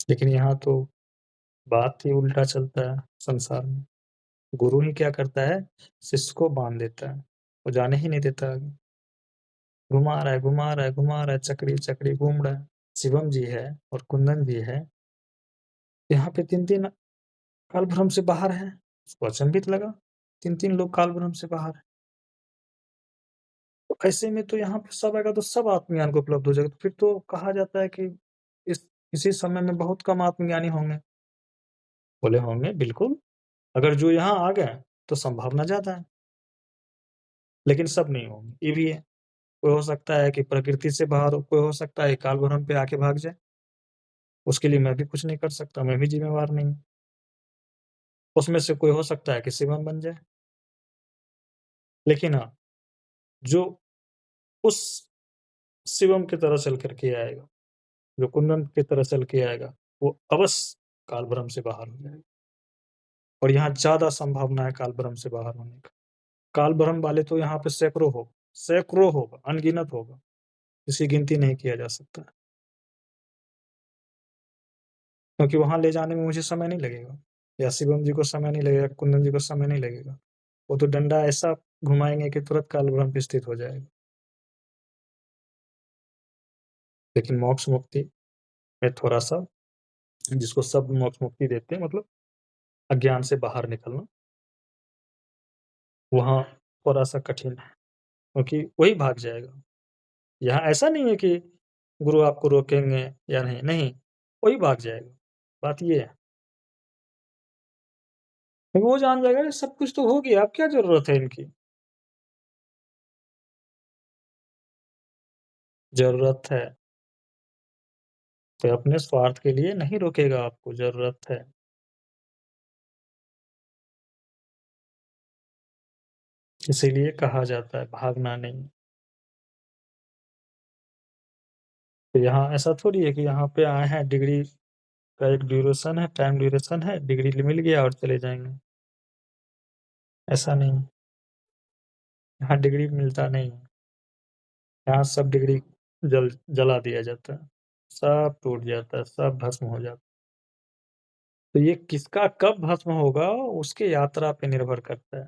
[SPEAKER 1] लेकिन यहाँ तो बात ही उल्टा चलता है संसार में। गुरु ही क्या करता है, शिष्य को बांध देता है, वो जाने ही नहीं देता आगे, घुमा रहा है घुमा रहा है घुमा रहा है, चक्री चक्री घूम रहा है। शिवम जी है और कुंदन जी है, यहाँ पे तीन तीन काल भ्रम से बाहर है। उसको अचंभित लगा, तीन तीन लोग काल भ्रम से बाहर है। तो ऐसे में तो यहाँ पे सब आएगा तो सब आत्मज्ञान को उपलब्ध हो जाएगा। तो फिर तो कहा जाता है कि इसी समय में बहुत कम आत्मज्ञानी होंगे। बोले होंगे बिल्कुल, अगर जो यहाँ आ गए तो संभावना ज्यादा है, लेकिन सब नहीं होंगे, ये भी है। कोई हो सकता है कि प्रकृति से बाहर हो, कोई हो सकता है काल भ्रम पे आके भाग जाए, उसके लिए मैं भी कुछ नहीं कर सकता, मैं भी जिम्मेवार नहीं हूँ। उसमें से कोई हो सकता है कि शिवम बन जाए। लेकिन हाँ, जो उस शिवम की तरह चल करके आएगा, जो कुंदन की तरह चल के आएगा, वो अवश्य काल ब्रह्म से बाहर हो जाएगा। और यहाँ ज़्यादा संभावना है काल ब्रह्म से बाहर होने का। काल ब्रह्म वाले तो यहाँ पे सैकड़ों होगा, अनगिनत होगा, जिसकी गिनती नहीं किया जा सकता। क्योंकि वहाँ ले जाने में मुझे समय नहीं लगेगा, या शिवम जी को समय नहीं लगेगा, कुंदन जी को समय नहीं लगेगा। वो तो डंडा ऐसा घुमाएंगे कि तुरंत काल ब्रह्म पे स्थित हो जाएगा। लेकिन मोक्ष मुक्ति में थोड़ा सा, जिसको सब मोक्ष मुक्ति देते हैं, मतलब अज्ञान से बाहर निकलना, वहाँ थोड़ा सा कठिन है, क्योंकि वही भाग जाएगा। यहाँ ऐसा नहीं है कि गुरु आपको रोकेंगे या नहीं, वही भाग जाएगा। बात ये है, क्योंकि वो जान जाएगा सब कुछ तो हो गया, अब क्या जरूरत है इनकी। जरूरत है तो अपने स्वार्थ के लिए नहीं रोकेगा आपको, जरूरत है। इसीलिए कहा जाता है भागना नहीं। तो यहाँ ऐसा थोड़ी है कि यहाँ पे आए हैं, डिग्री का एक ड्यूरेशन है, टाइम ड्यूरेशन है, डिग्री मिल गया और चले जाएंगे, ऐसा नहीं। यहाँ डिग्री मिलता नहीं है, यहाँ सब डिग्री जला दिया जाता है, सब टूट जाता है, सब भस्म हो जाता है। तो ये किसका कब भस्म होगा उसके यात्रा पे निर्भर करता है,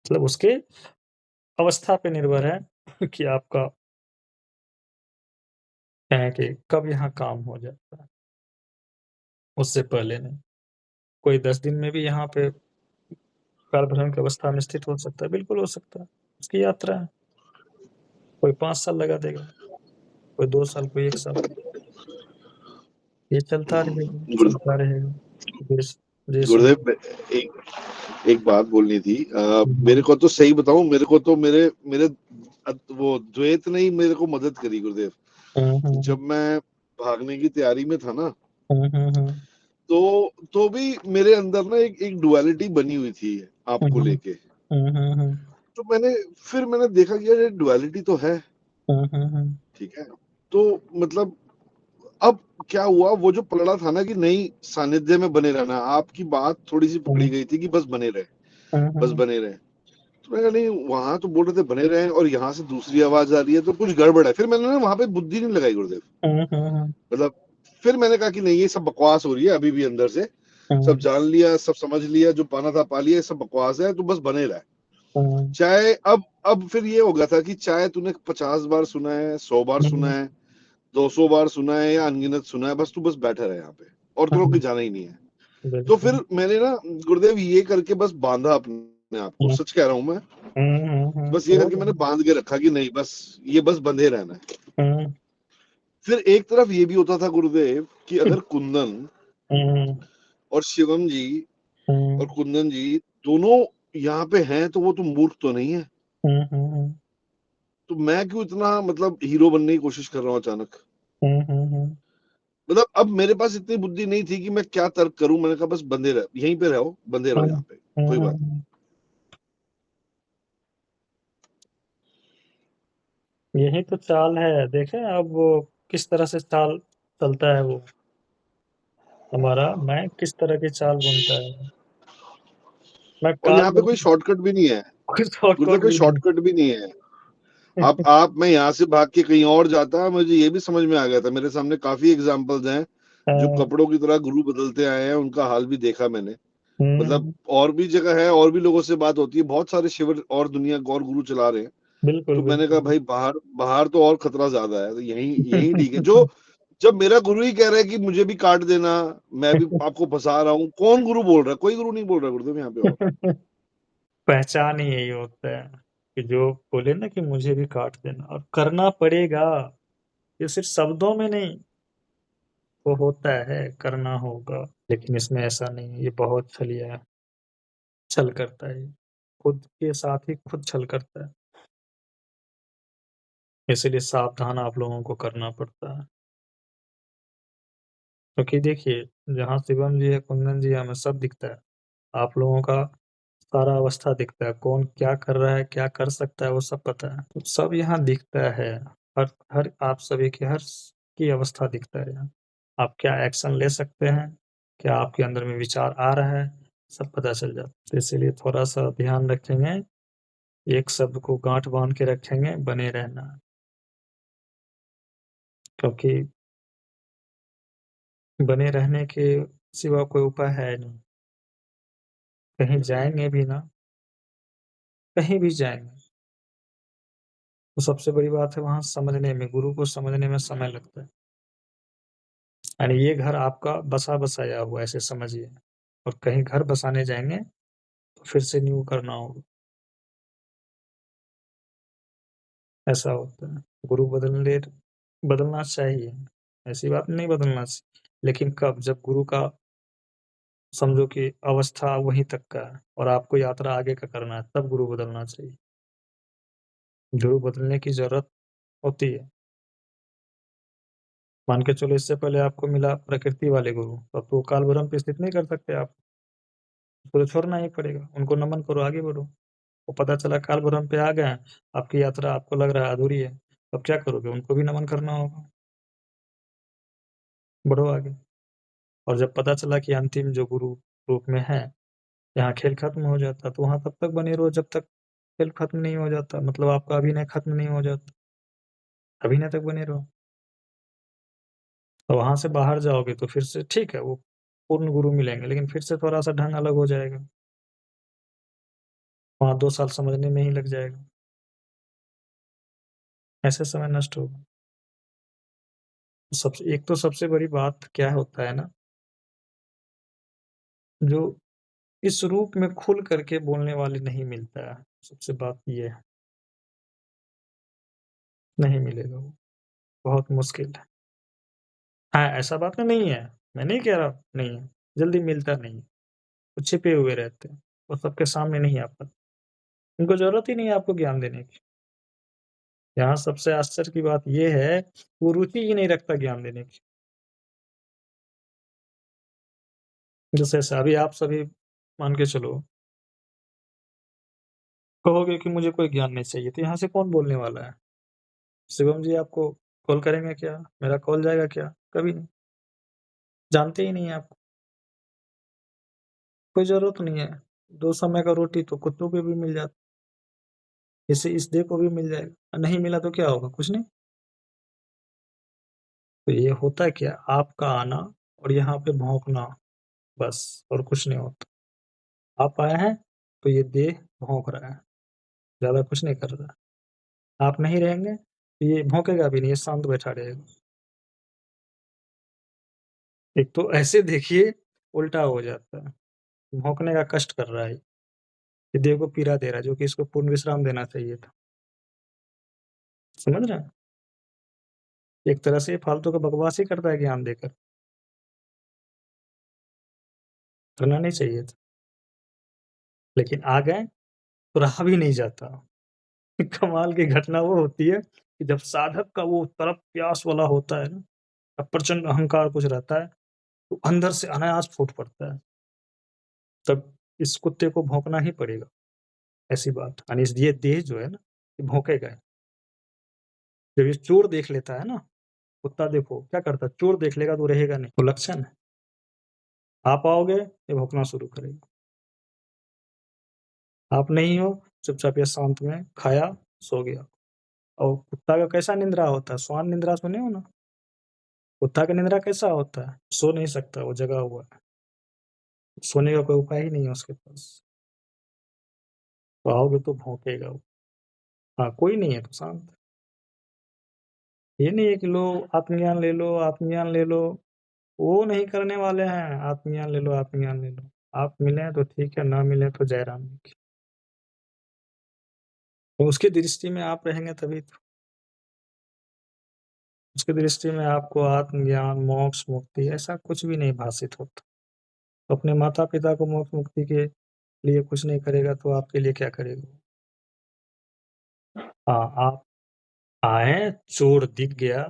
[SPEAKER 1] मतलब उसके अवस्था पे निर्भर है कि आपका है कि कब यहाँ काम हो जाता है, उससे पहले नहीं। कोई 10 दिन में भी यहाँ पे काल भ्रम की अवस्था में स्थित हो सकता है, बिल्कुल हो सकता है, उसकी यात्रा है। कोई 5 साल लगा देगा, कोई 2 साल, कोई 1 साल, ये चलता रहेगा, चलता रहेगा। देश देश
[SPEAKER 5] गुरुदेव एक बात बोलनी थी। मेरे को तो सही बताऊं, मेरे को तो मेरे मेरे वो द्वैत ने ही मेरे को मदद करी गुरुदेव। जब मैं भागने की तैयारी में था ना, तो भी मेरे अंदर ना एक डुअलिटी बनी हुई थी आपको लेके। तो मैंने देखा कि यार ये डुअलिटी तो है, ठीक है। तो मतलब अब क्या हुआ, वो जो पलड़ा था ना कि नहीं सानिध्य में बने रहना, आपकी बात थोड़ी सी पकड़ी गई थी कि बस बने रहे, बस बने रहे। तो मैंने कहा नहीं, वहां तो बोल रहे थे बने रहे और यहाँ से दूसरी आवाज आ रही है, तो कुछ गड़बड़ है। फिर मैंने ना वहां पे बुद्धि नहीं लगाई गुरुदेव, मतलब फिर मैंने कहा कि नहीं ये सब बकवास हो रही है अभी भी अंदर से, सब जान लिया, सब समझ लिया, जो पाना था पा लिया, सब बकवास है, तो बस बने रहे। चाहे अब फिर ये हो गया था कि चाहे तूने 50 बार सुना है, 100 बार सुना है, 200 बार सुना है या अनगिनत सुना है, बस तू बस बैठा रहे यहाँ पे और तो कोई जाना ही नहीं है। तो फिर मैंने ना गुरुदेव ये करके बस बांधा अपने आप को, सच कह रहा हूं मैं, बस ये करके मैंने बांध के रखा कि नहीं बस ये बस बंधे रहना है। फिर एक तरफ ये भी होता था गुरुदेव कि अगर कुंदन और शिवम जी और कुंदन जी दोनों यहाँ पे हैं तो वो तो मूर्ख तो नहीं है, तो मैं क्यों इतना मतलब हीरो बनने की कोशिश कर रहा हूँ अचानक। मतलब अब मेरे पास इतनी बुद्धि नहीं थी कि मैं क्या तर्क करूं। मैंने कहा बस बंदे रहो, यहीं पे रहो, बंदे रहो यहाँ पे, कोई बात नहीं।
[SPEAKER 1] यही तो चाल है, देखें अब वो किस तरह से चाल चलता है, वो हमारा मैं किस तरह की चाल बुनता है। मैं
[SPEAKER 5] और
[SPEAKER 1] काल
[SPEAKER 5] यहाँ पे कोई शॉर्टकट भी नहीं है गुरुदेव, कोई
[SPEAKER 1] भी नहीं।
[SPEAKER 5] शॉर्टकट भी नहीं है। आप मैं यहाँ से भाग के कहीं और जाता, मुझे ये भी समझ में आ गया था। मेरे सामने काफी एग्जाम्पल्स हैं जो कपड़ों की तरह गुरु बदलते आए हैं, उनका हाल भी देखा मैंने। मतलब और भी जगह है, और भी लोगों से बात होती है, बहुत सारे शिविर और दुनिया और गुरु चला रहे हैं।
[SPEAKER 1] बिल्कुल
[SPEAKER 5] तो मैंने कहा
[SPEAKER 1] बिल्कुल।
[SPEAKER 5] भाई बाहर बाहर तो और खतरा ज्यादा है, तो यही यही ठीक है। जो जब मेरा गुरु ही कह रहा है कि मुझे भी काट देना, मैं भी आपको फंसा रहा हूँ, कौन गुरु बोल रहा है? कोई गुरु नहीं बोल रहा गुरुदेव यहाँ पे। और
[SPEAKER 1] पहचान ही यही होता है कि जो बोले ना कि मुझे भी काट देना, और करना पड़ेगा, ये सिर्फ शब्दों में नहीं, वो होता है, करना होगा। लेकिन इसमें ऐसा नहीं है, ये बहुत छलिया है, छल करता है, ये खुद के साथ ही खुद छल करता है। इसलिए सावधान आप लोगों को करना पड़ता है, क्योंकि देखिए जहाँ शिवम जी है, कुंदन जी है, हमें सब दिखता है। आप लोगों का सारा अवस्था दिखता है, कौन क्या कर रहा है, क्या कर सकता है, वो सब पता है। तो सब यहाँ दिखता है, हर आप सभी की हर की अवस्था दिखता है यहाँ। आप क्या एक्शन ले सकते हैं, क्या आपके अंदर में विचार आ रहा है, सब पता चल जाता है। तो इसीलिए थोड़ा सा ध्यान रखेंगे, एक शब्द को गांठ बांध के रखेंगे, बने रहना, क्योंकि बने रहने के सिवा कोई उपाय है नहीं। कहीं जाएंगे भी ना, कहीं भी जाएंगे तो सबसे बड़ी बात है वहां समझने में, गुरु को समझने में समय लगता है। यानी ये घर आपका बसा बसाया हुआ, ऐसे समझिए, और कहीं घर बसाने जाएंगे तो फिर से न्यू करना होगा, ऐसा होता है। गुरु बदलना चाहिए, ऐसी बात नहीं बदलना चाहिए, लेकिन कब, जब गुरु का समझो कि अवस्था वहीं तक का है और आपको यात्रा आगे का करना है, तब गुरु बदलना चाहिए। गुरु बदलने की जरूरत होती है। मान के चलो इससे पहले आपको मिला प्रकृति वाले गुरु, तब तो काल भ्रम पे स्थित नहीं कर सकते आप, उसको तो छोड़ना ही पड़ेगा, उनको नमन करो, आगे बढ़ो। वो पता चला काल भ्रम पे आ गए हैं, आपकी यात्रा आपको लग रहा है अधूरी है, अब क्या करोगे, उनको भी नमन करना होगा, बढ़ो आगे। और जब पता चला कि अंतिम जो गुरु रूप में है, यहाँ खेल खत्म हो जाता, तो वहां तब तक बने रहो जब तक खेल खत्म नहीं हो जाता, मतलब आपका अभिनय खत्म नहीं हो जाता, अभिनय तक बने रहो। तो वहां से बाहर जाओगे तो फिर से ठीक है, वो पूर्ण गुरु मिलेंगे, लेकिन फिर से थोड़ा सा ढंग अलग हो जाएगा, वहां 2 साल समझने में ही लग जाएगा, ऐसे समय नष्ट होगा। सबसे बड़ी बात क्या होता है ना, जो इस रूप में खुल करके बोलने वाले नहीं मिलता है, सबसे बात ये है, नहीं मिलेगा वो, बहुत मुश्किल है। हाँ, ऐसा बात नहीं है, मैं नहीं कह रहा नहीं है, जल्दी मिलता नहीं है, वो छिपे हुए रहते हैं, वो सबके सामने नहीं आ पाते, उनको जरूरत ही नहीं है आपको ज्ञान देने की। यहाँ सबसे आश्चर्य की बात ये है, वो रुचि ही नहीं रखता ज्ञान देने की। जैसे अभी आप सभी मान के चलो, कहोगे कि मुझे कोई ज्ञान नहीं चाहिए, तो यहाँ से कौन बोलने वाला है? शिवम जी आपको कॉल करेंगे क्या? मेरा कॉल जाएगा क्या? कभी नहीं, जानते ही नहीं है आपको, कोई जरूरत नहीं है। 2 समय का रोटी तो कुत्तों को भी मिल जाता, इसे इस देह को भी मिल जाएगा, नहीं मिला तो क्या होगा? कुछ नहीं। तो ये होता है क्या, आपका आना और यहाँ पे भौंकना, बस, और कुछ नहीं होता। आप आए हैं तो ये देह भौंक रहा है, ज्यादा कुछ नहीं कर रहा है। आप नहीं रहेंगे तो ये भौंकेगा भी नहीं, ये शांत बैठा रहेगा। एक तो ऐसे देखिए उल्टा हो जाता है, भौंकने का कष्ट कर रहा है, ये देह को पीड़ा दे रहा है, जो कि इसको पूर्ण विश्राम देना चाहिए था। समझ रहे हैं? एक तरह से ये फालतू का बकवास ही करता है ज्ञान देकर, करना नहीं चाहिए था, लेकिन आ गए तो रहा भी नहीं जाता। कमाल की घटना वो होती है कि जब साधक का वो तरफ प्यास वाला होता है ना, अब प्रचंड अहंकार कुछ रहता है, तो अंदर से अनायास फूट पड़ता है, तब इस कुत्ते को भौंकना ही पड़ेगा, ऐसी बात। यानी ये देह जो है ना, ये भौंकेगा। जब ये चोर देख लेता है ना, कुत्ता देखो क्या करता है, चोर देख लेगा तो रहेगा नहीं, तो लक्षण है। आप आओगे ये भौंकना शुरू करेगा, आप नहीं हो, चुपचाप ये शांत में खाया, सो गया। और कुत्ता का कैसा निंद्रा होता है, श्वान निंद्रा सुने हो ना? कुत्ता का निंद्रा कैसा होता है, सो नहीं सकता, वो जगा हुआ है, सोने का कोई उपाय ही नहीं है उसके पास, तो आओगे तो भौंकेगा वो। हाँ, कोई नहीं है तो शांत। ये नहीं है कि लो आत्मज्ञान ले लो, आत्मज्ञान ले लो, वो नहीं करने वाले हैं, आत्मज्ञान ले लो, आत्मज्ञान ले लो। आप मिले तो ठीक है, ना मिले तो जय राम जी की। तो उसकी दृष्टि में आप रहेंगे तभी तो, उसकी दृष्टि में आपको आत्मज्ञान, मोक्ष, मुक्ति ऐसा कुछ भी नहीं भाषित होता। तो अपने माता पिता को मोक्ष मुक्ति के लिए कुछ नहीं करेगा तो आपके लिए क्या करेगा? हाँ, आप आए, चोर दिख गया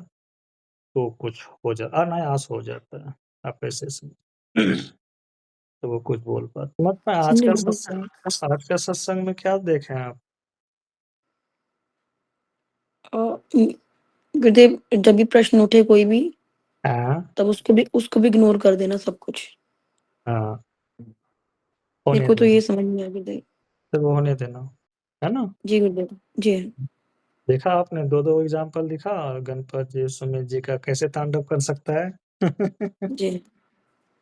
[SPEAKER 1] तो कुछ हो जा, अनायास हो जाता है, आप ऐसे समझ। तो वो कुछ बोल पाते। मत में आज
[SPEAKER 6] नहीं
[SPEAKER 1] का
[SPEAKER 6] गुरुदेव।
[SPEAKER 1] सत्संग में क्या देखे आप?
[SPEAKER 6] गुरुदेव जब भी प्रश्न उठे कोई भी,
[SPEAKER 1] हाँ,
[SPEAKER 6] तब उसको भी इग्नोर कर देना सब कुछ।
[SPEAKER 1] हाँ,
[SPEAKER 6] मेरे
[SPEAKER 1] होने
[SPEAKER 6] को तो
[SPEAKER 1] देना,
[SPEAKER 6] ये समझ में आया गुरुदेव।
[SPEAKER 1] तो वो होने देना, है ना?
[SPEAKER 6] जी गुरुदेव। जी
[SPEAKER 1] देखा आपने 2-2 एग्जाम्पल दिखा, गणपत जी, सुमित जी का कैसे तांडव कर सकता है।
[SPEAKER 6] जी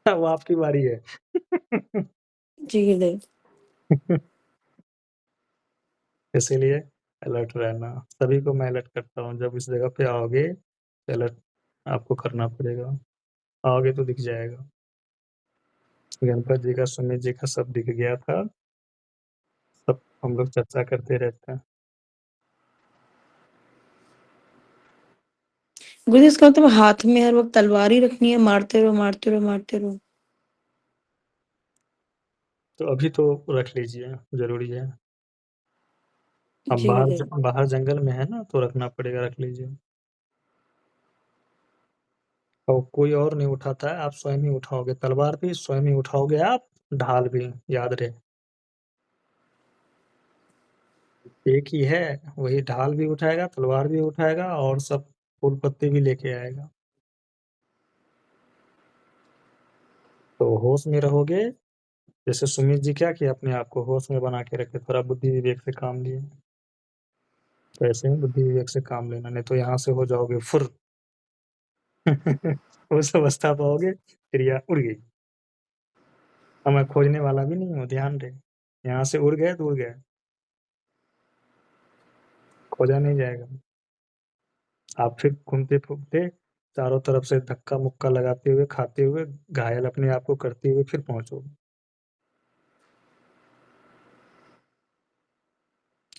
[SPEAKER 1] वो आपकी बारी है।
[SPEAKER 6] जी गुरुदेव।
[SPEAKER 1] इसीलिए अलर्ट रहना। सभी को मैं अलर्ट करता हूँ, जब इस जगह पे आओगे तो अलर्ट आपको करना पड़ेगा। आओगे तो दिख जाएगा। गणपत जी का, सुमित जी का सब दिख गया था। सब हम लोग चर्चा करते रहते हैं।
[SPEAKER 6] गुरुदेव इसका मतलब हाथ में हर वक्त तलवार ही रखनी है, मारते रहो मारते रहो मारते रहो।
[SPEAKER 1] तो अभी तो रख लीजिए, जरूरी है। अब
[SPEAKER 6] जी गुरुदेव।
[SPEAKER 1] बाहर जंगल में है ना, तो रखना पड़ेगा, रख लीजिए। और कोई और नहीं उठाता है, आप स्वयं ही उठाओगे। तलवार भी स्वयं ही उठाओगे आप, ढाल भी, याद रहे। एक ही है, वही ढाल भी उठाएगा, तलवार भी उठाएगा और सब फूल पत्ती भी लेके आएगा। तो होश में रहोगे। जैसे सुमित जी क्या किया, अपने आप को होश में बना के रखे, थोड़ा बुद्धि विवेक से काम लिए। तो ऐसे ही बुद्धि विवेक से काम लेना, नहीं तो यहाँ से हो जाओगे फुर। उस अवस्था पाओगे, चिड़िया उड़ गई। अब मैं खोजने वाला भी नहीं हूँ, ध्यान रहे। यहाँ से उड़ गए तो उड़ गए, खोजा नहीं जाएगा। आप फिर घूमते फूमते चारों तरफ से धक्का मुक्का लगाते हुए, खाते हुए, घायल अपने आप को करते हुए फिर पहुंचोगे।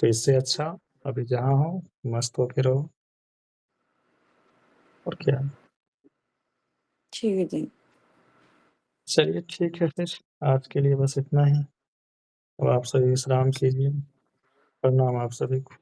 [SPEAKER 1] तो इससे अच्छा अभी जहाँ हो मस्त होके रहो, और क्या।
[SPEAKER 6] ठीक है जी।
[SPEAKER 1] चलिए ठीक है, फिर आज के लिए बस इतना ही। अब आप सभी विश्राम कीजिए। प्रणाम आप सभी को।